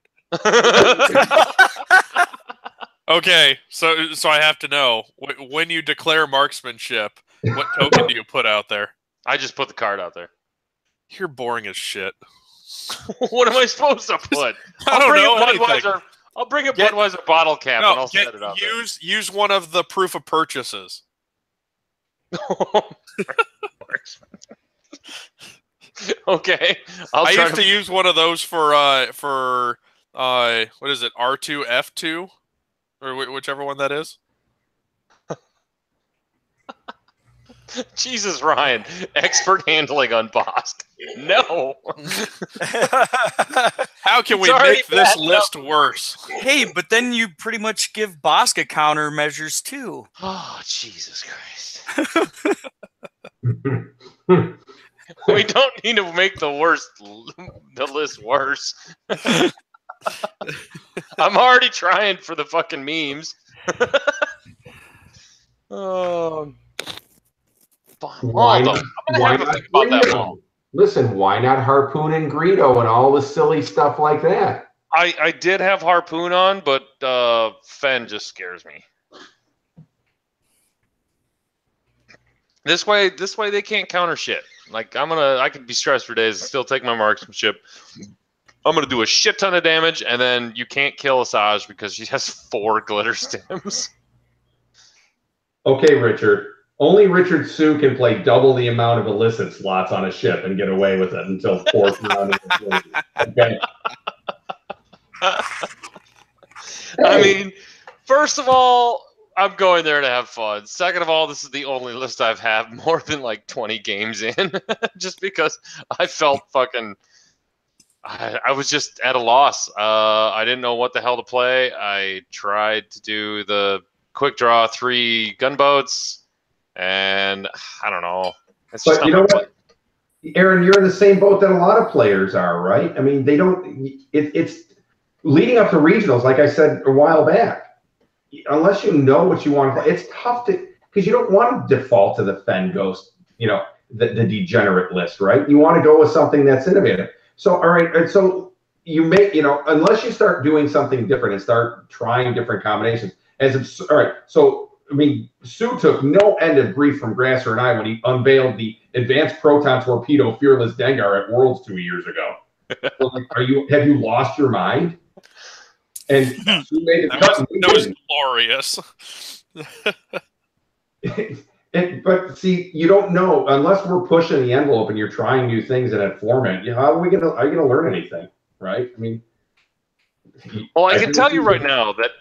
Okay, so I have to know, when you declare marksmanship, what token do you put out there? I just put the card out there. You're boring as shit. What am I supposed to put? I don't know anything. I'll bring a Budweiser bottle cap and I'll set it out there. Use one of the proof of purchases. Okay, I used to use one of those for what is it, R2 F2 or whichever one that is. Jesus, Ryan, expert handling unbossed. No. How can we make this list worse? Hey, but then you pretty much give Bosca countermeasures too. Oh, Jesus Christ. We don't need to make the list worse. I'm already trying for the fucking memes. Why not Greedo? Listen, why not Harpoon and Greedo and all the silly stuff like that? I did have Harpoon on, but Fen just scares me. This way they can't counter shit. Like I could be stressed for days and still take my marksmanship. I'm gonna do a shit ton of damage, and then you can't kill Asajj because she has 4 glitter stems. Okay, Richard. Only Richard Sue can play double the amount of illicit slots on a ship and get away with it until 4th round. Okay. I mean, first of all, I'm going there to have fun. Second of all, this is the only list I've had more than like 20 games in, just because I felt fucking. I was just at a loss. I didn't know what the hell to play. I tried to do the quick draw 3 gunboats, and I don't know. But you know what, Aaron, you're in the same boat that a lot of players are, right? I mean, they don't. It's leading up to regionals, like I said a while back. Unless you know what you want to play, it's tough to, because you don't want to default to the Fen Ghost, the degenerate list, right? You want to go with something that's innovative. So, all right, and so you make, unless you start doing something different and start trying different combinations. All right, so I mean, Sue took no end of grief from Grasser and I when he unveiled the Advanced Proton Torpedo Fearless Dengar at Worlds 2 years ago. So, like, have you lost your mind? And Sue made the cut. That was glorious. But see, you don't know unless we're pushing the envelope and you're trying new things in that format. How are you gonna learn anything, right? I mean, well, I can tell you right now that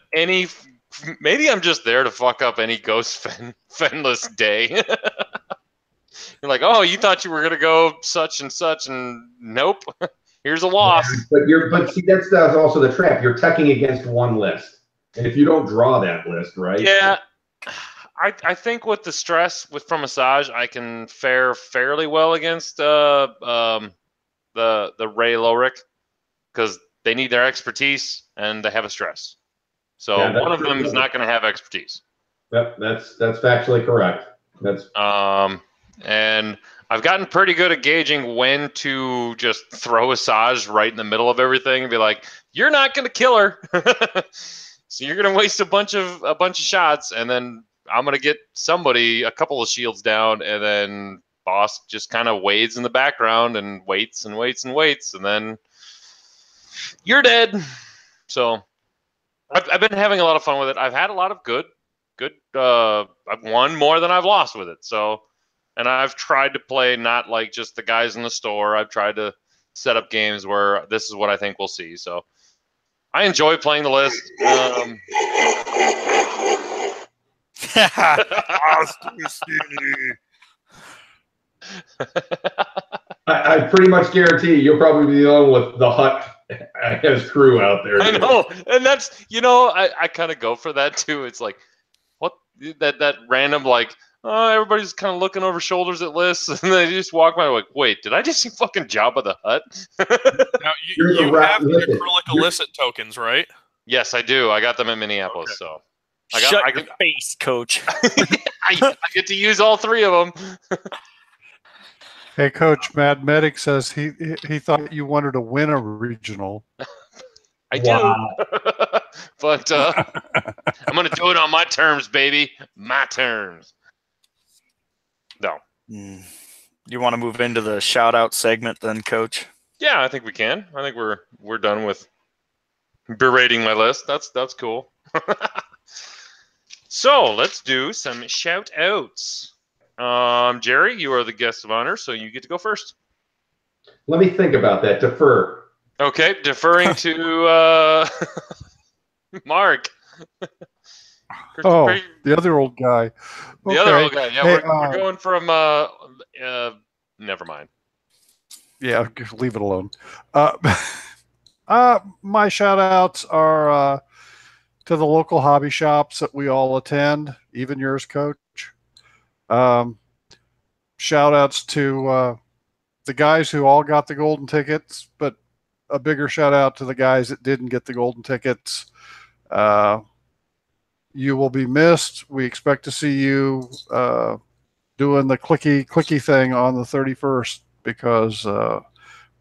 maybe I'm just there to fuck up any Ghost Fenless day. You're like, oh, you thought you were gonna go such and such, and nope. Here's a loss. Yeah, but see, that's also the trap. You're teching against one list, and if you don't draw that list, right? Yeah, I think with the stress from Asajj, I can fare fairly well against the Ray Lowrick, because they need their expertise and they have a stress. So yeah, one of them is not going to have expertise. Yep, that's factually correct. That's and I've gotten pretty good at gauging when to just throw Asajj right in the middle of everything and be like, "You're not going to kill her, so you're going to waste a bunch of shots, and then I'm going to get a couple of shields down, and then boss just kind of wades in the background and waits and waits and waits, and then you're dead." So I've been having a lot of fun with it. I've had a lot of good. I've won more than I've lost with it. So. And I've tried to play not like just the guys in the store. I've tried to set up games where this is what I think we'll see. So I enjoy playing the list. I pretty much guarantee you'll probably be the only one with the hut as crew out there. I know. And that's, I kind of go for that too. It's like, what, that random like, everybody's kind of looking over shoulders at lists, and they just walk by like, wait, did I just see fucking Jabba the Hutt? Now, you have the acrylic illicit tokens, right? Yes, I do. I got them in Minneapolis, Okay. so Shut your face, Coach. I get to use all 3 of them. Hey, Coach, Mad Medic says he thought you wanted to win a regional. I do. But I'm going to do it on my terms, baby. My terms. No. You want to move into the shout-out segment then, Coach? Yeah, I think we can. I think we're done with berating my list. That's cool. So let's do some shout-outs. Gerry, you are the guest of honor, so you get to go first. Let me think about that. Defer. Okay, deferring to Mark. Oh, the other old guy. The other old guy. Yeah, Hey, we're going from. Never mind. Yeah, leave it alone. My shout-outs are to the local hobby shops that we all attend, even yours, Coach. Shout-outs to the guys who all got the golden tickets, but a bigger shout-out to the guys that didn't get the golden tickets. You will be missed. We expect to see you doing the clicky thing on the 31st because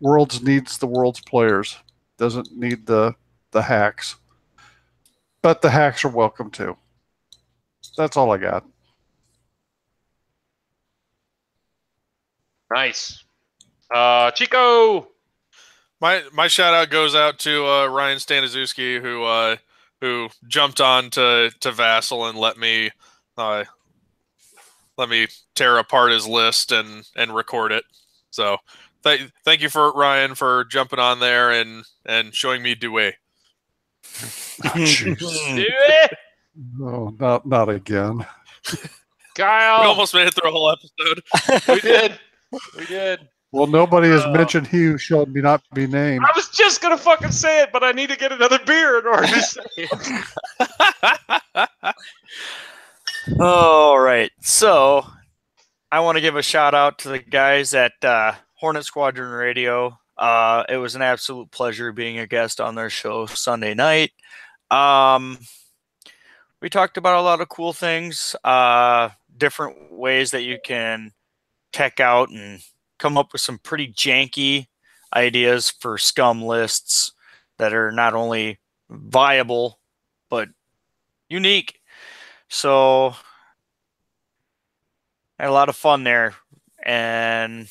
Worlds needs the Worlds players. Doesn't need the hacks. But the hacks are welcome too. That's all I got. Nice. Chico. My shout out goes out to Ryan Staniszewski, who jumped on to Vassal and let me tear apart his list and record it. So thank you for Ryan for jumping on there and showing me Douay. Oh, not again. Kyle. We almost made it through a whole episode. We did. We did. Well, nobody has mentioned he who shall not be named. I was just gonna fucking say it, but I need to get another beer in order to say it. All right. So I want to give a shout out to the guys at Hornet Squadron Radio. It was an absolute pleasure being a guest on their show Sunday night. We talked about a lot of cool things, different ways that you can tech out and come up with some pretty janky ideas for scum lists that are not only viable, but unique. So I had a lot of fun there. And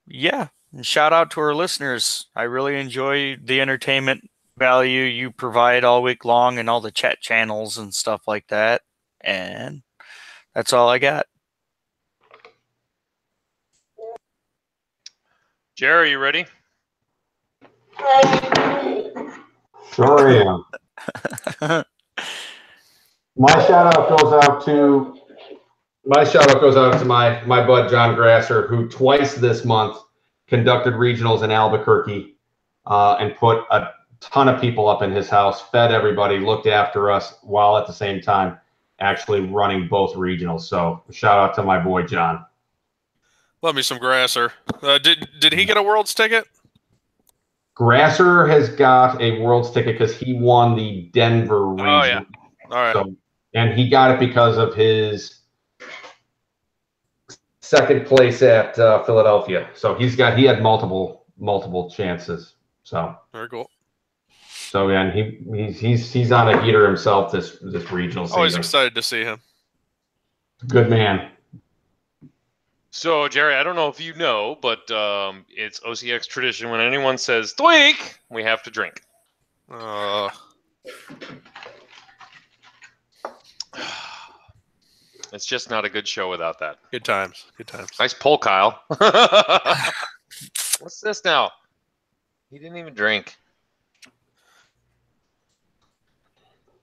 yeah, and shout out to our listeners. I really enjoy the entertainment value you provide all week long and all the chat channels and stuff like that. And that's all I got. Gerry, you ready? Sure am. My shout out goes out to my bud John Grasser, who twice this month conducted regionals in Albuquerque and put a ton of people up in his house, fed everybody, looked after us while at the same time actually running both regionals. So shout out to my boy John. Love me some Grasser. Did he get a Worlds ticket? Grasser has got a Worlds ticket because he won the Denver region. Oh yeah, all right. So, and he got it because of his second place at Philadelphia. So he had multiple chances. So very cool. So yeah, and he's on a heater himself this regional season. Always excited to see him. Good man. So, Gerry, I don't know if you know, but it's OCX tradition when anyone says "tweak," we have to drink. It's just not a good show without that. Good times. Good times. Nice pull, Kyle. What's this now? He didn't even drink.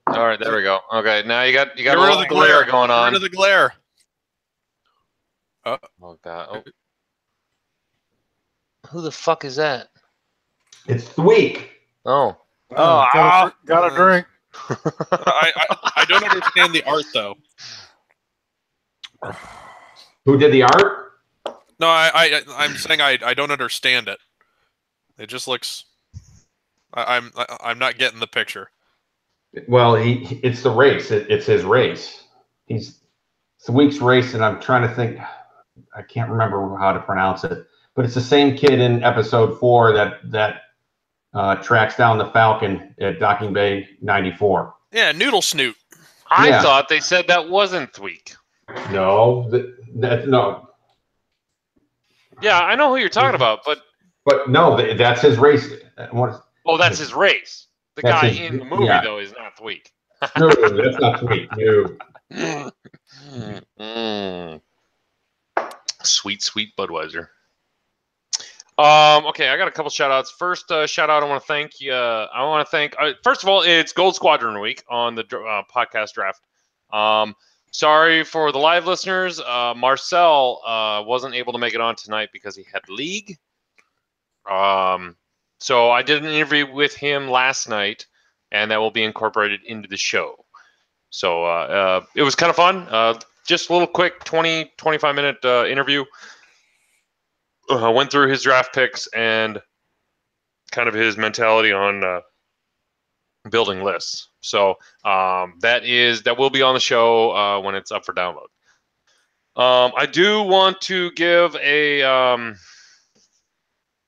All right, there we go. Okay, now you got a little glare going on. Get rid of the glare. Oh God! Oh. Who the fuck is that? It's Thweek. Oh. Got a drink. I don't understand the art though. Who did the art? No, I'm saying I don't understand it. It just looks. I'm not getting the picture. Well, it's the race. It's his race. It's the week's race, and I'm trying to think. I can't remember how to pronounce it, but it's the same kid in episode 4 that tracks down the Falcon at Docking Bay 94. Yeah, Noodle Snoot. I thought they said that wasn't Thweek. No, no. Yeah, I know who you're talking about, but no, that's his race. that's his race. The That's guy his- in the movie yeah. though is not Thweek. No, that's not sweet. No. Sweet, sweet Budweiser. Okay, I got a couple shout outs. First shout out, I want to thank you. I want to thank, first of all, it's Gold Squadron week on the podcast draft. Sorry for the live listeners. Marcel wasn't able to make it on tonight because he had league. So I did an interview with him last night, and that will be incorporated into the show. So it was kind of fun. Just a little quick 20, 25-minute interview. Went through his draft picks and kind of his mentality on building lists. So that will be on the show when it's up for download. I do want to give a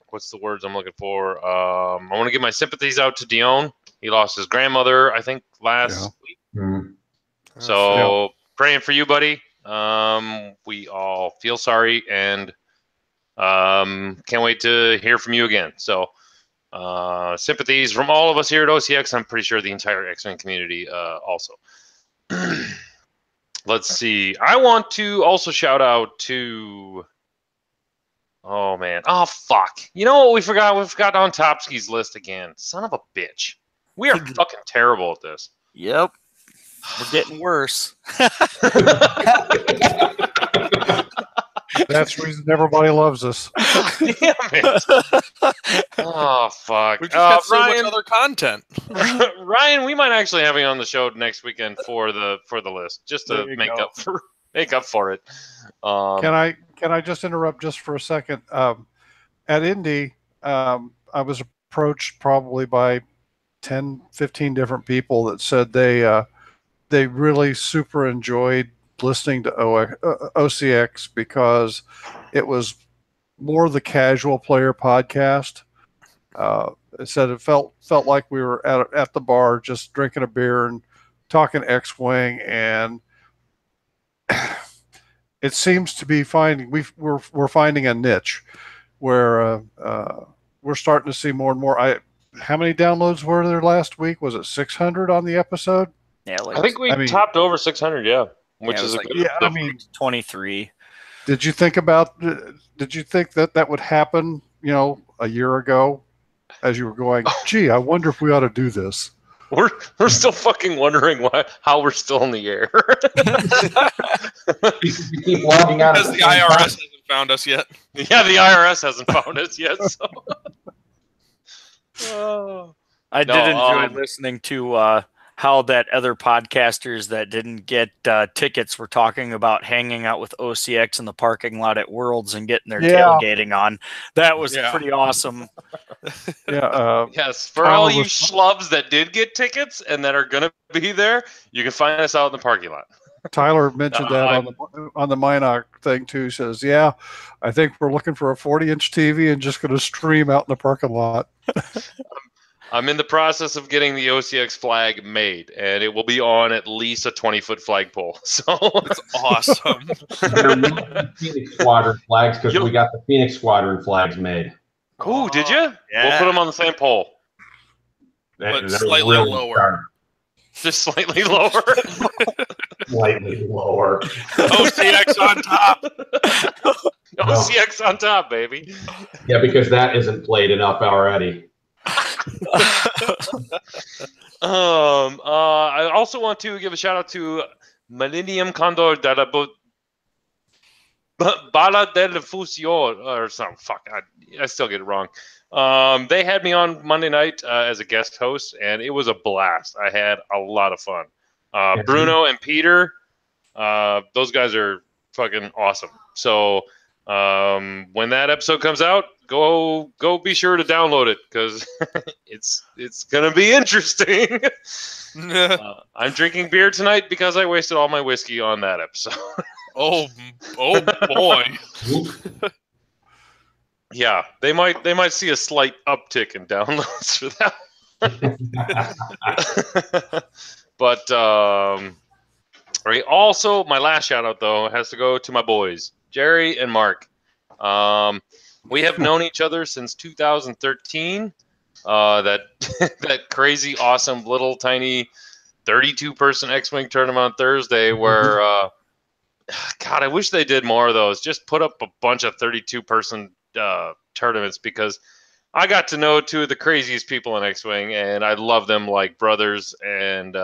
what's the words I'm looking for? I want to give my sympathies out to Dion. He lost his grandmother, I think, last week. Mm-hmm. So praying for you, buddy. We all feel sorry and can't wait to hear from you again. So sympathies from all of us here at OCX. I'm pretty sure the entire X-Men community also. Let's see. I want to also shout out to... Oh, man. Oh, fuck. You know what we forgot? We forgot on Topsky's list again. Son of a bitch. We are fucking terrible at this. Yep. We're getting worse. That's the reason everybody loves us. Damn it. Oh, fuck. We just got so Ryan, much other content. Ryan, we might actually have you on the show next weekend for the list, just to make up for it. Can I just interrupt just for a second? At Indy, I was approached probably by 10, 15 different people that said they really super enjoyed listening to OCX because it was more the casual player podcast. It said it felt like we were at the bar just drinking a beer and talking X-Wing, and it seems to be we're finding a niche where we're starting to see more and more. How many downloads were there last week? Was it 600 on the episode? Yeah, I think we topped over 600, yeah. Which is like, 23. Did you think that would happen, a year ago as you were going, gee, I wonder if we ought to do this? We're still fucking wondering how we're still in the air. You keep logging out because the IRS hasn't found us yet. Yeah, the IRS hasn't found us yet. So. I did enjoy listening to how that other podcasters that didn't get tickets were talking about hanging out with OCX in the parking lot at Worlds and getting their tailgating on. That was pretty awesome. Yes, for all you schlubs that did get tickets and that are going to be there, you can find us out in the parking lot. Tyler mentioned that on the Minoc thing too. Says, yeah, I think we're looking for a 40-inch TV and just going to stream out in the parking lot. I'm in the process of getting the OCX flag made, and it will be on at least a 20-foot flagpole. So it's awesome. Phoenix Squadron flags because we got the Phoenix Squadron flags made. Oh, did you? Yeah. We'll put them on the same pole. But slightly lower. Just slightly lower. Slightly lower. OCX on top. OCX on top, baby. Yeah, because that isn't played enough already. I also want to give a shout out to Millennium Condor de la Bala del Fusion or something. Fuck, I still get it wrong. They had me on Monday night as a guest host, and it was a blast. I had a lot of fun. Bruno and Peter, those guys are fucking awesome. So when that episode comes out, go be sure to download it because it's gonna be interesting. I'm drinking beer tonight because I wasted all my whiskey on that episode. Oh boy. Yeah, they might see a slight uptick in downloads for that. But right. Also, my last shout out though has to go to my boys, Gerry and Mark. We have known each other since 2013. That that crazy, awesome, little tiny 32-person X-Wing tournament on Thursday where, God, I wish they did more of those. Just put up a bunch of 32-person tournaments because I got to know two of the craziest people in X-Wing, and I love them like brothers. And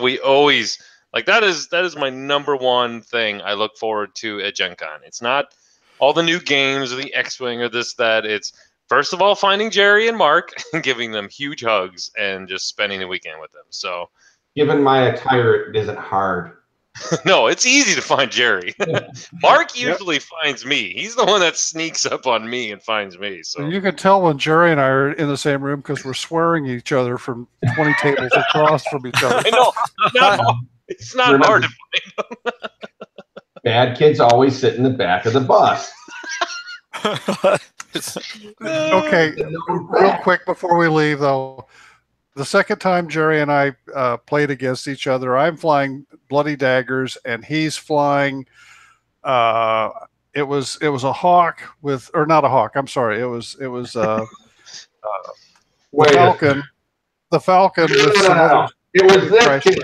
we always that is my number one thing I look forward to at Gen Con. It's not all the new games or the X-Wing or this, that. It's first of all finding Gerry and Mark and giving them huge hugs and just spending the weekend with them. So, Given my attire, it isn't hard. no, it's easy to find Gerry. Mark usually finds me. He's the one that sneaks up on me and finds me. So You can tell when Gerry and I are in the same room because we're swearing at each other from 20 tables across from each other. I know it's not hard to find them. Bad kids always sit in the back of the bus. Okay, real quick before we leave, though. The second time Gerry and I played against each other, I'm flying Bloody Daggers, and he's flying. It was a Hawk with, or not a Hawk. I'm sorry. It was the Falcon. The Falcon with some other. It was this kid.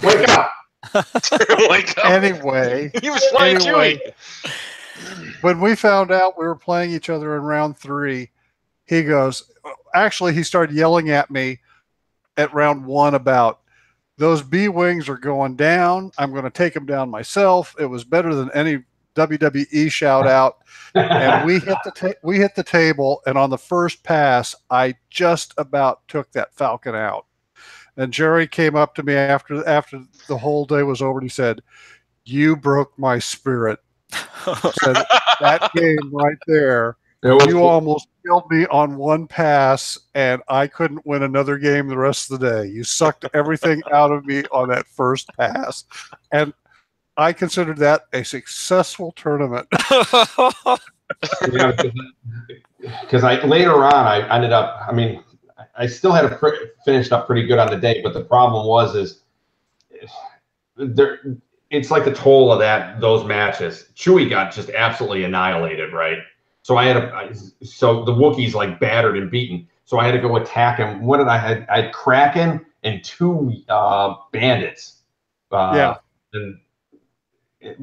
Wake up! Wake up. Anyway, He was flying Chewie. When we found out we were playing each other in round 3, he goes, actually, he started yelling at me at round 1 about those B-Wings are going down. I'm going to take them down myself. It was better than any WWE shout out. And we hit the table, and on the first pass, I just about took that Falcon out. And Gerry came up to me after the whole day was over, and he said, "You broke my spirit." Said, that game right there, you almost killed me on one pass, and I couldn't win another game the rest of the day. You sucked everything out of me on that first pass. And I considered that a successful tournament. Because later on, I ended up, I mean, I still had finished up pretty good on the day, but the problem was it's like the toll of those matches. Chewie got just absolutely annihilated, right? So so the Wookiees like battered and beaten. So I had to go attack him. What did I had? I had Kraken and 2 bandits. Yeah. And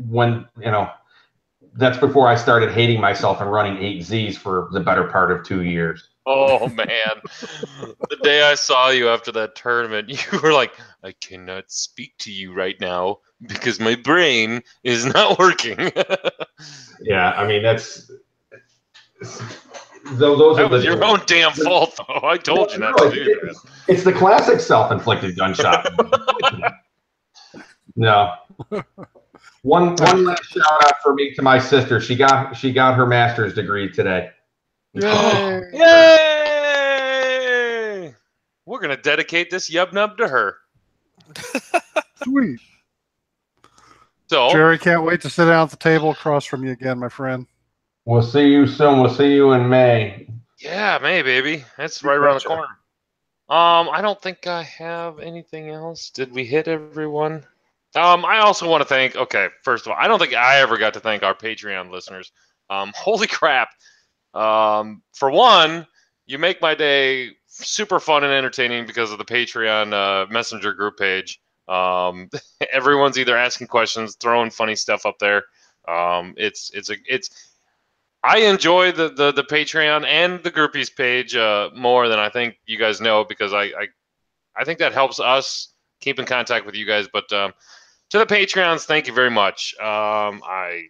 when that's before I started hating myself and running 8Zs for the better part of 2 years. Oh man, the day I saw you after that tournament, you were like, "I cannot speak to you right now because my brain is not working." Yeah, I mean those that are was your own damn fault, though. I told you not to do that. It's the classic self-inflicted gunshot. No. One last shout out for me to my sister. She got her master's degree today. Yay! Yay! We're gonna dedicate this yub nub to her. Sweet. So Gerry, can't wait to sit down at the table across from you again, my friend. We'll see you soon. We'll see you in May. Yeah, May, baby. That's right around the corner. I don't think I have anything else. Did we hit everyone? I also want to thank. Okay, first of all, I don't think I ever got to thank our Patreon listeners. Holy crap! For one, you make my day super fun and entertaining because of the Patreon messenger group page. Everyone's either asking questions, throwing funny stuff up there. I enjoy the Patreon and the groupies page more than I think you guys know because I think that helps us keep in contact with you guys. But to the Patreons, thank you very much. I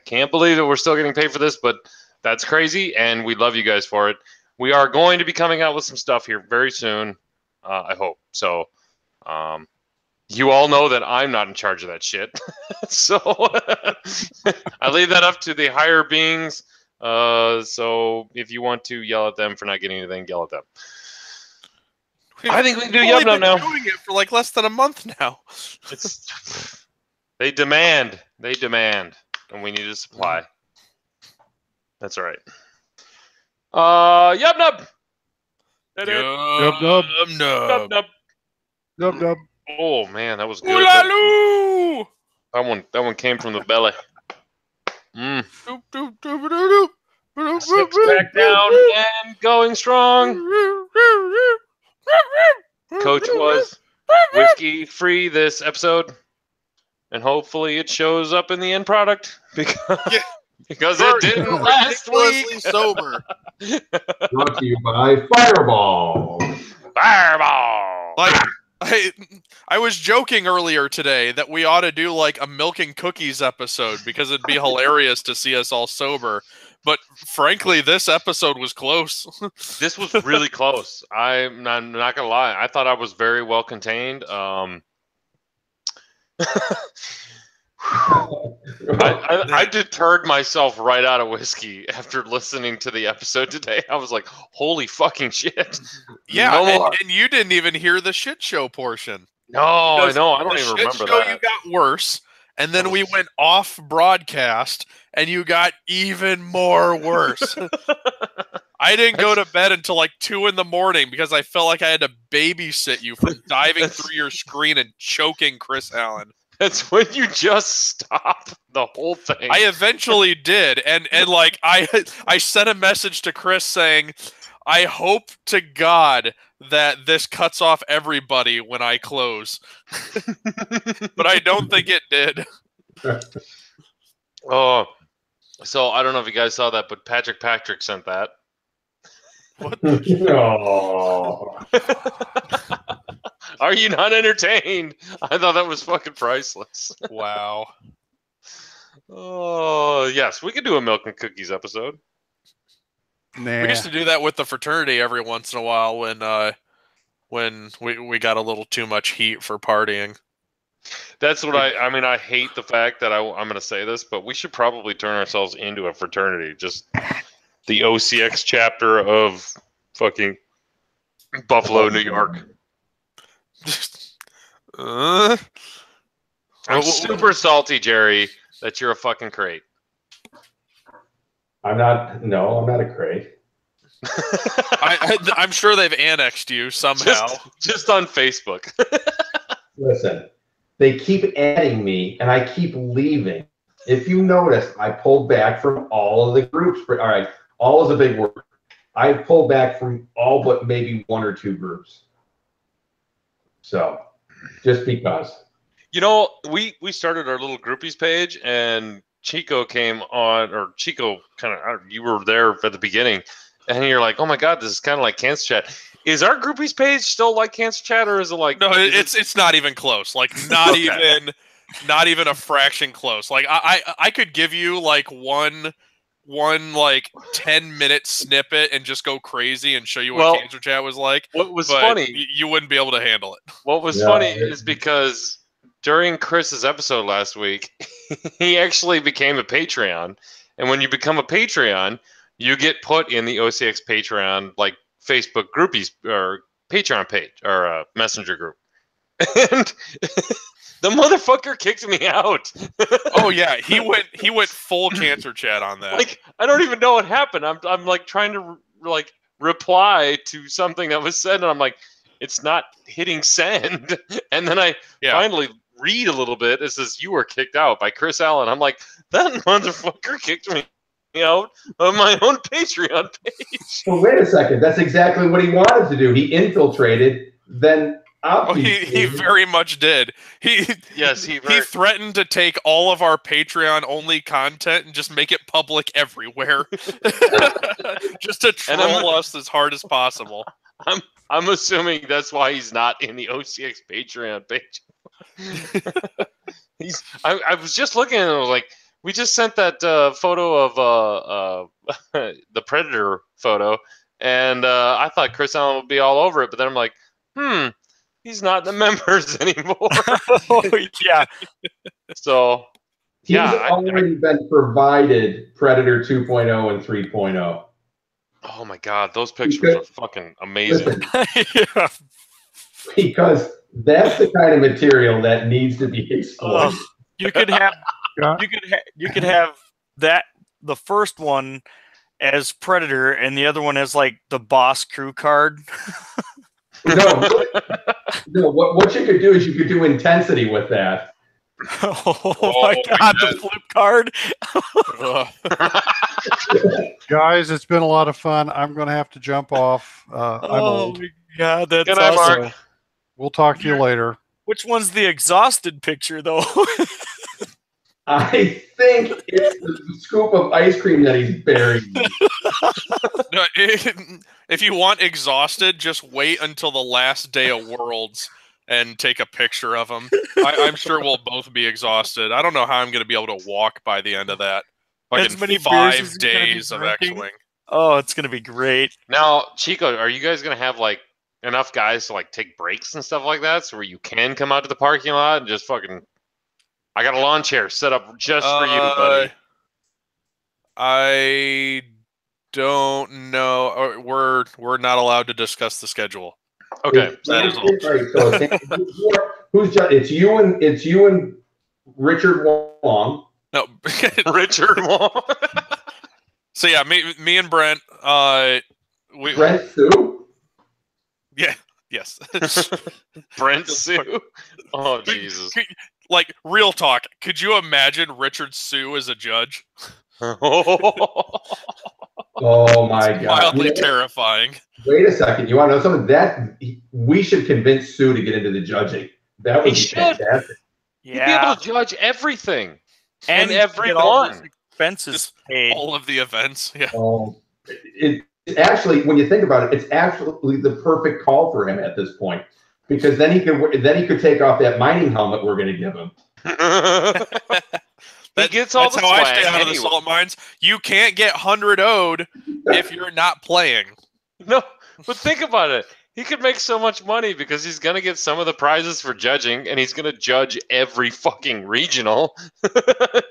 can't believe that we're still getting paid for this, but that's crazy, and we love you guys for it. We are going to be coming out with some stuff here very soon, I hope. So You all know that I'm not in charge of that shit. So I leave that up to the higher beings. So if you want to yell at them for not getting anything, yell at them. I think we can do We've only Yub Nub been now. doing it for like less than a month now. They demand, and we need a supply. That's all right. Yub Nub. Yub Nub. Yub Nub. Nub nub. Oh man, that was good. Ooh-la-loo! That one came from the belly. Mm. Doop, doop, doop, doop, doop. Six back down and going strong. Coach was whiskey free this episode, and hopefully it shows up in the end product because it didn't last week. Sober. Brought to you by Fireball. Fireball. Like I was joking earlier today that we ought to do like a milk and cookies episode because it'd be hilarious to see us all sober. But frankly, this episode was close. This was really close. I'm not gonna lie. I thought I was very well contained. I deterred myself right out of whiskey after listening to the episode today. I was like, "Holy fucking shit!" Yeah, No and you didn't even hear the shit show portion. No, I know. I don't The even shit remember show that. You got worse, and then we went off broadcast, and you got even more worse. I didn't go to bed until like 2 a.m. because I felt like I had to babysit you from diving through your screen and choking Chris Allen. That's when you just stop the whole thing. I eventually did, and like I sent a message to Chris saying, I hope to God that this cuts off everybody when I close. But I don't think it did. Oh, so I don't know if you guys saw that, but Patrick sent that. What? Oh. Are you not entertained? I thought that was fucking priceless. Wow. Oh, yes, we could do a milk and cookies episode. Nah. We used to do that with the fraternity every once in a while when we got a little too much heat for partying. That's what I mean, I hate the fact that I'm going to say this, but we should probably turn ourselves into a fraternity. Just the OCX chapter of fucking Buffalo, New York. I'm super salty, Jerry, that you're a fucking crate. I'm not a crate. I'm sure they've annexed you somehow. Just on Facebook. Listen, they keep adding me, and I keep leaving. If you notice, I pulled back from all of the groups. All right, all is a big word. I pulled back from all but maybe 1 or 2 groups. So, just because. You know, we started our little groupies page, and Chico came on, or Chico you were there at the beginning, and you're like, oh my God, this is kind of like Cancer Chat. Is our groupies page still like Cancer Chat, or is it like... No, it's not even close. Like, not even a fraction close. Like, I could give you like one like 10-minute snippet and just go crazy and show you what Cancer Chat was like. What was funny... You wouldn't be able to handle it. What was funny is because during Chris's episode last week, he actually became a Patreon. And when you become a Patreon, you get put in the OCX Patreon, like Facebook groupies or Patreon page or messenger group. And the motherfucker kicked me out. Oh yeah, he went full Cancer Chat on that. Like, I don't even know what happened. I'm like trying to like reply to something that was said, and I'm like, it's not hitting send. And then I finally read a little bit. It says you were kicked out by Chris Allen. I'm like, that motherfucker kicked me out of my own Patreon page. Well, wait a second. That's exactly what he wanted to do. He infiltrated, then he very much did. He threatened to take all of our Patreon only content and just make it public everywhere, just to troll us as hard as possible. I'm assuming that's why he's not in the OCX Patreon page. I was just looking and I was like, we just sent that photo of the Predator photo, and I thought Chris Allen would be all over it, but then I'm like, He's not the members anymore. Oh, yeah. So He's yeah, already been provided Predator 2.0 and 3.0. oh my God, those pictures are fucking amazing. Listen, Yeah. because that's the kind of material that needs to be exploited. You could have Yeah. you could have that the first one as Predator and the other one as like the boss crew card. No, what you could do is you could do intensity with that. Oh my God, the flip card. Guys, it's been a lot of fun. I'm going to have to jump off. I'm old. My God, that's Good night, awesome. Mark. We'll talk to you later. Which one's the exhausted picture, though? I think it's the scoop of ice cream that he's buried. No, if you want exhausted, just wait until the last day of Worlds and take a picture of him. I'm sure we'll both be exhausted. I don't know how I'm going to be able to walk by the end of that. As Fucking many beers 5 as you're gonna be days of drinking? X-Wing. Oh, it's gonna be great. Now, Chico, are you guys gonna have like enough guys to like take breaks and stuff like that, so where you can come out to the parking lot and just fucking? I got a lawn chair set up just for you, buddy. I don't know. We're not allowed to discuss the schedule. Okay, That is all. Right, so it's you and Richard Wong. No, Richard Wong. So yeah, me and Brent. Brent Sue. Yeah. Yes. Brent Sue. Oh Jesus. Like real talk. Could you imagine Richard Sue as a judge? Oh my God! Mildly terrifying. Wait a second. You want to know something? That we should convince Sue to get into the judging. That would be fantastic. You'd be able to judge everything and get all those everyone. expenses paid. All of the events. Yeah. It actually, when you think about it, it's actually the perfect call for him at this point, because then he could take off that mining helmet we're going to give him. He gets all That's the how I swag stay out of the anyway. salt mines. You can't get 100 owed if you're not playing. No, but think about it. He could make so much money because he's going to get some of the prizes for judging, and he's going to judge every fucking regional.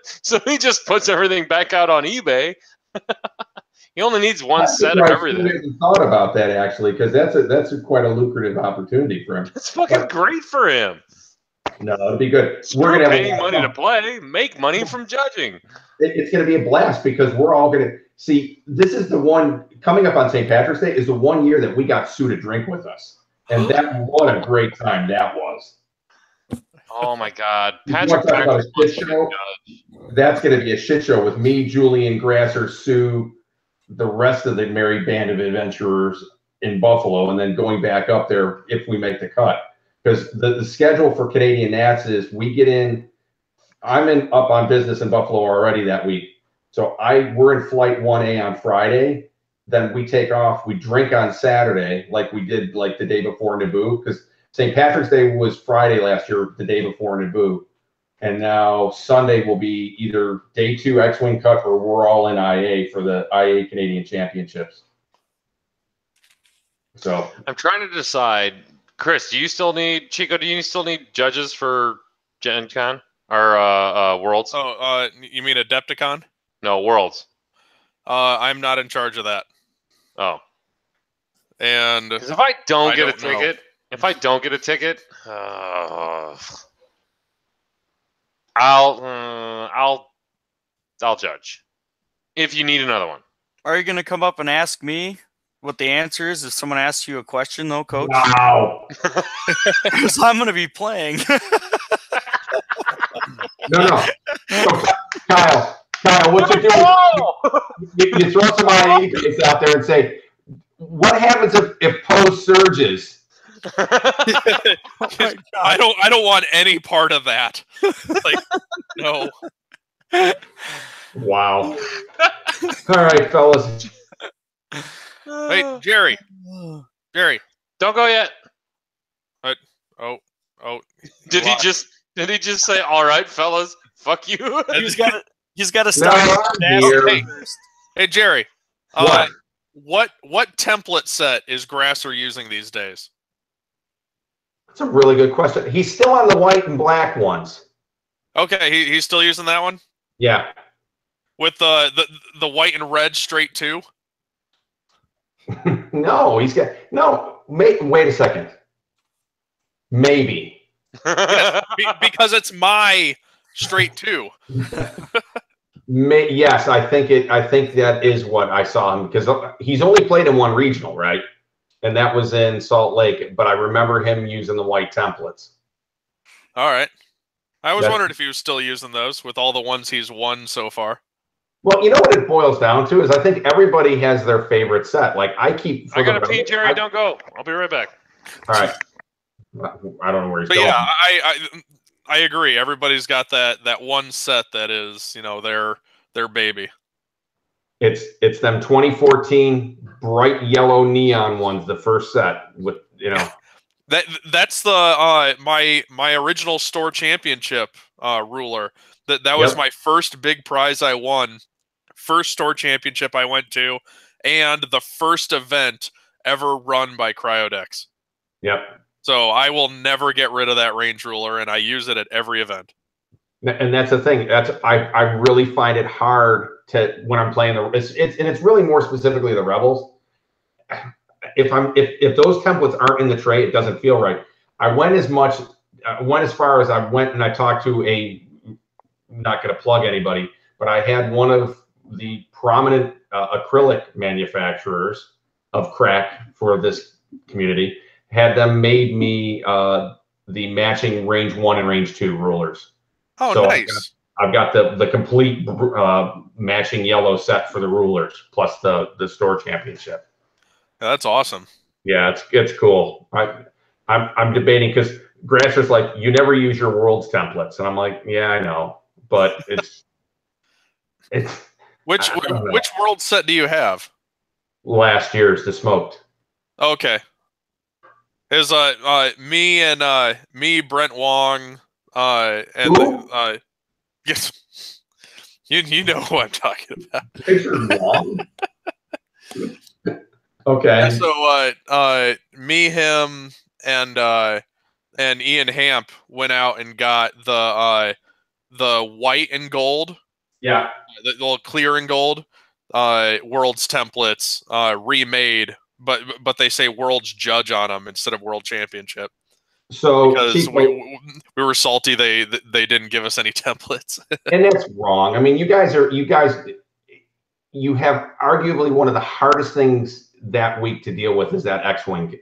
So he just puts everything back out on eBay. He only needs one set of everything. I hadn't thought about that actually, because that's quite a lucrative opportunity for him. It's fucking great for him. No, it'd be good. We're going to pay money to play, make money from judging. It's going to be a blast because we're all going to see. This is the one coming up on St. Patrick's Day is the one year that we got Sue to drink with us, and what a great time that was. Oh my God, Patrick! About a shit show? That's going to be a shit show with me, Julian Grasser, Sue, the rest of the merry band of adventurers in Buffalo, and then going back up there if we make the cut. Because the schedule for Canadian Nats is we get in. I'm up on business in Buffalo already that week, so we're in flight 1A on Friday. Then we take off. We drink on Saturday, like we did like the day before Naboo, because St. Patrick's Day was Friday last year, the day before Naboo, and now Sunday will be either day 2 X-Wing cut or we're all in IA for the IA Canadian Championships. So I'm trying to decide. Chris, do you still need Chico? Do you still need judges for Gen Con or Worlds? Oh, you mean Adepticon? No, Worlds. I'm not in charge of that. Oh, and because if I don't get a ticket, I'll judge. If you need another one, Are you going to come up and ask me what the answer is if someone asks you a question, though, Coach? wow. Because I'm going to be playing. No. So, Kyle, what you do is you throw some IA guys out there and say, what happens if Poe surges? I don't want any part of that. Like, no. Wow. All right, fellas. Hey, Gerry. Don't go yet. Oh. Did he just say, "All right, fellas, fuck you"? He's got to stop. Hey, Gerry. What? What template set is Grasser using these days? That's a really good question. He's still on the white and black ones. Okay, he's still using that one Yeah. with the white and red straight too. No, he's got no. Wait a second. Maybe. Yes, because it's my straight too. Yes, I think that is what I saw him, because he's only played in one regional, right? And that was in Salt Lake. But I remember him using the white templates. All right. I was wondering if he was still using those with all the ones he's won so far. Well, you know what it boils down to is I think everybody has their favorite set. Like I keep. I gotta pee, Jerry. Don't go. I'll be right back. All right. I don't know where he's going. Yeah, I agree. Everybody's got that one set that is, their baby. It's them 2014 bright yellow neon ones, the first set with That's the my original store championship ruler. That was my first big prize I won. First store championship I went to, and the first event ever run by Cryodex. Yep. So I will never get rid of that range ruler, and I use it at every event. And that's the thing. I really find it hard to when I'm playing it's really more specifically the Rebels. If those templates aren't in the tray, it doesn't feel right. I went as far as I went, and I talked to I'm not going to plug anybody, but I had one of the prominent acrylic manufacturers of crack for this community, had them made me the matching range 1 and range 2 rulers. Oh, so nice. I've got the complete matching yellow set for the rulers, plus the store championship. Yeah, that's awesome. Yeah, it's cool. I'm debating because Grasser's like, you never use your world's templates, and I'm like, yeah, I know, but it's which world set do you have? Last year's, the smoked. Okay. Is me, Brent Wong, and yes, you know who I'm talking about. Okay. Yeah, so me, him, and Ian Hamp went out and got the white and gold. Yeah. The little clear and gold world's templates remade, but they say world's judge on them instead of world championship. So because we were salty they didn't give us any templates. And that's wrong. I mean, you guys you have arguably one of the hardest things that week to deal with is that X-Wing.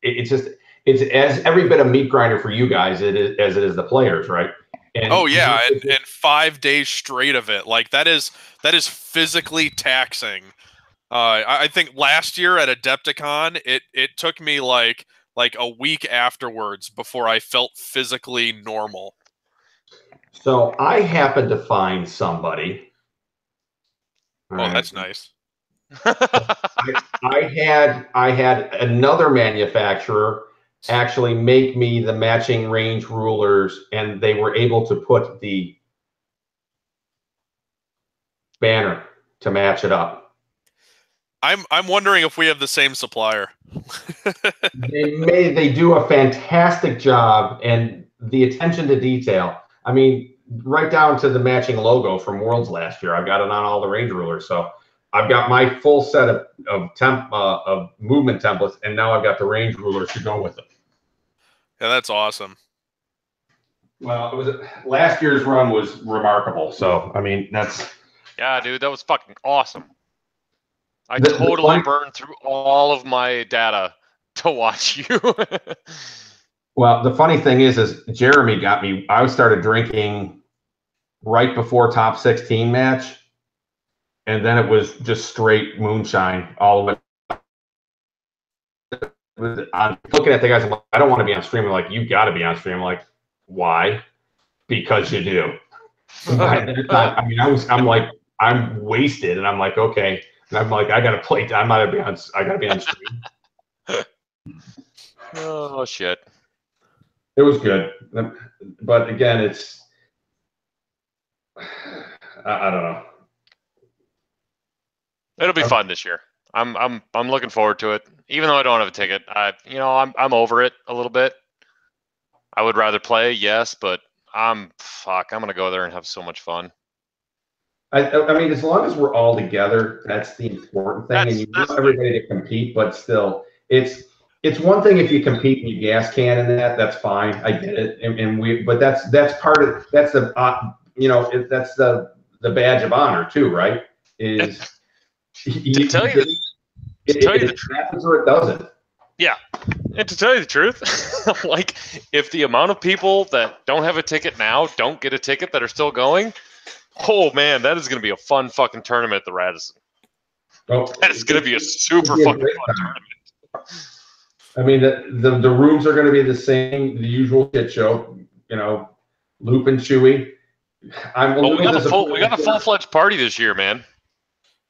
It's as every bit of meat grinder for you guys as it is the players, right? And oh yeah, and 5 days straight of it, like that is physically taxing. I think last year at Adepticon, it took me like a week afterwards before I felt physically normal. So I happened to find somebody. Oh, that's nice. I had another manufacturer actually make me the matching range rulers, and they were able to put the banner to match it up. I'm wondering if we have the same supplier. They do a fantastic job, and the attention to detail. I mean, right down to the matching logo from Worlds last year. I've got it on all the range rulers, so I've got my full set of movement templates, and now I've got the range rulers to go with them. Yeah, that's awesome. Well, last year's run was remarkable. So I mean, yeah, dude, that was fucking awesome. I totally burned through all of my data to watch you. Well, the funny thing is Jeremy got me. I started drinking right before top 16 match, and then it was just straight moonshine, all of it. I'm looking at the guys. I'm like, I don't want to be on stream. I'm like, you got to be on stream. I'm like, why? Because you do. I mean, I'm like, I'm wasted, and I'm like, okay. And I'm like, I got to play. I got to be on stream. Oh shit. It was good, but again, I don't know. It'll be fun this year. I'm looking forward to it. Even though I don't have a ticket, I'm over it a little bit. I would rather play, yes, but I'm going to go there and have so much fun. I mean, as long as we're all together, that's the important thing. And you want everybody to compete, but still, it's one thing if you compete and you gas can in that. That's fine. I get it, but that's part of that's the that's the badge of honor too, right? Is to tell you the truth, happens or it doesn't. Yeah, and to tell you the truth, like if the amount of people that don't have a ticket now don't get a ticket that are still going. Oh man, that is going to be a fun fucking tournament at the Radisson. Oh, that is going to be a super fucking fun tournament. I mean, the rooms are going to be the same, the usual shit show. Loop and Chewy. We got a full-fledged party this year, man.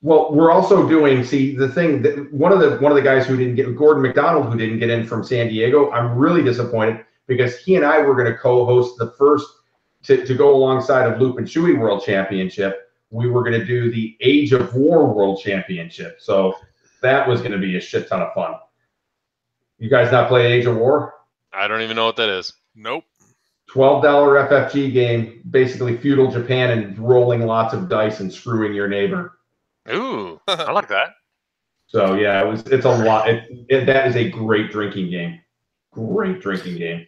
Well, we're also doing. See, the thing that one of the guys who didn't get, Gordon McDonald, who didn't get in from San Diego. I'm really disappointed because he and I were going to co-host the first. To go alongside of Loop and Chewy World Championship, we were going to do the Age of War World Championship. So that was going to be a shit ton of fun. You guys not play Age of War? I don't even know what that is. Nope. $12 FFG game, basically feudal Japan and rolling lots of dice and screwing your neighbor. Ooh, I like that. So yeah, it's a lot. That is a great drinking game. Great drinking game.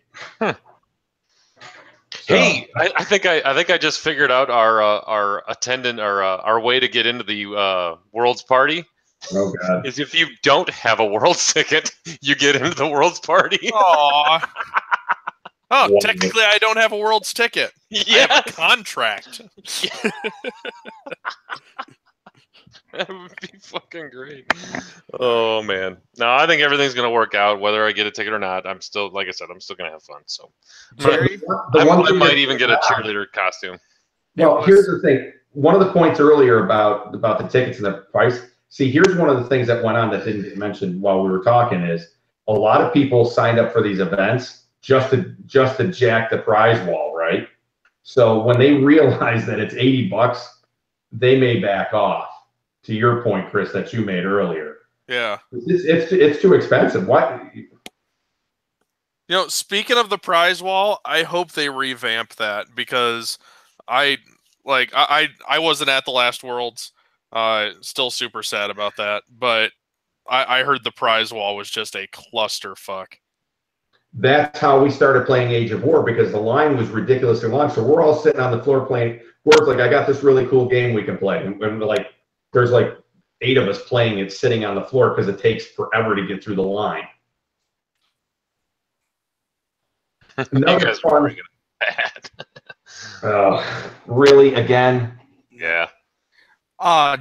So. Hey, I think I just figured out our attendant or our way to get into the World's Party. Oh God! Is if you don't have a World's ticket, you get into the World's Party. Aww. Oh, technically, I don't have a World's ticket. Yeah, I have a contract. That would be fucking great. Oh man, no, I think everything's gonna work out. Whether I get a ticket or not, I'm still, like I said, I'm still gonna have fun. So, Jerry, I might even get a cheerleader costume. Well, here's the thing. One of the points earlier about the tickets and the price. See, here's one of the things that went on that didn't get mentioned while we were talking is a lot of people signed up for these events just to jack the prize wall, right? So when they realize that it's $80, they may back off. To your point, Chris, that you made earlier. Yeah. It's too expensive. What? Speaking of the prize wall, I hope they revamp that because I wasn't at the last Worlds. Still super sad about that. But I heard the prize wall was just a clusterfuck. That's how we started playing Age of War because the line was ridiculously long. So we're all sitting on the floor playing. We're like, I got this really cool game we can play, and we're like. There's like 8 of us playing it sitting on the floor because it takes forever to get through the line. Another fun. Really? Again? Yeah.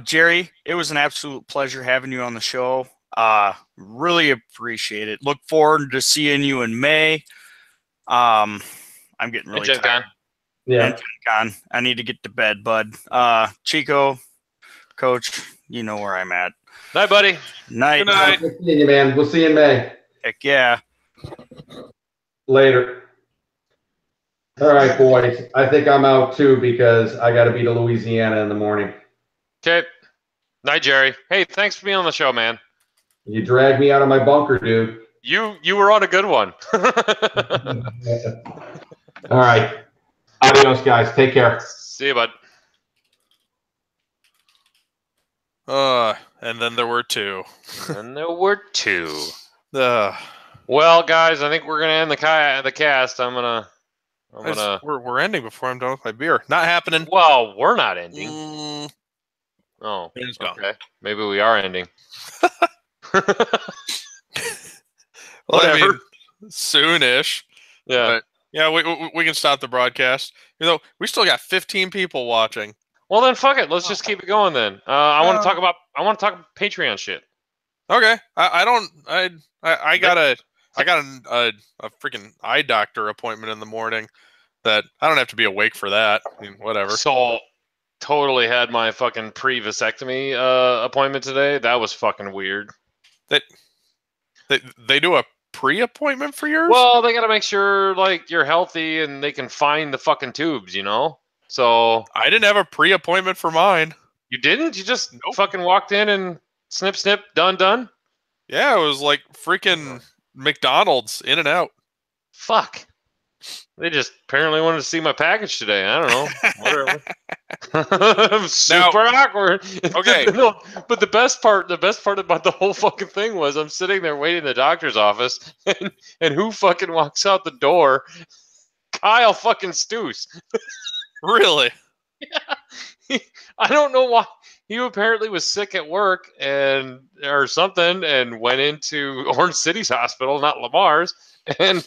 Jerry, it was an absolute pleasure having you on the show. Really appreciate it. Look forward to seeing you in May. I'm getting really tired. Yeah. I need to get to bed, bud. Chico, Coach, you know where I'm at. Night, buddy. Night. Good night. We'll see you, man. We'll see you in May. Heck yeah. Later. All right, boys. I think I'm out too because I got to be to Louisiana in the morning. Okay. Night, Jerry. Hey, thanks for being on the show, man. You dragged me out of my bunker, dude. You were on a good one. All right. Adios, guys. Take care. See you, bud. And then there were 2. Well, guys, I think we're gonna end the cast. We're ending before I'm done with my beer. Not happening. Well, we're not ending. Oh, it's gone. Okay. Maybe we are ending. Well, I mean, soonish. Yeah. But yeah, we can stop the broadcast. We still got 15 people watching. Well, then fuck it. Let's just keep it going then. I want to talk about Patreon shit. Okay. I got a freaking eye doctor appointment in the morning that I don't have to be awake for that. I mean, whatever. So totally had my fucking pre-vasectomy appointment today. That was fucking weird. They do a pre-appointment for yours? Well, they got to make sure like you're healthy and they can find the fucking tubes, So I didn't have a pre-appointment for mine. You didn't? You just fucking walked in and snip, snip, done? Yeah, it was like freaking McDonald's, in and out. Fuck. They just apparently wanted to see my package today. I don't know. Whatever. Super awkward. Okay. No, but the best part about the whole fucking thing was I'm sitting there waiting in the doctor's office, and who fucking walks out the door? Kyle fucking Stoos. Really? Yeah. I don't know why. He apparently was sick at work or something, and went into Orange City's hospital, not Lamar's. And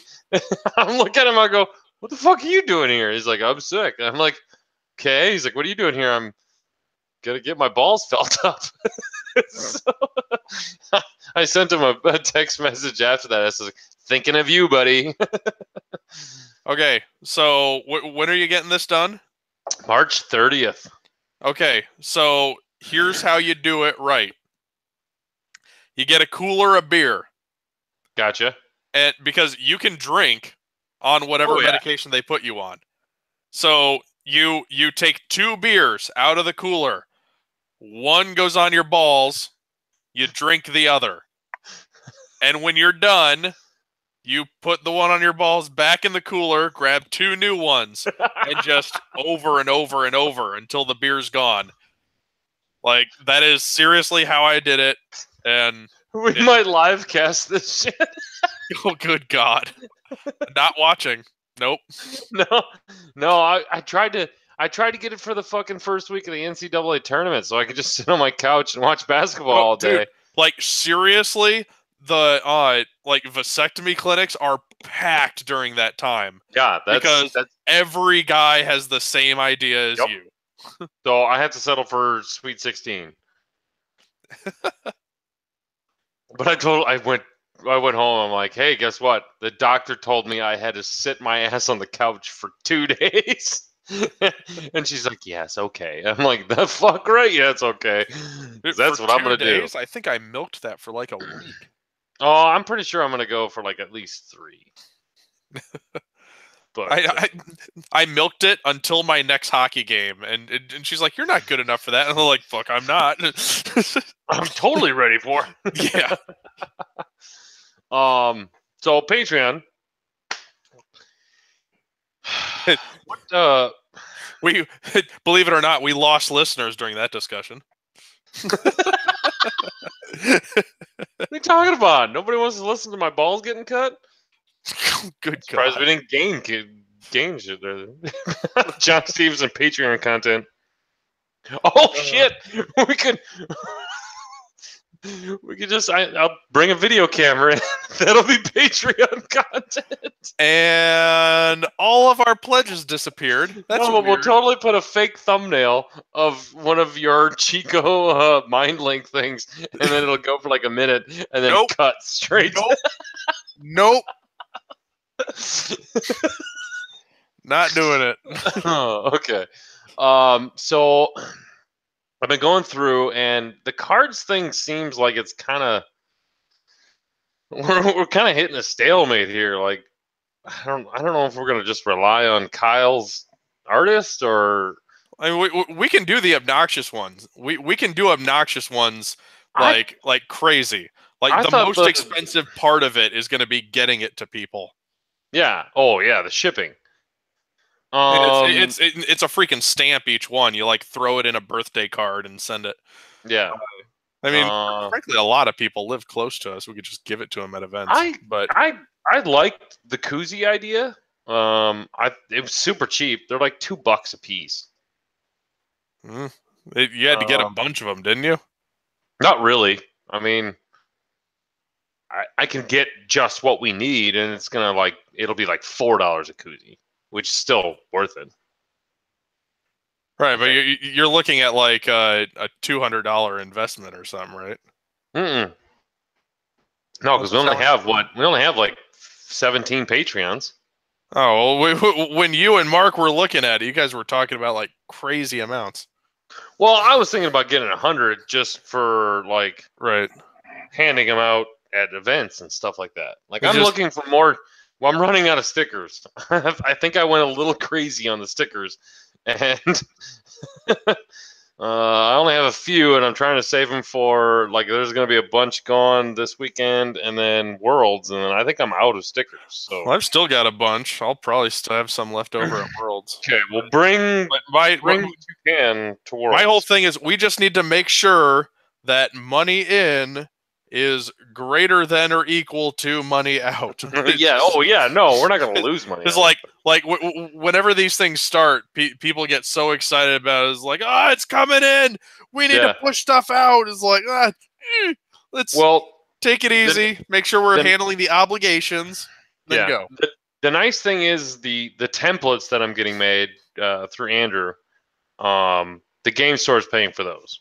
I'm looking at him. I go, "What the fuck are you doing here?" He's like, "I'm sick." I'm like, "Okay." He's like, "What are you doing here?" I'm gonna get my balls felt up. So, I sent him a text message after that. I said, "Thinking of you, buddy." Okay, so when are you getting this done? March 30th. Okay, so here's how you do it right. You get a cooler of beer. Gotcha. And because you can drink on whatever medication they put you on. So you take 2 beers out of the cooler. One goes on your balls, you drink the other. And when you're done, you put the one on your balls back in the cooler, grab 2 new ones, and just over and over and over until the beer's gone. Like, that is seriously how I did it. And we might live cast this shit. Oh, good God. Not watching. Nope. No, I tried to get it for the fucking first week of the NCAA tournament so I could just sit on my couch and watch basketball all day. Dude, like, seriously, the vasectomy clinics are packed during that time. Yeah, because every guy has the same idea as you. So I have to settle for Sweet 16. But I went home. I'm like, "Hey, guess what? The doctor told me I had to sit my ass on the couch for 2 days." And she's like, "Yes, okay." I'm like, "The fuck right? Yeah, it's okay." Dude, that's what I'm gonna do. I think I milked that for like a week. Oh, I'm pretty sure I'm gonna go for like at least 3. But I milked it until my next hockey game, and she's like, "You're not good enough for that." And I'm like, "Fuck, I'm not." I'm totally ready for it. Yeah. So Patreon. We believe it or not, we lost listeners during that discussion. What are you talking about? Nobody wants to listen to my balls getting cut? Good Surprised God. we didn't gain shit there. John Stevenson Patreon content. Oh shit! We could just I'll bring a video camera in. That'll be Patreon content. And all of our pledges disappeared. That's but we'll totally put a fake thumbnail of one of your Chico mind link things, and then it'll go for like a minute, and then cut straight. Nope. Not doing it. Oh, okay. So I've been going through, and the cards thing seems like it's kind of we're kind of hitting a stalemate here. Like, I don't know if we're gonna just rely on Kyle's artist or. I mean, we can do the obnoxious ones. We can do obnoxious ones like crazy. Like, the most expensive part of it is going to be getting it to people. Yeah. Oh yeah, the shipping. It's a freaking stamp each one. You like throw it in a birthday card and send it. Yeah. I mean, frankly, a lot of people live close to us. We could just give it to them at events. I liked the koozie idea. It was super cheap. They're like $2 a piece. You had to get a bunch of them, didn't you? Not really. I mean, I can get just what we need, and it'll be like $4 a koozie, which is still worth it. Right, but you're looking at like a $200 investment or something, right? No, because we only have like 17 Patreons. Oh, well, when you and Mark were looking at it, you guys were talking about like crazy amounts. Well, I was thinking about getting 100 just for like handing them out at events and stuff like that. Like, I'm looking for more. Well, I'm running out of stickers. I think I went a little crazy on the stickers, and I only have a few, and I'm trying to save them for like. There's going to be a bunch gone this weekend, and then Worlds, and then I think I'm out of stickers. So Well, I've still got a bunch. I'll probably still have some left over at Worlds. okay, well bring But what you can to Worlds. my whole thing is we just need to make sure that money in is greater than or equal to money out. Yeah. Oh yeah. No, we're not going to lose money. It's like whenever these things start, people get so excited about it. It's like, it's coming in. We need to push stuff out. It's like, let's take it easy. Make sure we're handling the obligations. Then go. The nice thing is the templates that I'm getting made through Andrew. The game store is paying for those.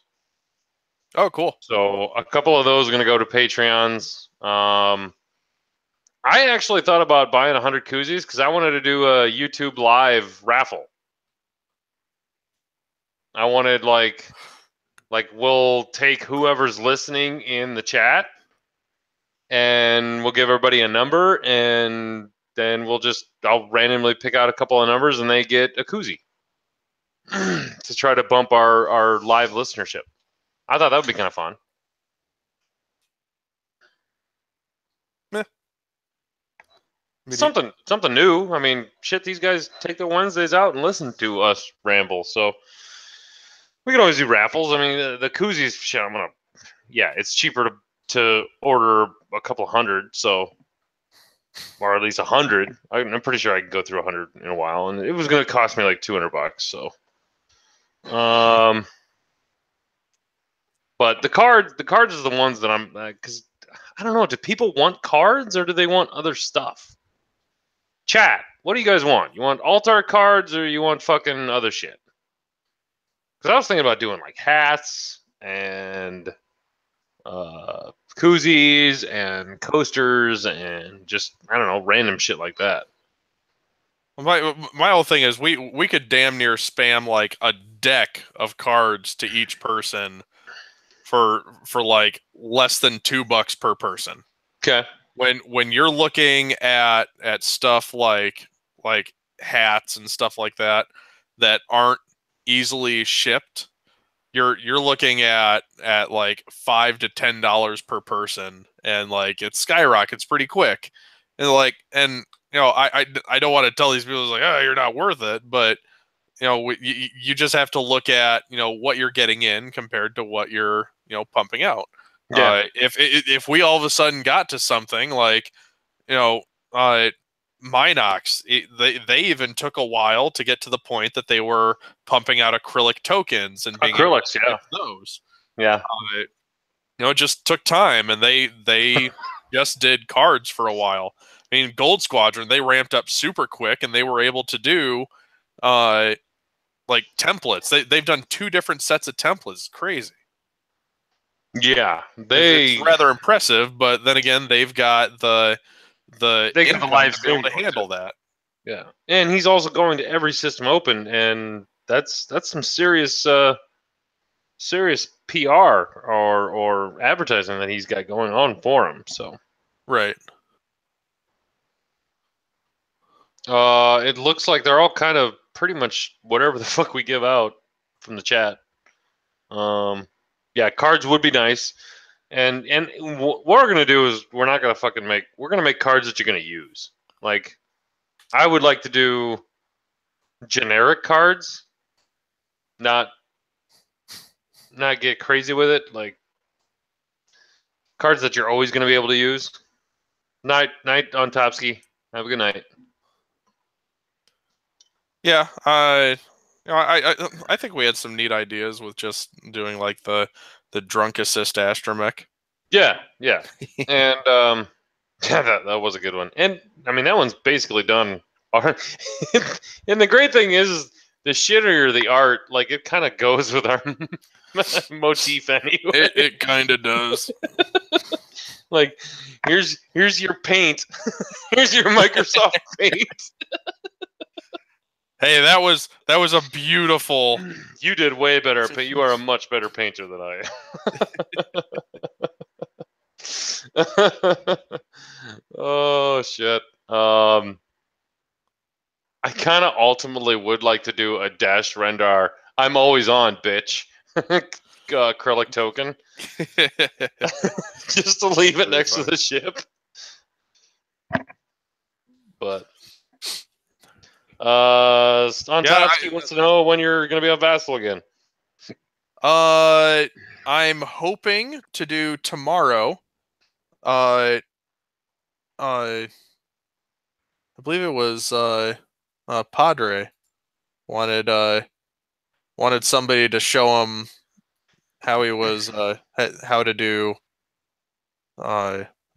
Oh, cool. So a couple of those are going to go to Patreons. I actually thought about buying 100 koozies because I wanted to do a YouTube live raffle. I wanted like we'll take whoever's listening in the chat and we'll give everybody a number and then I'll randomly pick out a couple of numbers and they get a koozie to try to bump our live listenership. I thought that would be kind of fun. Something new. I mean, shit, these guys take their Wednesdays out and listen to us ramble. So we can always do raffles. I mean, the koozies, shit, it's cheaper to order a couple hundred, so, or at least 100. I'm pretty sure I can go through 100 in a while, and it was going to cost me like $200. So, but the cards are the ones that I'm, because I don't know, do people want cards or do they want other stuff? Chat, what do you guys want? You want alt-art cards or you want fucking other shit? Because I was thinking about doing like hats and koozies and coasters and just, I don't know, random shit like that. My whole thing is we could damn near spam like a deck of cards to each person for like less than $2 per person. Okay. When you're looking at stuff like hats and stuff like that aren't easily shipped, you're looking at like $5 to $10 per person, and like it skyrockets pretty quick. And you know, I don't want to tell these people like, oh, you're not worth it, but you know, you just have to look at, you know, what you're getting in compared to what you're, you know, pumping out. Yeah. If we all of a sudden got to something like, you know, Minox, they even took a while to get to the point that they were pumping out acrylic tokens and being acrylics, those. Yeah. You know, it just took time, and they just did cards for a while. I mean, Gold Squadron, they ramped up super quick, and they were able to do like templates. They've done 2 different sets of templates. It's crazy. Yeah, it's rather impressive, but then again, they've got the live to be able to handle that. Yeah, and he's also going to every system open, and that's some serious PR or advertising that he's got going on for him. So right. It looks like they're all kind of pretty much whatever the fuck we give out from the chat. Yeah, cards would be nice, and what we're gonna do is we're gonna make cards that you're gonna use. Like, I would like to do generic cards, not get crazy with it. Like cards that you're always gonna be able to use. Night on Topsky. Have a good night. Yeah, you know, I think we had some neat ideas with just doing like the drunk assist astromech. Yeah, and yeah, that was a good one. And I mean, that one's basically done. And the great thing is, the shittier the art, like it kind of goes with our motif anyway. It kind of does. Like, here's your paint. Here's your Microsoft Paint. Hey, that was a beautiful. You did way better, but you are a much better painter than I am. Oh shit. I kind of ultimately would like to do a dash Rendar. I'm always on, bitch. acrylic token, just to leave it next to the ship. But Antonsky wants to know when you're going to be on Vassal again. I'm hoping to do tomorrow. I believe it was Padre wanted somebody to show him how he was how to do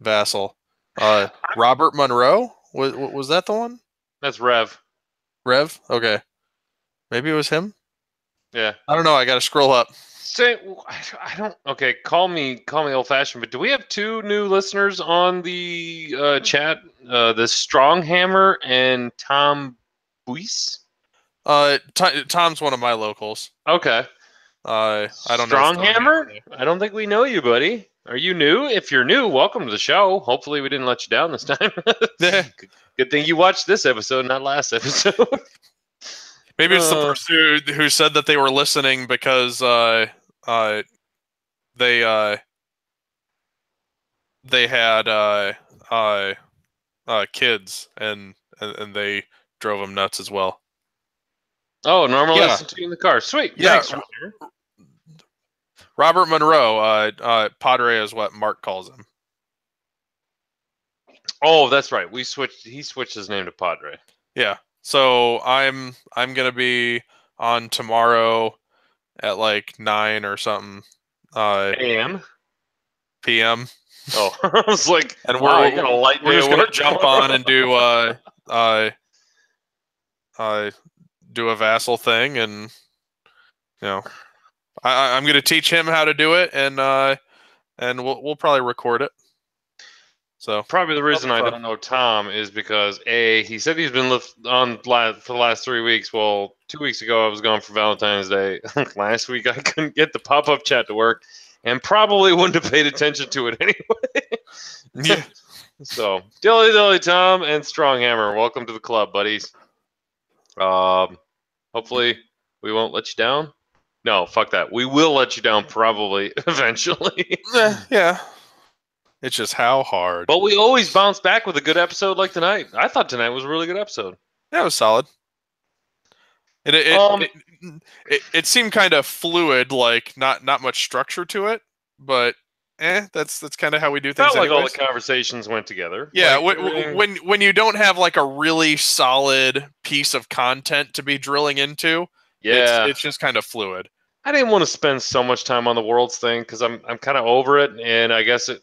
Vassal. Robert Monroe, was that the one? That's Rev. Rev? Okay. Maybe it was him? Yeah. I don't know, I gotta scroll up. Say, I don't. Okay, call me old fashioned, but do we have 2 new listeners on the chat? The Stronghammer and Tom Buis. Tom's one of my locals. Okay. I don't know. Stronghammer? I don't think we know you, buddy. Are you new? If you're new, welcome to the show. Hopefully, we didn't let you down this time. Good thing you watched this episode, not last episode. Maybe it's the person who said that they were listening because they had kids and they drove them nuts as well. Oh, normally listen to you in the car. Sweet. Yeah. Thanks, Robert Monroe, Padre is what Mark calls him. Oh, that's right. He switched his name to Padre. Yeah. So I'm gonna be on tomorrow at like 9 or something. AM? PM. Oh, I was like, and we're just gonna jump on and do do a Vassal thing, and I'm gonna teach him how to do it, and we'll probably record it. So probably the reason I don't know Tom is because he said he's been on for the last 3 weeks. Well, 2 weeks ago I was gone for Valentine's Day. Last week I couldn't get the pop-up chat to work, and probably wouldn't have paid attention to it anyway. Yeah. So dilly Tom and Stronghammer, welcome to the club, buddies. Hopefully we won't let you down. No, fuck that. We will let you down probably eventually. Yeah. It's just how hard. But we always bounce back with a good episode like tonight. I thought tonight was a really good episode. Yeah, it was solid. It seemed kind of fluid, like not much structure to it, but that's kind of how we do things. Felt like all the conversations went together. Yeah, when you don't have like a really solid piece of content to be drilling into, it's just kind of fluid. I didn't want to spend so much time on the Worlds thing because I'm kind of over it, and I guess it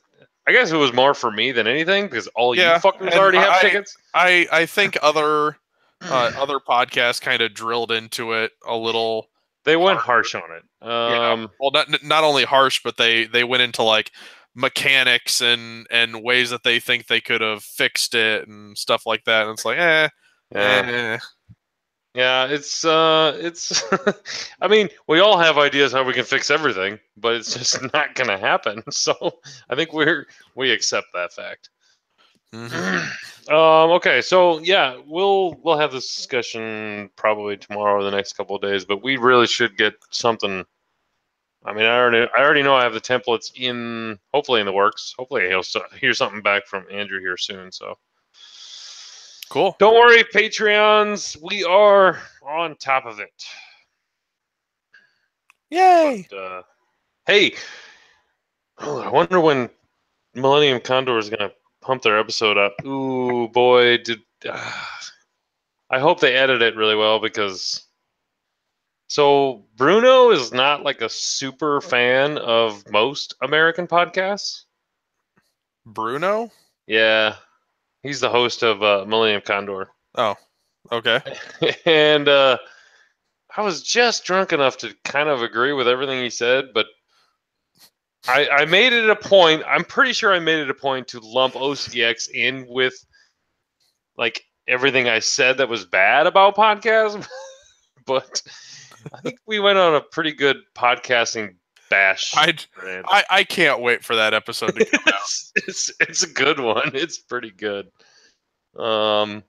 was more for me than anything because all you fuckers already have tickets. I think other podcasts kind of drilled into it a little. They went harsh on it. Well, not only harsh, but they went into like mechanics and ways that they think they could have fixed it and stuff like that. And it's like, Yeah, it's I mean, we all have ideas how we can fix everything, but it's just not gonna happen. So I think we accept that fact. Mm-hmm. Okay, so yeah, we'll have this discussion probably tomorrow or the next couple of days, but we really should get something. I mean, I already know I have the templates hopefully in the works. Hopefully he'll hear something back from Andrew here soon. So. Cool. Don't worry, Patreons. We are on top of it. Yay! But, hey, I wonder when Millennium Condor is going to pump their episode up. Ooh, boy. I hope they edit it really well because... So, Bruno is not like a super fan of most American podcasts. Bruno? Yeah. He's the host of Millennium Condor. Oh, okay. And I was just drunk enough to kind of agree with everything he said, but I made it a point. I'm pretty sure I made it a point to lump OCX in with like everything I said that was bad about podcasts. But I think we went on a pretty good podcasting bash. I can't wait for that episode to come out. It's a good one. It's pretty good. Yeah,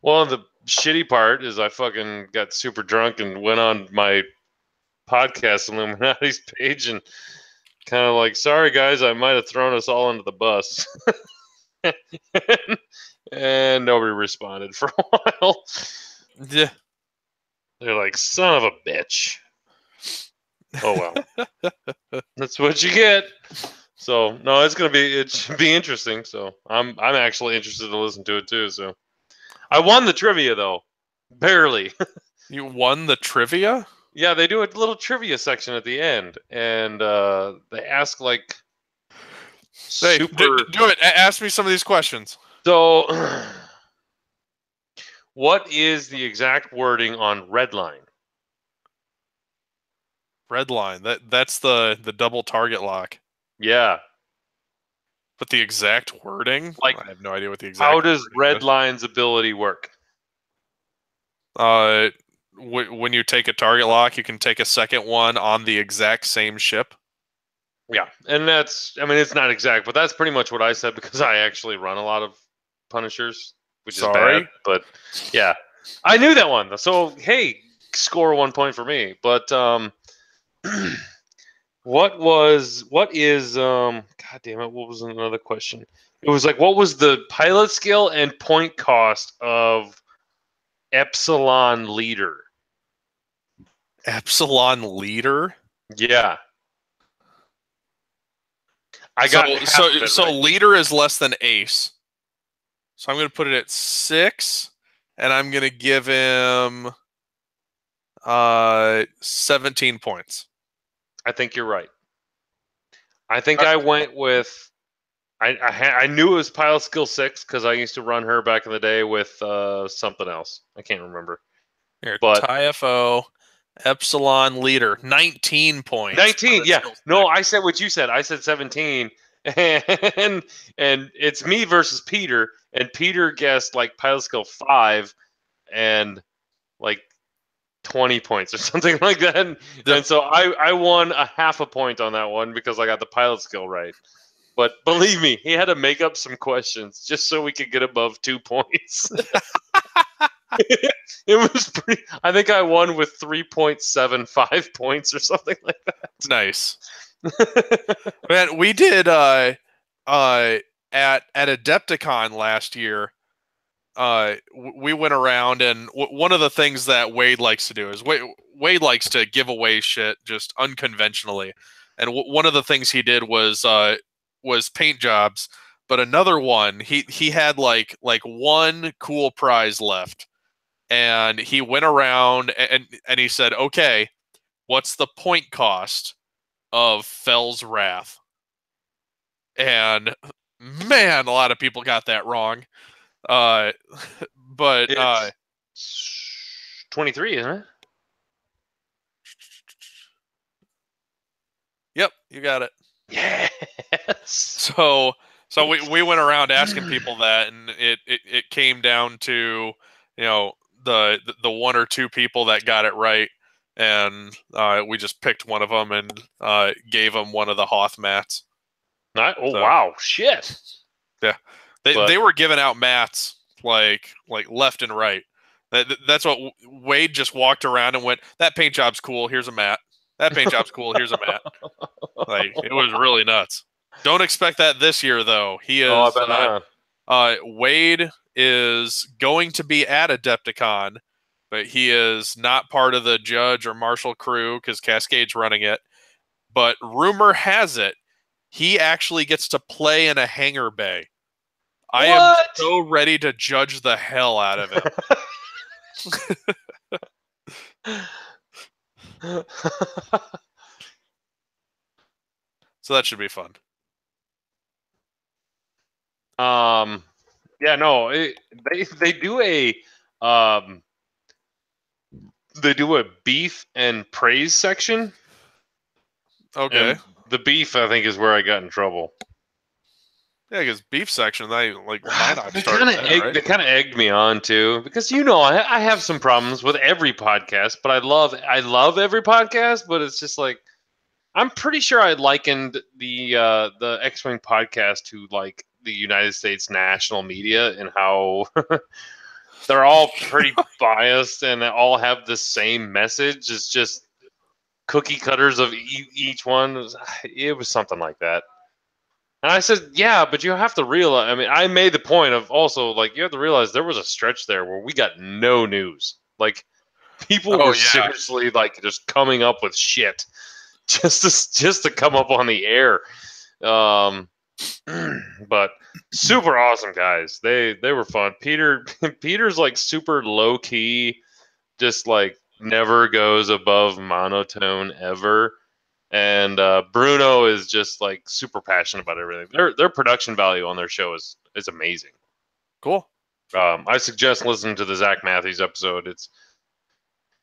one of the shitty part is I fucking got super drunk and went on my podcast Illuminati's page and kind of like, sorry guys, I might have thrown us all under the bus. And nobody responded for a while. Yeah. They're like, son of a bitch. Oh well. That's what you get. So no, it should be interesting. So I'm actually interested to listen to it too. So I won the trivia though. Barely. You won the trivia? Yeah, they do a little trivia section at the end, and they ask like Hey, super. do it. Ask me some of these questions. So, what is the exact wording on red line? Red line. That's the double target lock. Yeah. But the exact wording? Like, I have no idea what the exact. How does wording red is. line's ability work? When you take a target lock, you can take a second one on the exact same ship. Yeah, and that's, I mean, it's not exact, but that's pretty much what I said because I actually run a lot of Punishers, which is bad. But yeah, I knew that one. So hey, score 1 point for me. But what is God damn it, what was another question? It was like, what was the pilot skill and point cost of Epsilon Leader? Epsilon Leader? Yeah. I got so right. Leader is less than Ace. So I'm going to put it at 6, and I'm going to give him 17 points. I think you're right. I think I went with I knew it was pilot skill 6 because I used to run her back in the day with something else. I can't remember. Here, but TIFO Epsilon Leader, 19 points. 19, yeah. No, I said what you said. I said 17, and it's me versus Peter, and Peter guessed like pilot skill 5, and like 20 points or something like that. And so I won a half a point on that one because I got the pilot skill right. But believe me, he had to make up some questions just so we could get above 2 points. It was pretty. I think I won with 3.75 points or something like that. Nice. Man, we did at Adepticon last year. We went around, and one of the things that Wade likes to do is Wade likes to give away shit just unconventionally. And one of the things he did was paint jobs, but another one he had like one cool prize left. And he went around and he said, okay, what's the point cost of Fell's Wrath? And man, a lot of people got that wrong. But it's 23, isn't it? Yep, you got it. Yes. So we went around asking people that, and it came down to, you know, the one or two people that got it right, and we just picked one of them and gave them one of the Hoth mats. Wow, shit. Yeah, they were giving out mats like left and right. That's what Wade just walked around and went, that paint job's cool, here's a mat. That paint job's cool, here's a mat. Like, it was really nuts. Don't expect that this year though. He is I bet not. Wade is going to be at Adepticon, but he is not part of the judge or marshal crew because Cascade's running it. But rumor has it, he actually gets to play in a hangar bay. I am so ready to judge the hell out of him. So that should be fun. Yeah, no, they do a beef and praise section. Okay. And the beef, I think, is where I got in trouble. Yeah, because beef section, they kind of egged me on too, because I have some problems with every podcast, but I love every podcast, but it's just like, I'm pretty sure I likened the X-Wing podcast to like the United States national media and how they're all pretty biased, and they all have the same message. It's just cookie cutters of each one. It was something like that. And I said, yeah, but you have to realize. I mean, I made the point of also like you have to realize there was a stretch there where we got no news. Like people were seriously like just coming up with shit just to come up on the air. But super awesome guys. They were fun. Peter's like super low key, just like never goes above monotone ever. And Bruno is just like super passionate about everything. Their production value on their show is amazing. Cool. I suggest listening to the Zach Matthews episode.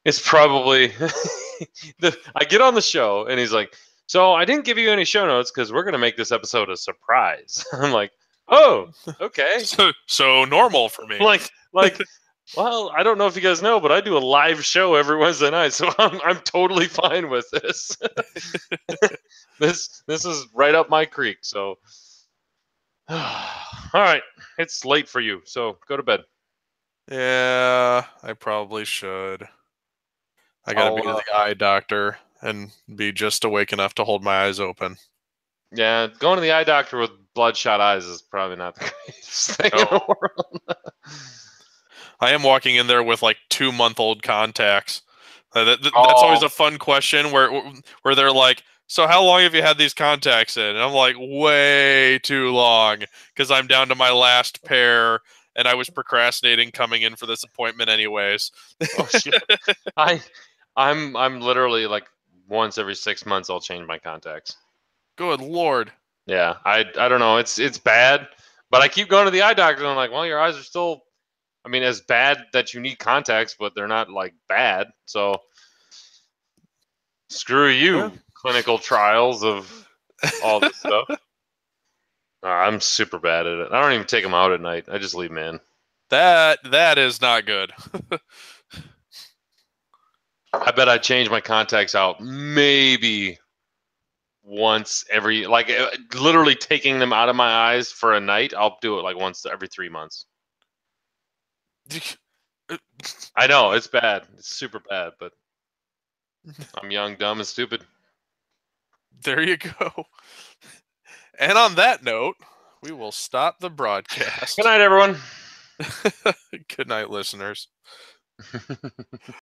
It's probably I get on the show and he's like, so I didn't give you any show notes because we're gonna make this episode a surprise. I'm like, oh, okay. So normal for me. Like, well, I don't know if you guys know, but I do a live show every Wednesday night, so I'm totally fine with this. This is right up my creek. So, all right, it's late for you, so go to bed. Yeah, I probably should. I gotta be to the eye doctor and be just awake enough to hold my eyes open. Yeah, going to the eye doctor with bloodshot eyes is probably not the greatest thing in the world. I am walking in there with like 2-month-old contacts. That's always a fun question where they're like, so how long have you had these contacts in? And I'm like, way too long because I'm down to my last pair and I was procrastinating coming in for this appointment anyways. Oh shit. I'm literally like once every 6 months I'll change my contacts. Good Lord. Yeah, I don't know. It's bad, but I keep going to the eye doctor and I'm like, well, your eyes are still, I mean, as bad that you need contacts, but they're not like bad. So screw you, clinical trials of all this stuff. I'm super bad at it. I don't even take them out at night. I just leave them in. That is not good. I bet I change my contacts out maybe once every, like literally taking them out of my eyes for a night. I'll do it like once every 3 months. I know it's bad. It's super bad, but I'm young, dumb, and stupid. There you go. And on that note, we will stop the broadcast. Good night, everyone. Good night, listeners.